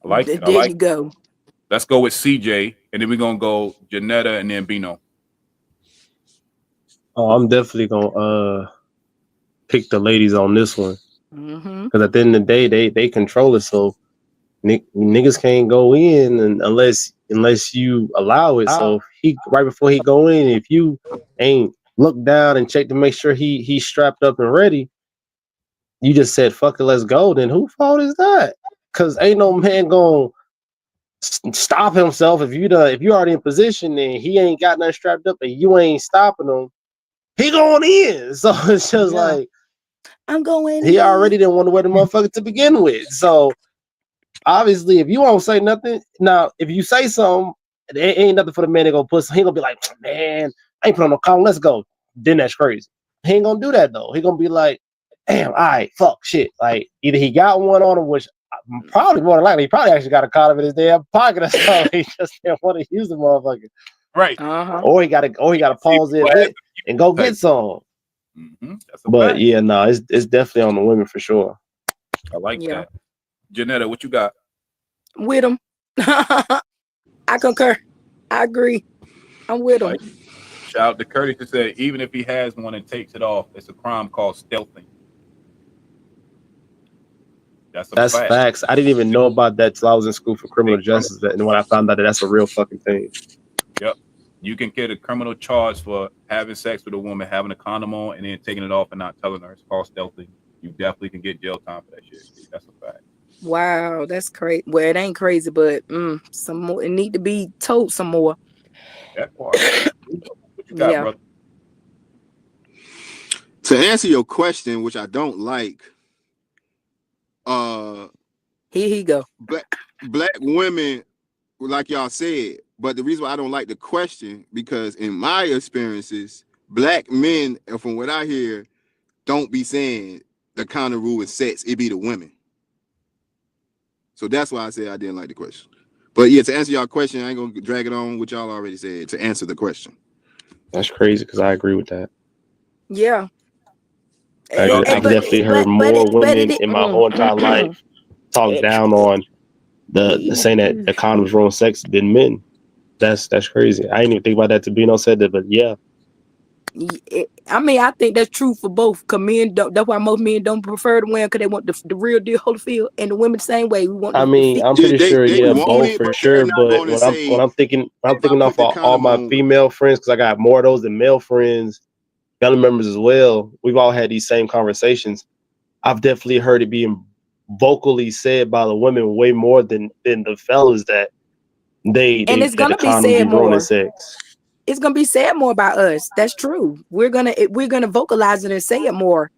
I like it. There you go. Let's go with CJ, and then we're gonna go Janetta and then Bino. Oh, I'm definitely gonna pick the ladies on this one. Mm-hmm. Because at the end of the day, they control it. So niggas can't go in unless you allow it. So if he right before he go in, if you ain't look down and check to make sure he's strapped up and ready, you just said fuck it, let's go. Then who fault is that? Because ain't no man gonna stop himself if you already in position and he ain't got nothing strapped up and you ain't stopping him. He going in, so it's just like I'm going. He already didn't want to wear the motherfucker to begin with. So obviously, if you won't say nothing, now if you say something, it ain't nothing for the man to go put. He gonna be like, man, I ain't put on no collar. Let's go. Then that's crazy. He ain't gonna do that though. He gonna be like, damn, all right, fuck, shit. Like either he got one on him, which probably more than likely he probably actually got a collar in his damn pocket or something. He just didn't want to use the motherfucker. Right. Or he gotta pause it and go get some. Mm-hmm. But yeah, no, it's definitely on the women for sure. I like that. Janetta, what you got? With him. I concur. I agree. I'm with him. Shout out to Curtis who said even if he has one and takes it off, it's a crime called stealthing. That's fact. Facts. I didn't even know about that till I was in school for criminal justice, and when I found out that's a real fucking thing. Yep. You can get a criminal charge for having sex with a woman, having a condom on, and then taking it off and not telling her. It's called stealthing. You definitely can get jail time for that shit. That's a fact. Wow, that's crazy. Well, it ain't crazy, but some more. It need to be told some more. That part. What you got, brother? To answer your question, which I don't like, here he go. Black women, like y'all said, but the reason why I don't like the question, because in my experiences, black men, from what I hear, don't be saying the counter rule is sex, it be the women. So that's why I said I didn't like the question. But yeah, to answer y'all question, I ain't gonna drag it on what y'all already said to answer the question. That's crazy because I agree with that. Yeah. I've definitely heard more women in my whole entire life talk down on the saying that the condoms ruin sex than men. That's crazy. I didn't even think about that till Bino said that, but yeah. I mean, I think that's true for both. Cause men don't. That's why most men don't prefer the women because they want the real deal Holyfield, and the women the same way. We want. I mean, I'm pretty sure, both for sure. But when I'm thinking off all my female friends, because I got more of those than male friends, family members as well. We've all had these same conversations. I've definitely heard it being vocally said by the women way more than the fellas that it's gonna be said more. Sex. It's gonna be said more about us. That's true. We're gonna vocalize it and say it more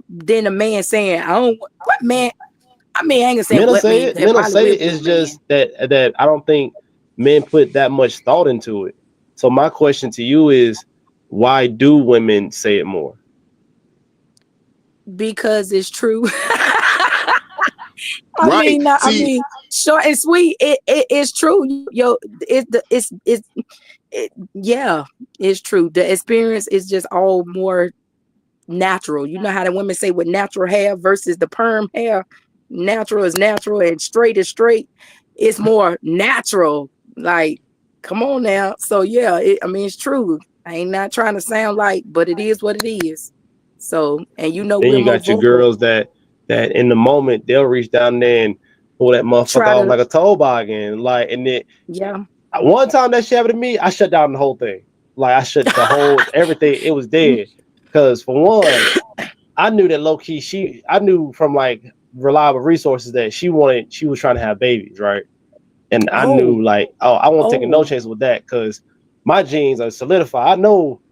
than a man saying, "I don't." What man? I mean, I ain't gonna say men what say man. It. Men say it. It's just that I don't think men put that much thought into it. So my question to you is, why do women say it more? Because it's true. I mean, short and sweet. It's true. Yeah, it's true. The experience is just all more natural. You know how the women say with natural hair versus the perm hair. Natural is natural and straight is straight. It's more natural. Like, come on now. So yeah, it's true. I ain't not trying to sound like, but it is what it is. So, and you know, then you got your girls that in the moment they'll reach down there and pull that motherfucker off like a toboggan, like, and then one time that shit happened to me, I shut down the whole thing. Like I shut the whole everything. It was dead because for one, I knew that low key I knew from like reliable resources that she was trying to have babies, right? And I knew like, I won't take no chance with that because my genes are solidified. I know.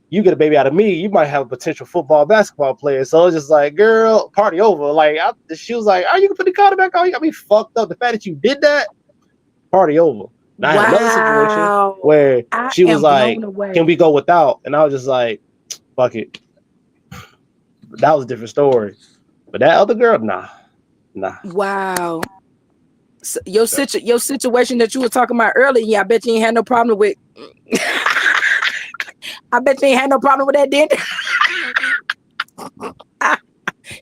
You get a baby out of me, you might have a potential football, basketball player. So it's just like, girl, party over. Like, she was like, you can put the condom back on. You got me fucked up. The fact that you did that, party over. And I had another situation where she was like, can we go without? And I was just like, fuck it. That was a different story. But that other girl, nah. Wow. So your situation that you were talking about earlier, I bet you ain't had no problem with. I bet you ain't had no problem with that, did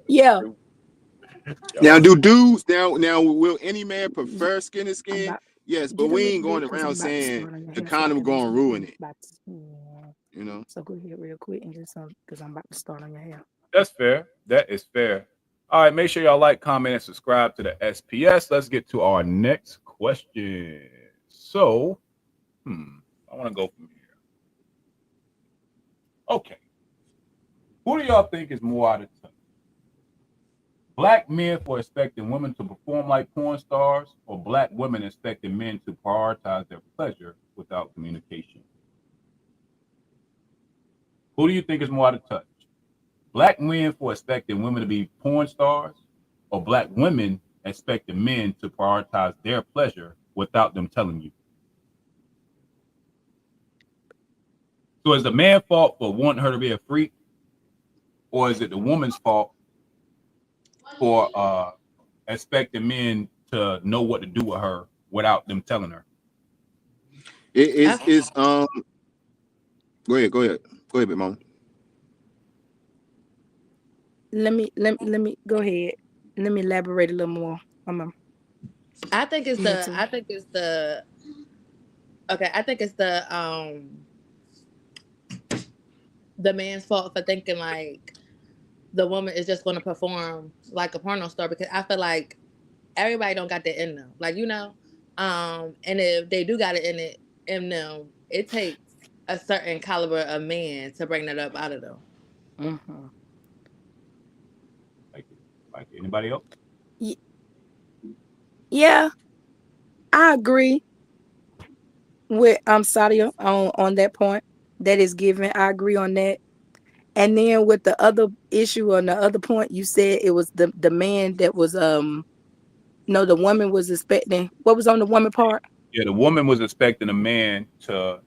yeah. Now, do dudes now will any man prefer skin to skin? Yes, but we ain't going around saying the condom going to ruin it. You know. So go ahead real quick and just because I'm about to start on your hair. That's fair. That is fair. All right, make sure y'all like, comment, and subscribe to the SPS. Let's get to our next question. So, I want to go from here. Okay. Who do y'all think is more out of touch? Black men for expecting women to perform like porn stars, or black women expecting men to prioritize their pleasure without communication? Who do you think is more out of touch? Black men for expecting women to be porn stars, or black women expecting men to prioritize their pleasure without them telling you? So is the man's fault for wanting her to be a freak, or is it the woman's fault for expecting men to know what to do with her without them telling her? It is Go ahead, big mom. Let me go ahead. Let me elaborate a little more. I think it's the man's fault for thinking like the woman is just going to perform like a porno star, because I feel like everybody don't got that in them, like, you know, and if they do got it in them, it takes a certain caliber of man to bring that up out of them. Mm-hmm. Like anybody else? Yeah, I agree with Sadia on that point. That is given. I agree on that. And then with the other issue on the other point, you said it was the man that was no, the woman was expecting. What was on the woman part? Yeah, the woman was expecting a man to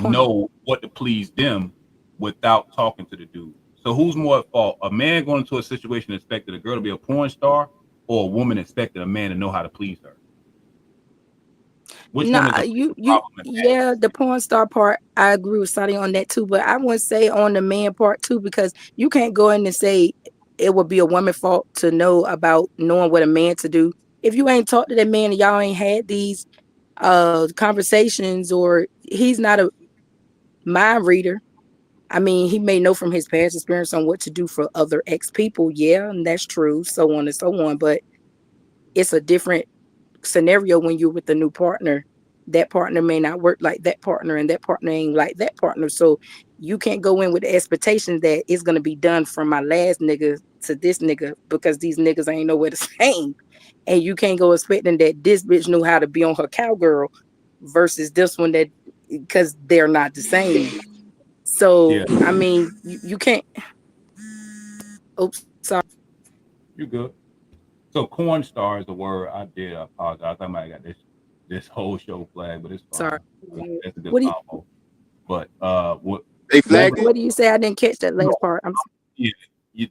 know what to please them without talking to the dude. So who's more at fault? A man going into a situation expecting a girl to be a porn star, or a woman expecting a man to know how to please her? Which one is the porn star part, I agree with Sadia on that too, but I wouldn't say on the man part too, because you can't go in and say it would be a woman's fault to know about knowing what a man to do. If you ain't talked to that man and y'all ain't had these conversations, or he's not a mind reader. I mean, he may know from his past experience on what to do for other ex people. Yeah, and that's true, so on and so on. But it's a different scenario when you're with a new partner. That partner may not work like that partner, and that partner ain't like that partner. So you can't go in with the expectation that it's going to be done from my last nigga to this nigga, because these niggas ain't nowhere the same. And you can't go expecting that this bitch knew how to be on her cowgirl versus this one, that because they're not the same. So I mean, you can't. Oops, sorry. You good? So corn star is the word. I apologize. I might have got this whole show flag, but it's fine. Sorry. That's a good combo. But what they flagged it? What do you say? I didn't catch that last part.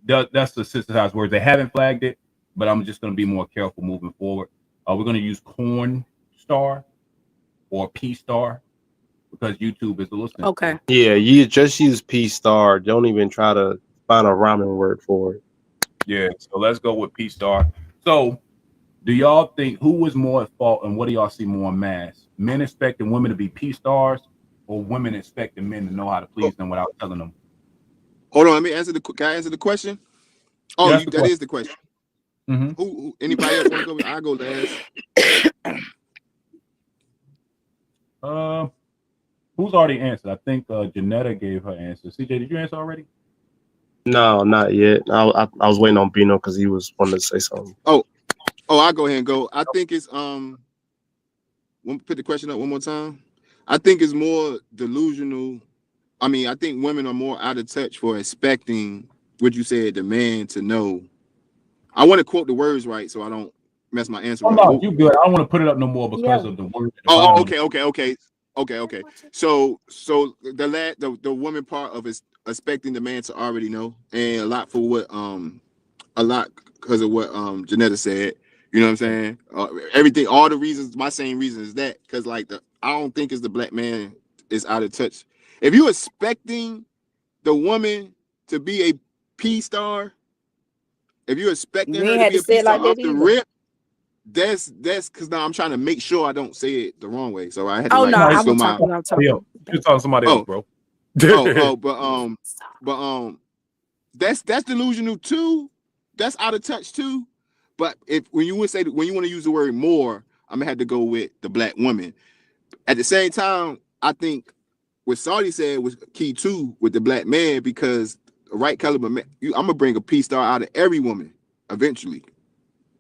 That's the sisterhouse word. They haven't flagged it, but I'm just going to be more careful moving forward. We're going to use corn star or P star, because YouTube is a little sensitive. Okay. Yeah, you just use P star. Don't even try to find a rhyming word for it. Yeah, so let's go with P star. So, do y'all think who was more at fault, and what do y'all see more en masse? Men expecting women to be P stars, or women expecting men to know how to please them without telling them? Hold on, let me answer can I answer the question? Oh, Yeah, that is the question. Mm-hmm. Who? Anybody else want to go? I go last. Who's already answered? I think Janetta gave her answer. CJ, did you answer already? No, not yet. I was waiting on Bino because he was wanting to say something. Oh, I'll go ahead and go. I think it's put the question up one more time. I think it's more delusional. I mean, I think women are more out of touch for expecting what you said, the man to know. I want to quote the words right so I don't mess my answer up. No, you good. I don't want to put it up no more because of the word. Okay. So the woman part of it, expecting the man to already know, and a lot because of what Janetta said. You know what I'm saying? Everything, all the reasons, my same reason is that, because like I don't think it's the black man is out of touch. If you're expecting the woman to be a P star, if you're expecting her to be a P star off the rip, that's because now I'm trying to make sure I don't say it the wrong way. So I had to I'm talking. You're talking to somebody else, bro. But that's delusional too. that's out of touch too. But when you want to use the word more, I'm gonna have to go with the black woman. At the same time, I think what Saudi said was key too with the black man, because the right caliber man, I'm gonna bring a P star out of every woman eventually.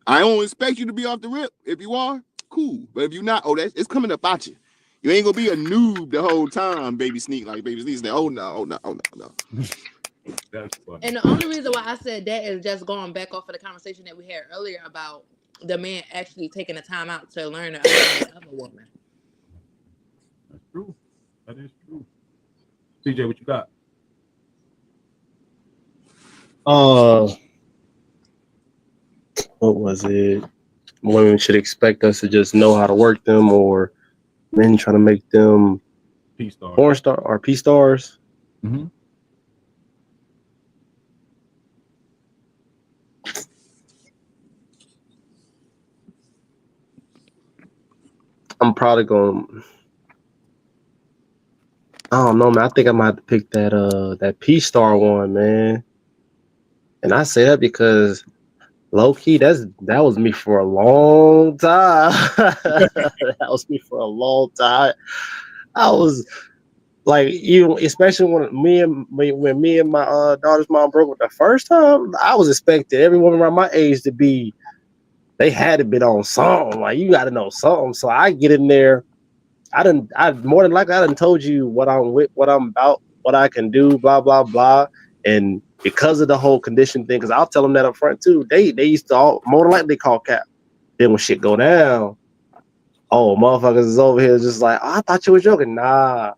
I don't expect you to be off the rip. If you are, cool. But if you're not, it's coming up at you. You ain't gonna be a noob the whole time, baby sneak. Like baby sneak, oh no. That's funny. And the only reason why I said that is just going back off of the conversation that we had earlier about the man actually taking the time out to learn to understand the other woman. That's true. That is true. CJ, what you got? What was it? Women should expect us to just know how to work them, or men trying to make them P star. porn star or P stars. Mm-hmm. I'm probably going. I don't know, man. I think I might have to pick that P star one, man. And I say that because low key, that was me for a long time. That was me for a long time. I was like, especially when me and my daughter's mom broke up the first time. I was expecting every woman around my age to be. They had to be on something. Like, you got to know something. So I get in there. I more than likely I done told you what I'm with, what I'm about, what I can do, blah blah blah. And because of the whole condition thing, because I'll tell them that up front too. They used to more than likely they call cap. Then when shit go down, oh motherfuckers is over here just like, oh, I thought you were joking. Nah,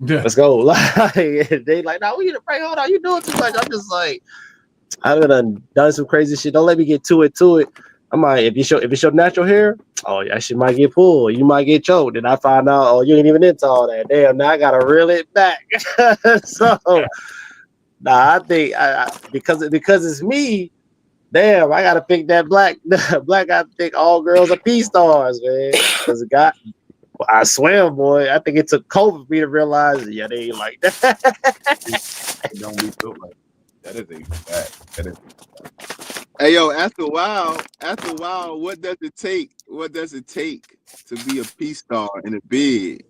Yeah. let's go. Like, they like, nah, we need to break. Hold on, you doing too much. I'm just like, I've done some crazy shit. Don't let me get to it. I'm like, if it's your natural hair, oh yeah, shit might get pulled. You might get choked. And I find out, oh, you ain't even into all that. Damn, now I gotta reel it back. So, I think because it's me, damn, I gotta pick that black. Black, I think all girls are P stars, man. Because I swear, boy, I think it took COVID for me to realize, yeah, they ain't like that. It don't be built like that. Is a fact. That is a fact. Hey yo, after a while, what does it take? What does it take to be a P star in a bid?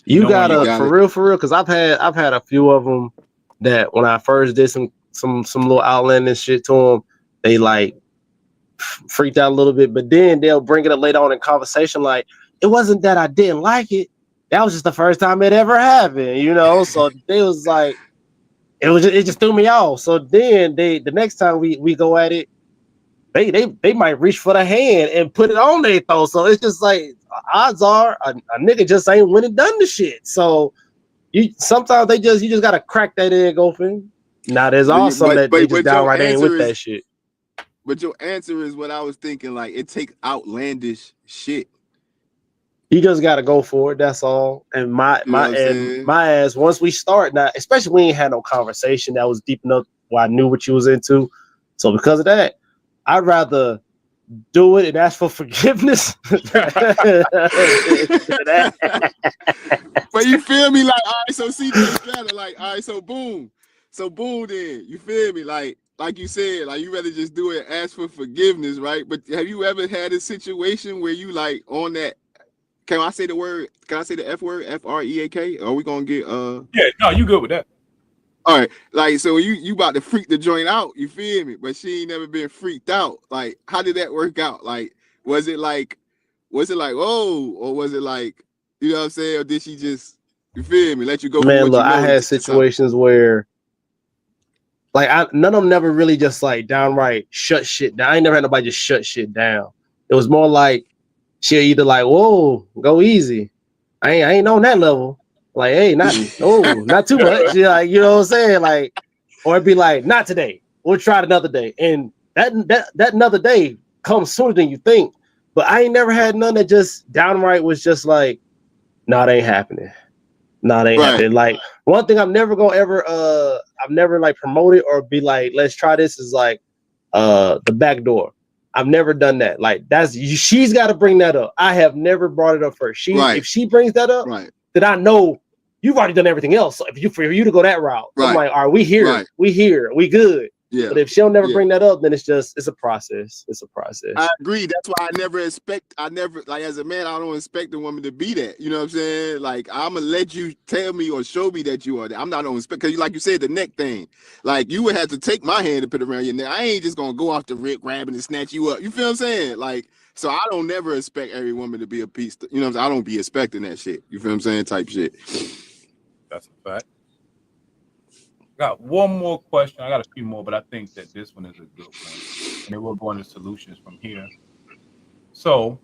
You gotta for real, because I've had a few of them that when I first did some little outlandish shit to them, they like freaked out a little bit, but then they'll bring it up later on in conversation like, it wasn't that I didn't like it, that was just the first time it ever happened, you know. So they was like, it just threw me off. So then the next time we go at it, they might reach for the hand and put it on their throat. So it's just like, odds are a nigga just ain't went and done the shit. So sometimes you just gotta crack that egg open. Now there's also that they just downright ain't with that shit. But your answer is what I was thinking. Like, it takes outlandish shit. You just gotta go for it. That's all. And my ass. Once we start now, especially we ain't had no conversation that was deep enough where I knew what you was into. So because of that, I'd rather do it and ask for forgiveness. But you feel me? Like, all right, so see this better. Like, all right, so boom. Then you feel me? Like you said, like, you rather just do it and ask for forgiveness, right? But have you ever had a situation where you like on that? Can I say the word? Can I say the F word? F-R-E-A-K? Are we gonna get Yeah, no, you good with that. All right, like, so you about to freak the joint out, you feel me? But she ain't never been freaked out. Like, how did that work out? Like, was it like, oh, or was it like, you know what I'm saying? Or did she just, you feel me, let you go? Man, look, I had situations where, like, none of them never really just like downright shut shit down. I ain't never had nobody just shut shit down. It was more like she'll either like, whoa, go easy. I ain't on that level. Like, hey, not too much. Like, you know what I'm saying? Like, or it'd be like, not today. We'll try it another day. And that another day comes sooner than you think. But I ain't never had none that just downright was just like, nah, it ain't happening. Nah, it ain't happening. Like, one thing I'm never gonna ever I've never like promoted or be like, let's try this, is like the back door. I've never done that. Like, she's got to bring that up. I have never brought it up first. If she brings that up, then I know you've already done everything else. So for you to go that route, Right. I'm like, all right, we here, Right. we good. Yeah. But if she'll never Yeah. bring that up, then it's a process. It's a process. I agree. That's why I never, like, as a man, I don't expect a woman to be that. You know what I'm saying? Like, I'm gonna let you tell me or show me that you are that. I'm not gonna expect, because like you said, the neck thing. Like, you would have to take my hand and put it around your neck. I ain't just gonna go off the rip, grabbing and snatch you up. You feel what I'm saying? Like, so I don't never expect every woman to be a piece. You know what I'm saying? I don't be expecting that shit. You feel what I'm saying? Type shit. That's a fact. Got one more question. I got a few more, but I think that this one is a good one. And then we'll go into solutions from here. So,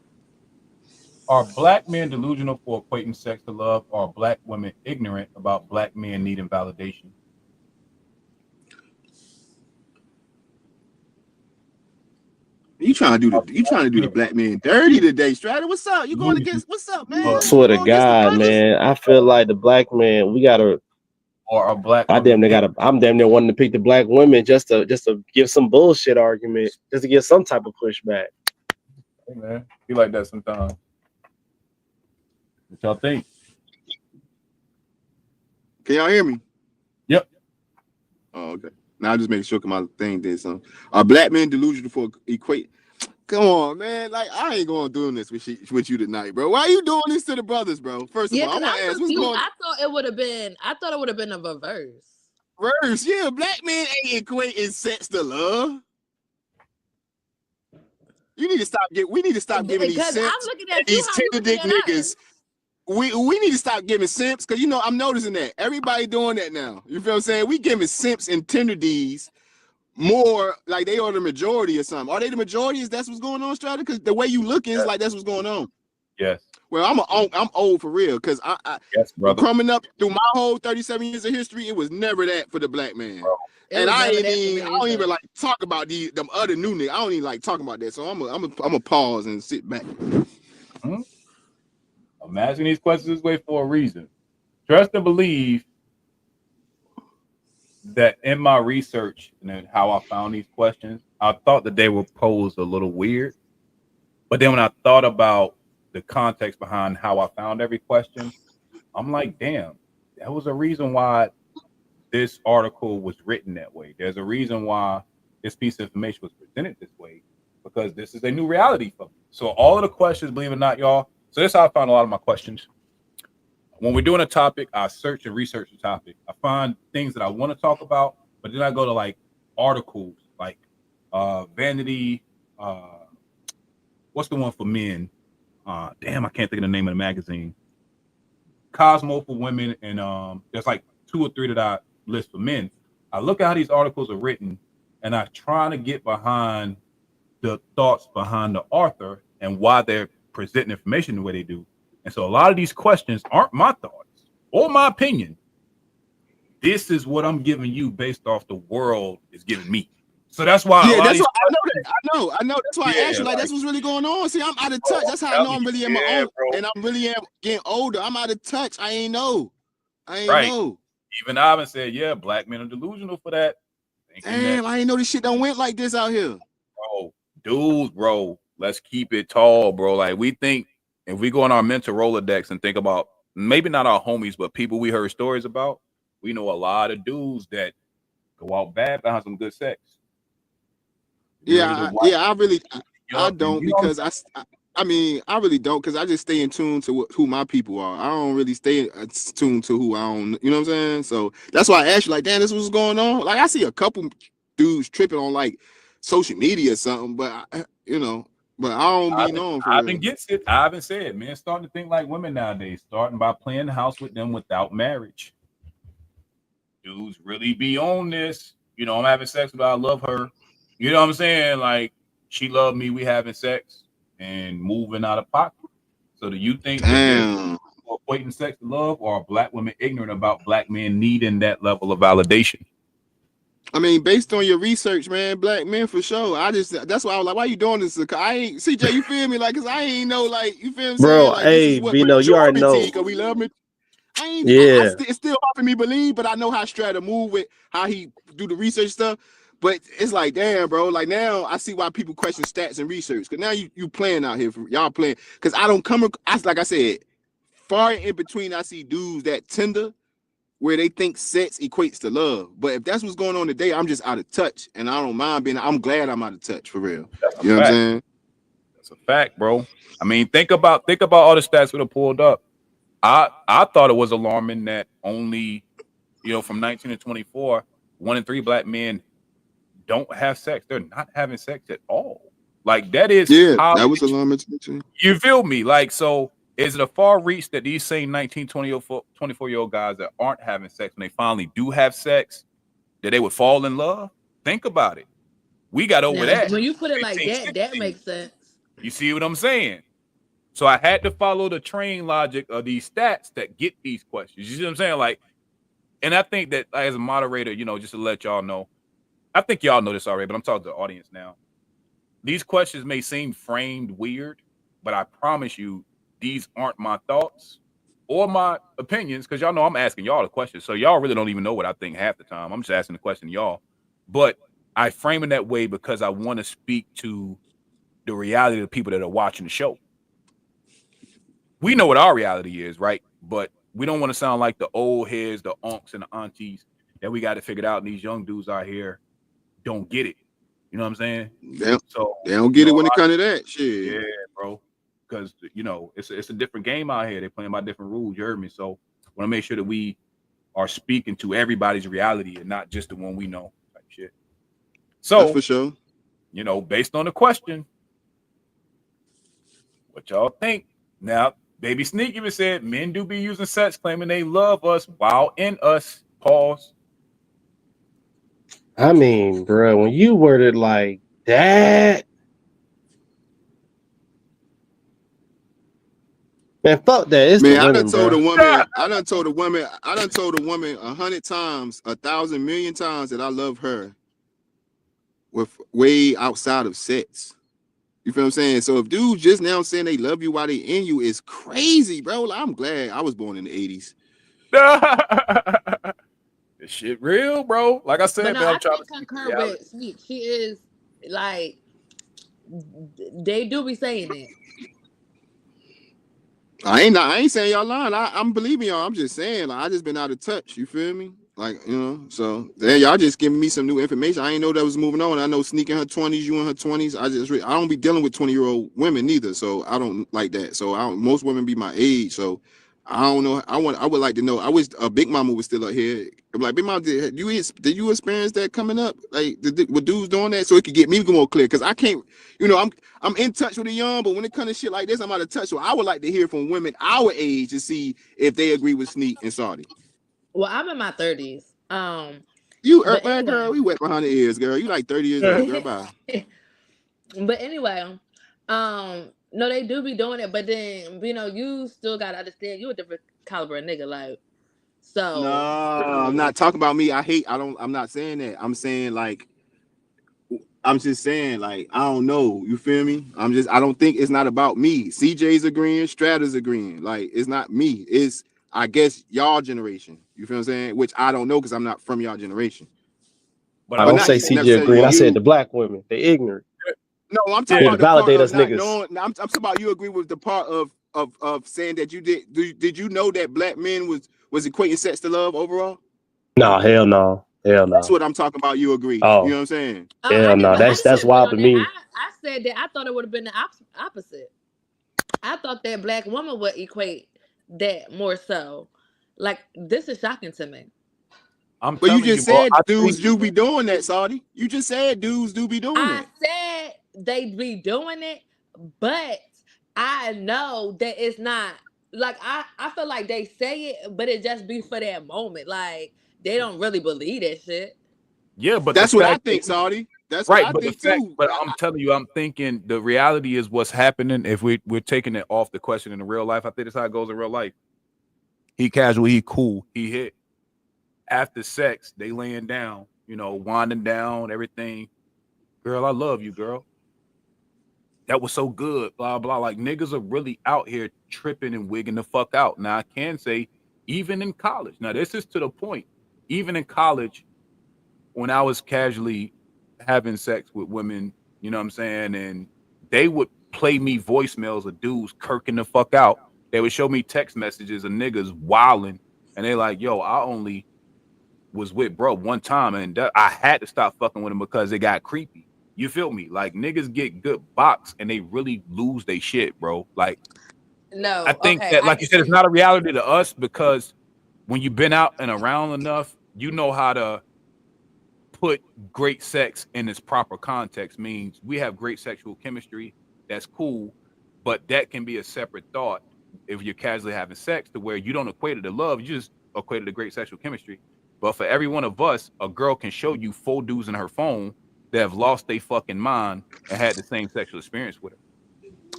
are black men delusional for equating sex to love, or are black women ignorant about black men needing validation? You trying to do the black man dirty today, Strata? What's up? You going against? What's up, man? I swear to God, man, I feel like the black man, we gotta. Or a black I'm damn near wanting to pick the black women just to give some bullshit argument, just to get some type of pushback. Hey man, be like that sometimes. What y'all think? Can y'all hear me? Yep. Oh, okay. Now I'm just making sure my thing did something. Are black men delusional for equate? Come on, man. Like, I ain't going doing this with you tonight, bro. Why are you doing this to the brothers, bro? First of all, I want to ask, what's going on? I thought it would have been a reverse. Reverse, yeah. Black men ain't equating sex to love. We need to stop giving these simps, I'm looking at these tender dick niggas. We need to stop giving simps, because, you know, I'm noticing that everybody doing that now. You feel what I'm saying? We giving simps and tender D's more like they are the majority or something. Are they the majority? Is that's what's going on, Strata? Because the way you looking is like that's what's going on. Yes. Well, I'm old for real, because yes, brother. Coming up through my whole 37 years of history, it was never that for the black man. Bro. And I don't even like talk about them other new niggas. I don't even like talking about that. So I'm a pause and sit back. Mm-hmm. I'm asking these questions this way for a reason. Trust and believe that in my research and how I found these questions, I thought that they were posed a little weird. But then when I thought about the context behind how I found every question, I'm like, damn, that was a reason why this article was written that way. There's a reason why this piece of information was presented this way, because this is a new reality for me. So all of the questions, believe it or not, y'all. So this is how I found a lot of my questions. When we're doing a topic, I search and research the topic. I find things that I want to talk about, but then I go to like articles, like Vanity. What's the one for men? Damn, I can't think of the name of the magazine. Cosmo for women, and there's like 2 or 3 that I list for men. I look at how these articles are written, and I try to get behind the thoughts behind the author and why they're presenting information the way they do. And so a lot of these questions aren't my thoughts or my opinion. This is what I'm giving you based off the world is giving me. So that's why. Yeah, that's why I know that. I know. That's why I asked you. Like, that's what's really going on. See, I'm out of touch. That's how I know I'm really in my own, bro. And I'm really getting older. I'm out of touch. I ain't know. Even Ivan said, "Yeah, black men are delusional for that." Damn, I ain't know this shit don't went like this out here, bro. Dudes, bro, let's keep it tall, bro. Like, we think if we go on our mental Rolodex and think about maybe not our homies, but people we heard stories about, we know a lot of dudes that go out bad behind some good sex. I don't, because I mean, I really don't, because I just stay in tune to who my people are. I don't really stay in tune to who I don't, you know what I'm saying? So that's why I asked you, like, damn, this was going on. Like, I see a couple dudes tripping on like social media or something, but but I don't be knowing for real. Gets it. Ivan said, man, starting to think like women nowadays, starting by playing the house with them without marriage. Dudes really be on this. You know, I'm having sex with her, I love her. You know what I'm saying? Like, she loved me, we having sex and moving out of pocket. So do you think that equating sex to love, or are black women ignorant about black men needing that level of validation? I mean, based on your research, man, black men for sure. That's why I was like, why you doing this? I ain't, CJ, you feel me? Like, cause I ain't know, like, you feel me? Bro, like, hey, Vino, you already know. Cause we love me. Yeah. It's still helping me believe, but I know how Strata move with how he do the research stuff. But it's like, damn, bro. Like, now I see why people question stats and research. Cause now you playing out here, y'all playing. Cause I don't come, like I said, far in between I see dudes that tender where they think sex equates to love. But if that's what's going on today, I'm just out of touch, and I don't mind being. I'm glad I'm out of touch for real. That's a You know what I'm fact. saying? That's a fact, bro. I mean, think about all the stats that are pulled up. I thought it was alarming that only, from 19 to 24, 1 in 3 black men don't have sex. They're not having sex at all. Like that is Yeah, how that was alarming too. you feel me. Like, so is it a far reach that these same 19, 24-year-old guys that aren't having sex when they finally do have sex, that they would fall in love? Think about it. We got over Now, that. when you put it like 15, that, that 16. makes sense. You see what I'm saying? So I had to follow the train logic of these stats that get these questions. You see what I'm saying? Like, and I think that as a moderator, just to let y'all know, I think y'all know this already, but I'm talking to the audience now. These questions may seem framed weird, but I promise you, these aren't my thoughts or my opinions, because y'all know I'm asking y'all the questions. So y'all really don't even know what I think half the time. I'm just asking the question to y'all. But I frame it that way because I want to speak to the reality of the people that are watching the show. We know what our reality is, right? But we don't want to sound like the old heads, the unks and the aunties that we got to figure it out. And these young dudes out here don't get it. You know what I'm saying? So They don't get it when it comes to that shit. Yeah, bro. Because it's a different game out here. They're playing by different rules. You heard me. So I want to make sure that we are speaking to everybody's reality and not just the one we know type shit. So that's for sure. Based on the question, what y'all think? Now, Baby Sneak even said men do be using sex, claiming they love us while in us. Pause. I mean, bro, when you worded like that, man, fuck that. It's Man, the I done women, told a bro. woman, I done told a woman 100 times, 1,000 million times that I love her with way outside of sex. You feel what I'm saying? So if dudes just now saying they love you while they in you is crazy, bro. Like, I'm glad I was born in the 80s. This shit real, bro. Like I said, But no, man, I'm I trying can to concur with Sneak. She is like, they do be saying it. I ain't saying y'all lying. I'm believing y'all. I'm just saying, like, I just been out of touch. You feel me? Like, so then y'all just giving me some new information. I ain't know that was moving on. I know Sneak in her 20s, you in her 20s. I don't be dealing with 20-year-old women neither. So I don't like that. So most women be my age. So I don't know. I would like to know. I wish a Big Mama was still up here. I'm like, Big Mama, did you experience that coming up? Like, with dudes doing that, so it could get me more clear? Because I can't, I'm in touch with the young, but when it comes to shit like this, I'm out of touch. So I would like to hear from women our age to see if they agree with Sneak and Saudi. Well, I'm in my 30s. You But man, anyway. girl, we wet behind the ears, girl. You like 30 years old, girl. Bye. But anyway, no, they do be doing it, but then you still gotta understand you a different caliber of nigga, like. So No, I'm not talking about me. I'm not saying that. I'm saying like, I'm just saying like, I don't know. You feel me? I don't think it's not about me. CJ's agreeing, Strata's agreeing. Like, it's not me. It's, I guess, y'all generation. You feel what I'm saying? Which I don't know because I'm not from y'all generation. But I don't say CJ agreeing. I said the black women. They ignorant. No, I'm talking about the validate part us of not niggas. knowing. I'm talking about you agree with the part of saying that you did you know that black men was equating sex to love overall? No, hell no. Hell no. That's what I'm talking about. You agree? Oh. You know what I'm saying? Hell no. That's wild to me. I said that I thought it would have been the opposite. I thought that black woman would equate that more so. Like, this is shocking to me. But you just said dudes do be doing that, Saudi. You just said dudes do be doing that. I said they be doing it, but I know that it's not. Like, I feel like they say it, but it just be for that moment. Like, they don't really believe that shit. Yeah, but that's what I think, Saudi. That's right, what I but think the fact, too. But I'm telling you, I'm thinking the reality is what's happening. If we're taking it off the question in the real life, I think that's how it goes in real life. He casual, he cool, he hit. After sex, they laying down, winding down, everything. Girl, I love you, girl. That was so good, blah, blah. Like, niggas are really out here tripping and wigging the fuck out. Now, I can say, even in college, now this is to the point, even in college, when I was casually having sex with women, you know what I'm saying? And they would play me voicemails of dudes kirking the fuck out They would show me text messages of niggas wilding, and they like, yo, I only was with bro one time, and I had to stop fucking with him because it got creepy. You feel me? Like niggas get good box and they really lose their shit, bro. Like I No, think okay, that, I like you get said, it's you. not a reality to us because when you've been out and around enough, you know how to put great sex in its proper context. Means we have great sexual chemistry. That's cool, but that can be a separate thought if you're casually having sex to where you don't equate it to love. You just equate it to great sexual chemistry. But for every one of us, a girl can show you 4 dudes in her phone that have lost their fucking mind and had the same sexual experience with her.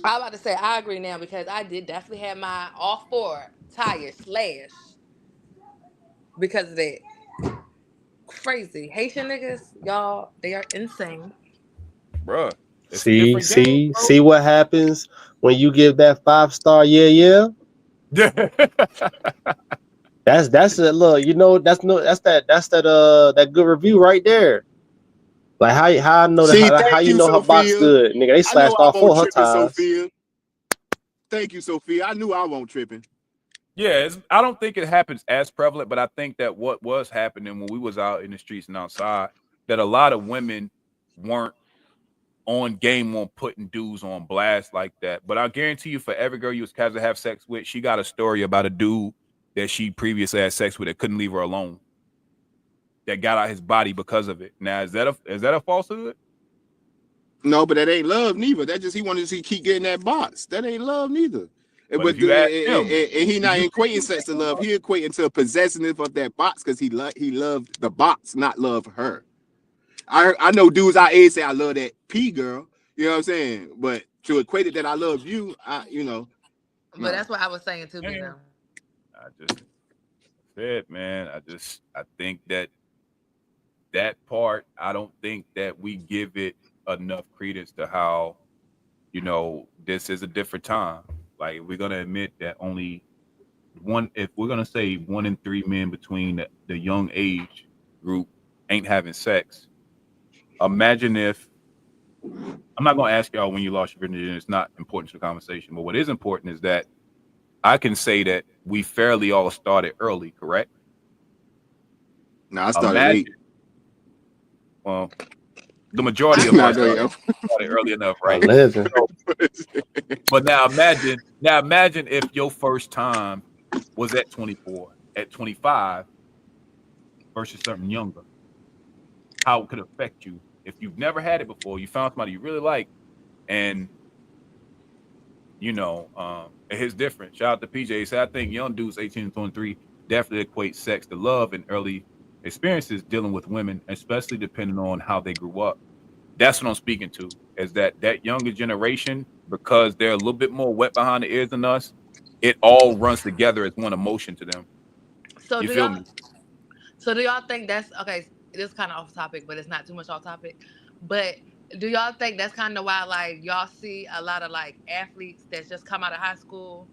I'm about to say I agree now because I did definitely have my all four tires slashed because of that. Crazy Haitian niggas, y'all, they are insane. Bruh, it's a See, different game, see, bro. see what happens when you give that 5-star. Yeah. That's a look. You know, that's that good review right there. Like how I know that See, how thank you you, know her box Sophia. good, nigga. They I know slashed I all won't 4 her tripping, ties. Sophia. Thank you, Sophia. I knew I won't tripping. Yeah, I don't think it happens as prevalent, but I think that what was happening when we was out in the streets and outside, that a lot of women weren't on game on putting dudes on blast like that. But I guarantee you, for every girl you was casually have sex with, she got a story about a dude that she previously had sex with that couldn't leave her alone, that got out his body because of it. Now, is that a falsehood? No, but that ain't love neither. That just he wanted to see keep getting that box. That ain't love neither. But if you ask him, And he do not you think equating sex to love. He equating to possessiveness of that box because he loved the box, not love her. I know dudes our age say I love that P girl. You know what I'm saying? But to equate it that I love you, But no. that's what I was saying too, yeah, B-Now. I just said, man, I think that part, I don't think that we give it enough credence to how, this is a different time. Like, we're gonna admit that only if we're gonna say 1 in 3 men between the young age group ain't having sex. Imagine if I'm not gonna ask y'all when you lost your virginity, and it's not important to the conversation, but what is important is that I can say that we fairly all started early, correct? No, I started late. Imagine, well, the majority of I us know you. started early enough, right? 11. So, but now imagine if your first time was at 24, at 25 versus something younger. How it could affect you if you've never had it before. You found somebody you really like, and it hits different. Shout out to PJ. He said, I think young dudes 18 to 23 definitely equate sex to love and early experiences dealing with women, especially depending on how they grew up. That's what I'm speaking to, is that younger generation, because they're a little bit more wet behind the ears than us, it all runs together as one emotion to them. So You do feel y'all me? so do y'all think that's okay, this is kinda off topic, but it's not too much off topic. But do y'all think that's kind of why like y'all see a lot of like athletes that just come out of high school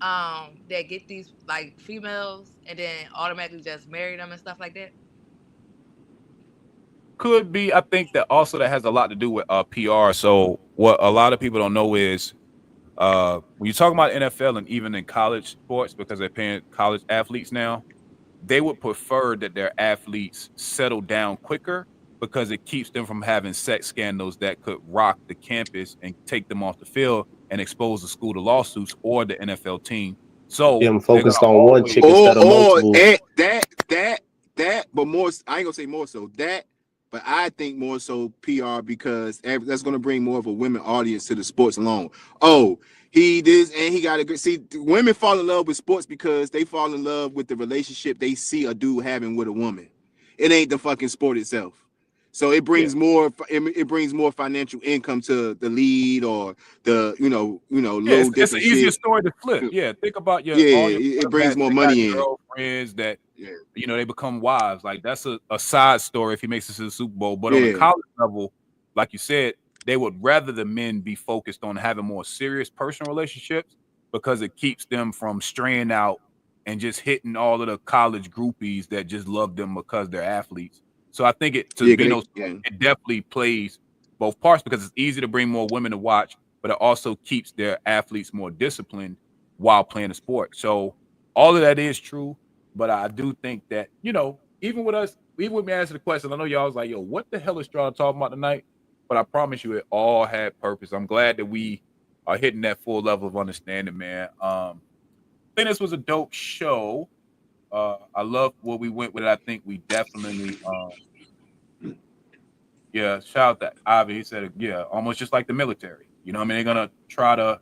that get these like females and then automatically just marry them and stuff like that? Could be. I think that also that has a lot to do with PR. So what a lot of people don't know is when you talk about NFL and even in college sports, because they're paying college athletes now, they would prefer that their athletes settle down quicker because it keeps them from having sex scandals that could rock the campus and take them off the field and expose the school to lawsuits or the NFL team. So Him they're gonna focused on one always chick instead of Or multiple. that, but more. I ain't gonna say more so that, but I think more so PR because that's gonna bring more of a women audience to the sports alone. Oh, he this and he got a good. See, women fall in love with sports because they fall in love with the relationship they see a dude having with a woman. It ain't the fucking sport itself. So it yeah. brings more. It brings more financial income to the lead or the Yeah, little it's an different easier shit. story to flip. Yeah, think about Yeah, all your it brings quarterbacks more that got money in. girlfriends that Yeah, they become wives. Like that's a side story if he makes it to the Super Bowl. But on the yeah. college level, like you said, they would rather the men be focused on having more serious personal relationships because it keeps them from straying out and just hitting all of the college groupies that just love them because they're athletes. So I think to Yeah, Bino's yeah. point, it definitely plays both parts because it's easy to bring more women to watch, but it also keeps their athletes more disciplined while playing the sport. So all of that is true, but I do think that, even with us, even with me answering the question, I know y'all was like, yo, what the hell is Strada talking about tonight? But I promise you, it all had purpose. I'm glad that we are hitting that full level of understanding, man. I think this was a dope show. I love where we went with it. I think we definitely, yeah, shout out to Ivy. He said, yeah, almost just like the military. You know what I mean? They're going to try to,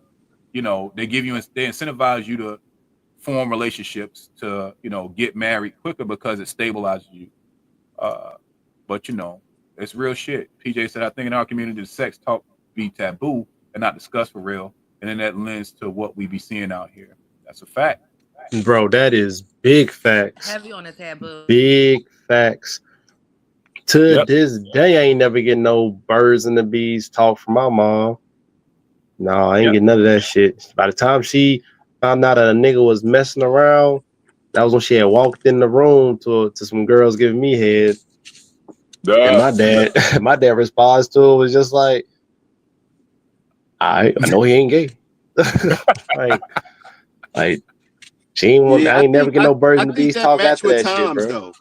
they incentivize you to form relationships to, get married quicker because it stabilizes you. But it's real shit. PJ said, I think in our community, the sex talk be taboo and not discussed for real. And then that lends to what we be seeing out here. That's a fact. Bro, that is big facts. Heavy on the taboo. Big facts. To this day, I ain't never get no birds and the bees talk from my mom. No, I ain't get none of that shit. By the time she found out that a nigga was messing around, that was when she had walked in the room to some girls giving me head. And my dad response to it was just like, I know he ain't gay. like she ain't want. I ain't never get no birds and the bees talk after that shit, bro. Though.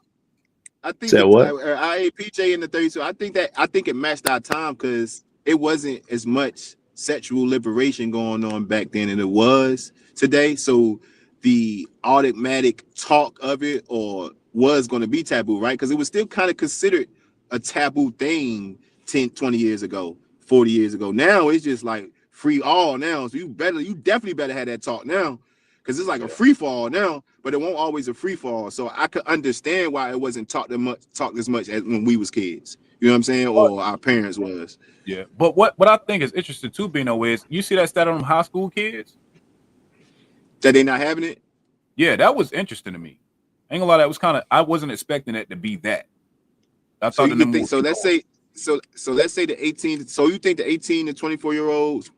I think that what? I PJ in the 32. I think it matched our time because it wasn't as much sexual liberation going on back then than it was today. So the automatic talk of it or was going to be taboo, right? Because it was still kind of considered a taboo thing 10, 20 years ago, 40 years ago. Now it's just like free all now. So you definitely better have that talk now. Because it's like a free fall now, but it won't always a free fall. So I could understand why it wasn't talked as much as when we was kids. You know what I'm saying? Or our parents was. Yeah. But what I think is interesting too, Bino, is you see that stat on them high school kids? That they not having it? Yeah, that was interesting to me. Ain't gonna lie, that was I wasn't expecting it to be that. I thought so let's say the 18. So you think the 18 to 24-year-olds,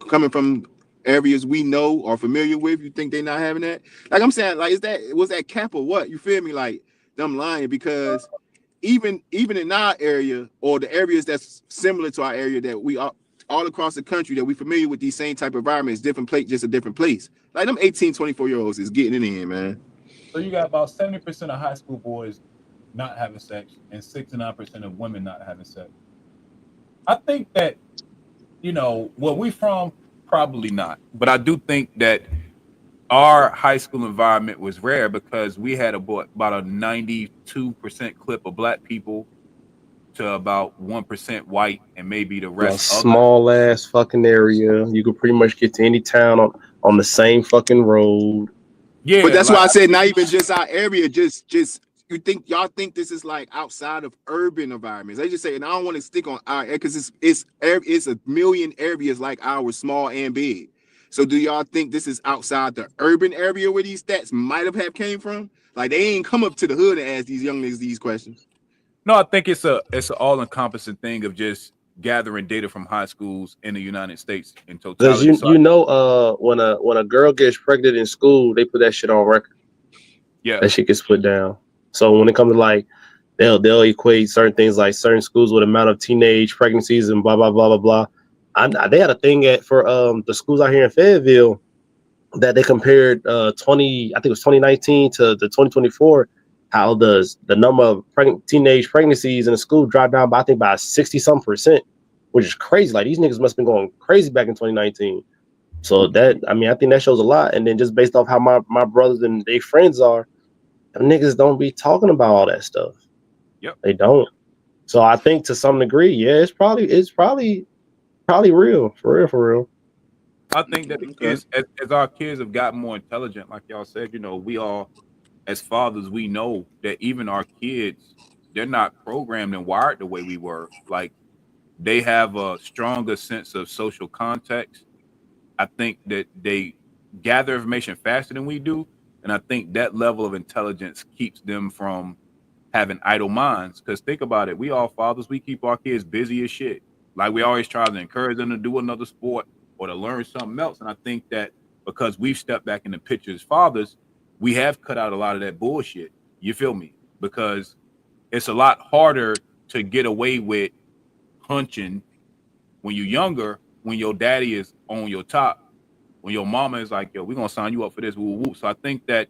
coming from areas we know or familiar with, you think they not having that? Like I'm saying, like was that cap or what? You feel me? Like them lying because even in our area or the areas that's similar to our area that we are all across the country that we familiar with these same type of environments, different place, just a different place. Like them 18, 24-year-olds is getting it in, man. So you got about 70% of high school boys not having sex and 69% of women not having sex. I think that, where we from, probably not. But I do think that our high school environment was rare because we had about a 92% clip of black people to about 1% white and maybe the rest. A small ass fucking area. You could pretty much get to any town on the same fucking road. Yeah, but that's why I said not even just our area, just y'all think this is like outside of urban environments. They just say, and I don't want to stick on our because it's a million areas like ours, small and big. So do y'all think this is outside the urban area where these stats might have came from? Like they ain't come up to the hood and ask these young niggas these questions. No, I think it's an all-encompassing thing of just gathering data from high schools in the United States in totality. Because when a girl gets pregnant in school, they put that shit on record. Yeah, that shit gets put down. So when it comes to like, they'll equate certain things like certain schools with amount of teenage pregnancies and blah blah blah blah blah. They had a thing for the schools out here in Fayetteville that they compared I think it was 2019 to the 2024. How does the number of teenage pregnancies in the school drop down by I think by 60-some%, which is crazy. Like these niggas must have been going crazy back in 2019. So I think that shows a lot. And then just based off how my brothers and their friends are, them niggas don't be talking about all that stuff. Yep. They don't. So I think to some degree, yeah, it's probably real. For real. I think that the kids, as our kids have gotten more intelligent, like y'all said, we all, as fathers, we know that even our kids, they're not programmed and wired the way we were. Like they have a stronger sense of social context. I think that they gather information faster than we do. And I think that level of intelligence keeps them from having idle minds. Because think about it, we all fathers, we keep our kids busy as shit. Like we always try to encourage them to do another sport or to learn something else. And I think that because we've stepped back in the picture as fathers, we have cut out a lot of that bullshit. You feel me? Because it's a lot harder to get away with hunching when you're younger, when your daddy is on your top, when your mama is like, yo, we're gonna sign you up for this, woo woo. So I think that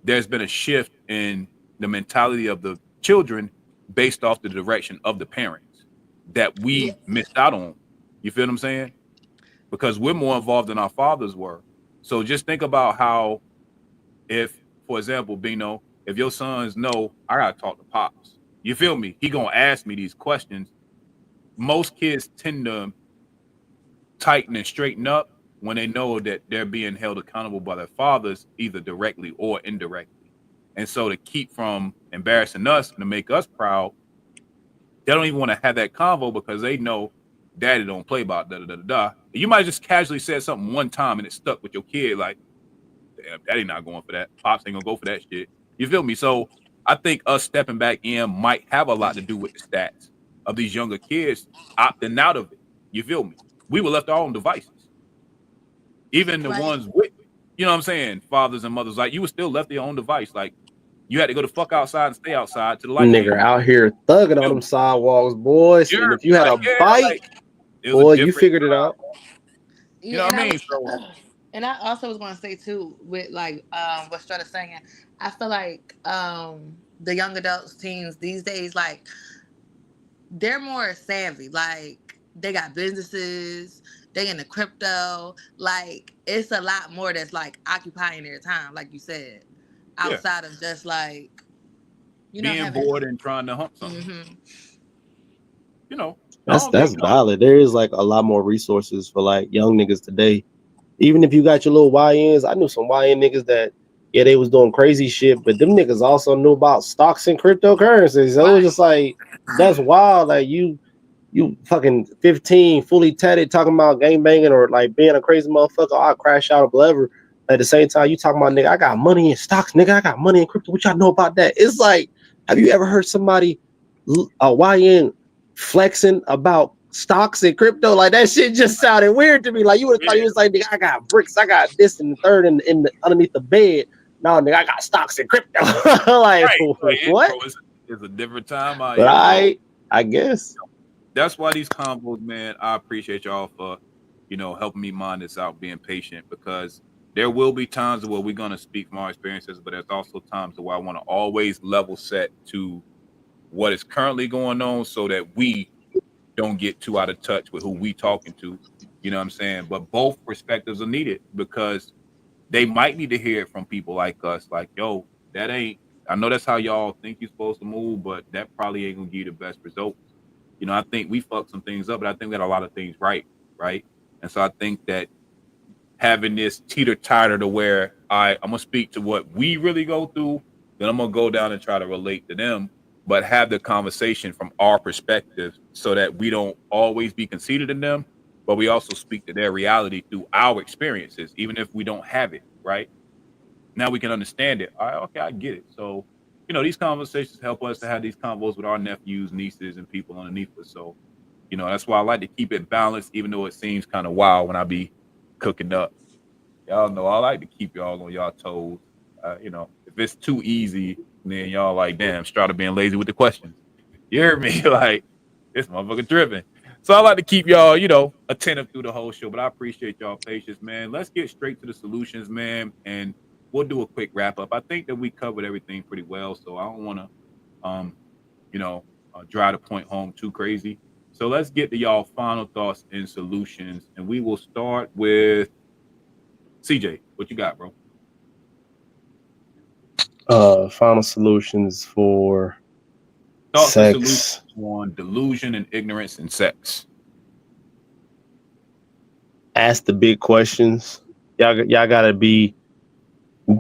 there's been a shift in the mentality of the children based off the direction of the parents that Yeah. we missed out on. You feel what I'm saying? Because we're more involved than our fathers were. So just think about how, if, for example, Bino, if your sons know I gotta talk to pops, you feel me? He gonna ask me these questions. Most kids tend to tighten and straighten up when they know that they're being held accountable by their fathers, either directly or indirectly. And so to keep from embarrassing us and to make us proud, they don't even want to have that convo because they know daddy don't play about da da da da. You might just casually said something one time and it stuck with your kid, like, damn, daddy not going for that. Pops ain't gonna go for that shit. You feel me? So I think us stepping back in might have a lot to do with the stats of these younger kids opting out of it. You feel me? We were left our own devices. Even the Right. ones with, you know what I'm saying, fathers and mothers, like you were still left to your own device. Like you had to go the fuck outside and stay outside to the light Nigga came. out here thugging on them sidewalks, boys. And if you had a bike, like, it was boy, a you different figured it time. out. You know what I mean? So And I also was going to say too, with like what Strata's saying, I feel like the young adults, teens these days, like they're more savvy. Like they got businesses, they into crypto. Like it's a lot more that's like occupying their time, like you said, yeah, outside of just like being having. bored and trying to hump something. Mm-hmm. You know, I That's don't think valid. There is like a lot more resources for like young niggas today. Even if you got your little YNs, I knew some YN niggas that they was doing crazy shit, but them niggas also knew about stocks and cryptocurrencies. So it was just like that's wild. Like you fucking 15, fully tatted, talking about gang banging or like being a crazy motherfucker. I'll crash out or whatever. At the same time, you talking about nigga, I got money in stocks, nigga. I got money in crypto. What y'all know about that? It's like, have you ever heard somebody a YN flexing about stocks and crypto? Like that shit just sounded weird to me. Like you would have thought he was like, nigga, I got bricks, I got this and the third in the, underneath the bed. No, nigga, I got stocks and crypto. Like what? It's a different time out But here. I guess that's why these combos, man. I appreciate y'all for, helping me mind this out, being patient, because there will be times where we're gonna speak from our experiences, but there's also times where I want to always level set to what is currently going on so that we don't get too out of touch with who we talking to. You know what I'm saying? But both perspectives are needed because they might need to hear it from people like us, like, yo, that ain't, I know that's how y'all think you're supposed to move, but that probably ain't gonna give you the best results. I think we fucked some things up, but I think we got a lot of things right. And so I think that having this teeter-totter to where I'm gonna speak to what we really go through, then I'm gonna go down and try to relate to them, but have the conversation from our perspective so that we don't always be conceited in them, but we also speak to their reality through our experiences, even if we don't have it, right? Now we can understand it. All right, okay, I get it. So, these conversations help us to have these convos with our nephews, nieces, and people underneath us. So, that's why I like to keep it balanced, even though it seems kind of wild when I be cooking up. Y'all know I like to keep y'all on y'all toes. If it's too easy, then y'all like, damn, Strata being lazy with the questions. You hear me? Like, this motherfucker driven. So I like to keep y'all, attentive through the whole show. But I appreciate y'all patience, man. Let's get straight to the solutions, man. And we'll do a quick wrap up. I think that we covered everything pretty well. So I don't want to, drive the point home too crazy. So let's get to y'all final thoughts and solutions. And we will start with CJ. What you got, bro? Final solutions for thoughts sex. And solutions on delusion and ignorance in sex. Ask the big questions. Y'all gotta be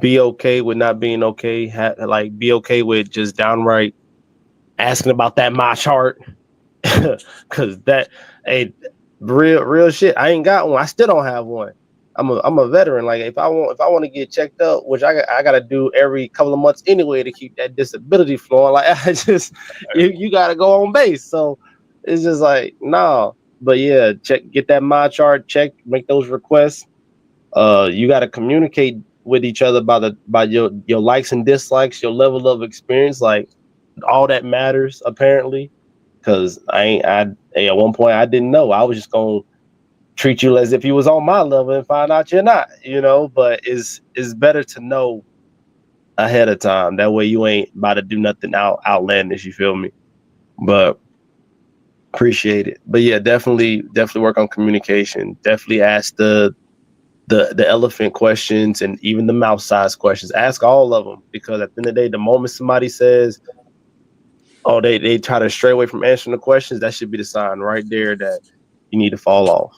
okay with not being okay. Be okay with just downright asking about that my chart, because that ain't real shit. I ain't got one. I still don't have one. I'm a veteran. Like if I want to get checked up, which I gotta do every couple of months anyway to keep that disability flowing. Like I just you gotta go on base. So it's just like no. But yeah, get that my chart checked. Make those requests. You gotta communicate with each other by your likes and dislikes, your level of experience. Like all that matters apparently. Because at one point I didn't know. I was just gonna treat you as if you was on my level and find out you're not, but it's better to know ahead of time. That way you ain't about to do nothing outlandish, you feel me? But appreciate it. But yeah, definitely work on communication. Definitely ask the elephant questions and even the mouse size questions. Ask all of them, because at the end of the day, the moment somebody says, oh, they try to stray away from answering the questions, that should be the sign right there that you need to fall off.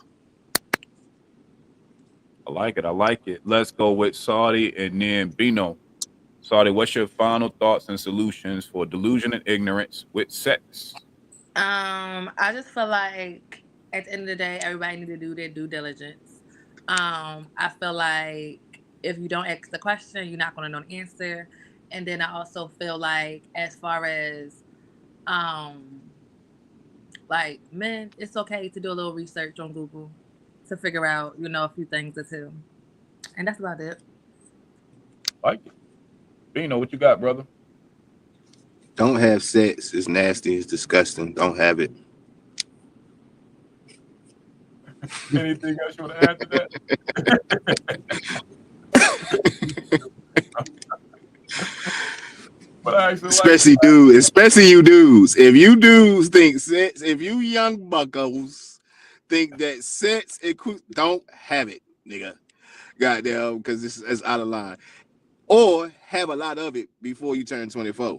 I like it. I like it. Let's go with Saudi and then Bino. Saudi, what's your final thoughts and solutions for delusion and ignorance with sex? I just feel like at the end of the day, everybody need to do their due diligence. I feel like if you don't ask the question, you're not gonna know the answer. And then I also feel like as far as like men, it's okay to do a little research on Google to figure out, a few things or two. And that's about it. Like it. Bino, what you got, brother? Don't have sex. It's nasty. It's disgusting. Don't have it. Anything else you want to add to that? But I actually especially you dudes. If you dudes think sex, if you young buckos think that sex, don't have it, nigga. Goddamn, because this is out of line. Or have a lot of it before you turn 24.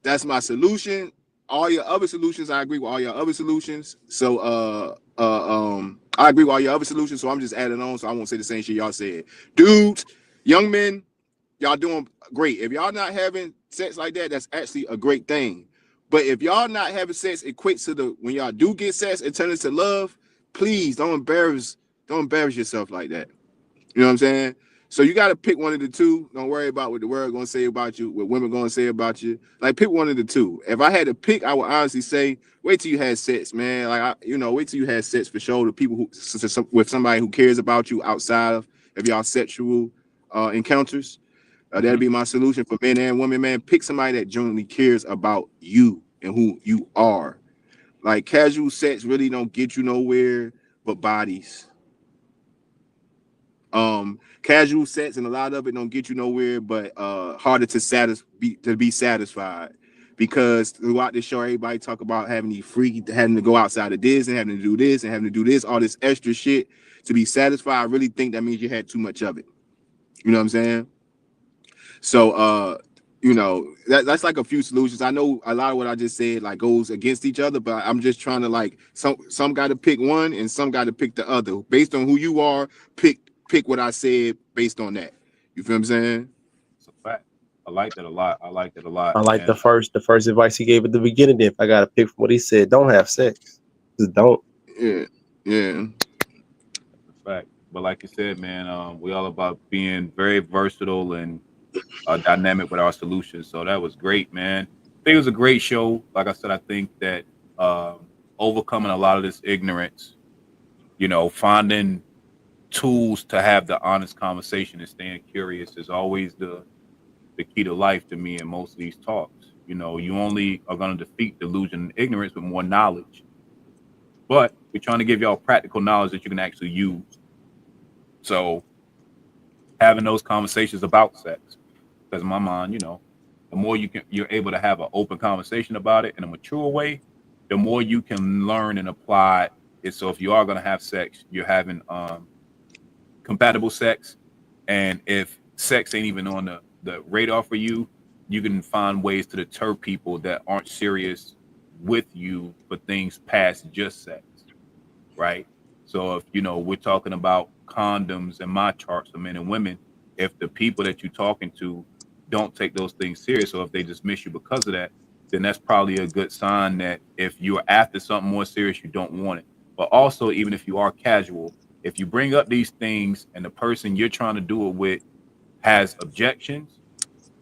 That's my solution. All your other solutions, I agree with all your other solutions. So I agree with all your other solutions. So I'm just adding on. So I won't say the same shit y'all said. Dudes, young men, y'all doing great. If y'all not having sex like that, that's actually a great thing. But if y'all not having sex equates to when y'all do get sex and turn into love, please don't embarrass yourself like that. You know what I'm saying? So you got to pick one of the two. Don't worry about what the world gonna say about you, what women gonna say about you. Like, pick one of the two. If I had to pick, I would honestly say, wait till you had sex, man. Like, wait till you had sex for sure. The people with somebody who cares about you outside of y'all sexual encounters. That'd be my solution for men and women, man. Pick somebody that genuinely cares about you and who you are. Like, casual sex really don't get you nowhere but bodies. Casual sex and a lot of it don't get you nowhere but harder to be satisfied, because throughout the show everybody talk about having to go outside of this and having to do this and having to do this, all this extra shit to be satisfied. I really think that means you had too much of it. You know what I'm saying? So that's like a few solutions. I know a lot of what I just said like goes against each other, but I'm just trying to like some got to pick one and some got to pick the other based on who you are. Pick what I said based on that. You feel what I'm saying? It's a fact. I like that a lot. I like that a lot. I like man. the first advice he gave at the beginning. If I got to pick from what he said, don't have sex. Just don't. Yeah. That's a fact. But like you said, man, we all about being very versatile and dynamic with our solutions. So that was great, man. I think it was a great show. Like I said, I think that overcoming a lot of this ignorance, finding tools to have the honest conversation and staying curious is always the key to life to me in most of these talks. You only are going to defeat delusion and ignorance with more knowledge. But we're trying to give y'all practical knowledge that you can actually use. So having those conversations about sex, because in my mind, the more you're able to have an open conversation about it in a mature way, the more you can learn and apply it. So if you are going to have sex, you're having compatible sex, and if sex ain't even on the radar for you, you can find ways to deter people that aren't serious with you for things past just sex, right? So if we're talking about condoms and my charts for men and women, if the people that you're talking to don't take those things serious, or if they dismiss you because of that, then that's probably a good sign that if you're after something more serious, you don't want it. But also, even if you are casual, if you bring up these things and the person you're trying to do it with has objections,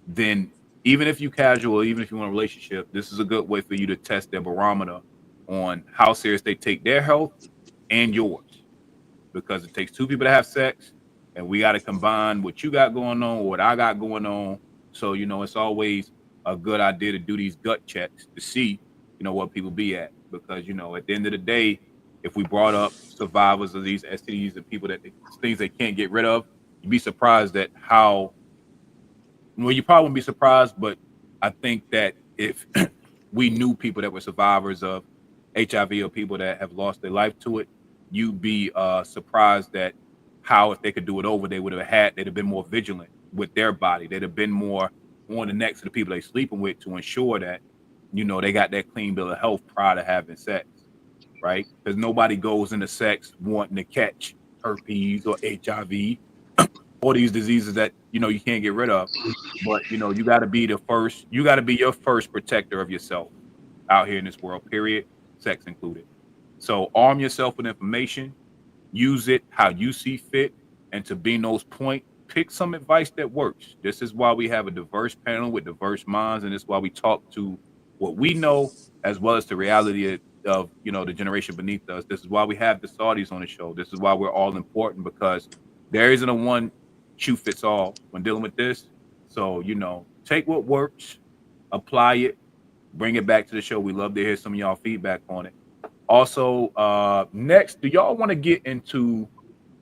then even if you casual, even if you want a relationship, this is a good way for you to test their barometer on how serious they take their health and yours, because it takes two people to have sex, and we got to combine what you got going on, what I got going on. So it's always a good idea to do these gut checks to see what people be at, because at the end of the day, if we brought up survivors of these STDs and people that things they can't get rid of, you'd be surprised at how. Well, you probably wouldn't be surprised, but I think that if we knew people that were survivors of HIV or people that have lost their life to it, you'd be surprised at how, if they could do it over, they'd have been more vigilant with their body. They'd have been more on the necks of the people they're sleeping with to ensure that, they got that clean bill of health prior to having sex, right? Because nobody goes into sex wanting to catch herpes or HIV, all these diseases that, you can't get rid of. But, you got to be your first protector of yourself out here in this world, period, sex included. So arm yourself with information, use it how you see fit, and to Bino's point, pick some advice that works. This is why we have a diverse panel with diverse minds, and this is why we talk to what we know as well as the reality of the generation beneath us. This is why we have the Saudis on the show. This is why we're all important, because there isn't a one shoe fits all when dealing with this. So, take what works, apply it, bring it back to the show. We love to hear some of y'all feedback on it. Also, next, do y'all want to get into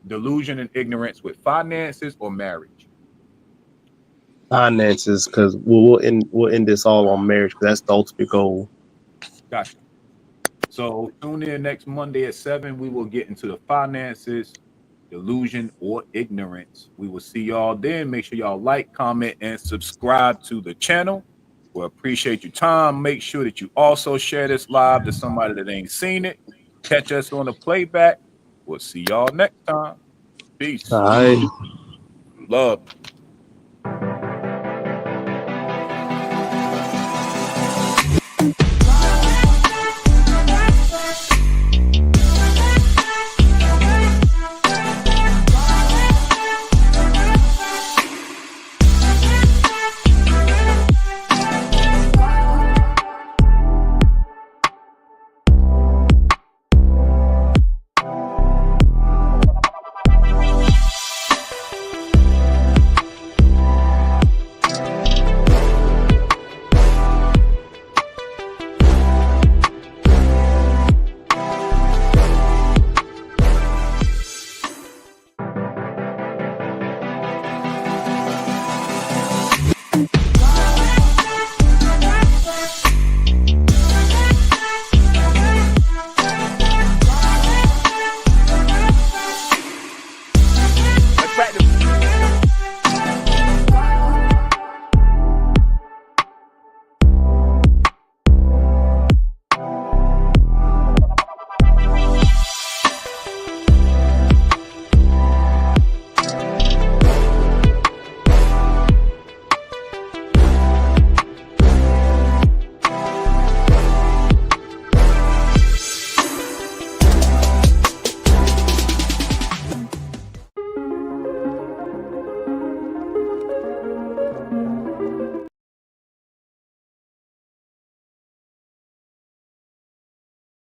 delusion and ignorance with finances or marriage? Finances, because we'll end this all on marriage, because that's the ultimate goal. Gotcha. So tune in next Monday at 7. We will get into the finances, delusion, or ignorance. We will see y'all then. Make sure y'all like, comment, and subscribe to the channel. We'll appreciate your time. Make sure that you also share this live to somebody that ain't seen it. Catch us on the playback. We'll see y'all next time. Peace. All right. Love.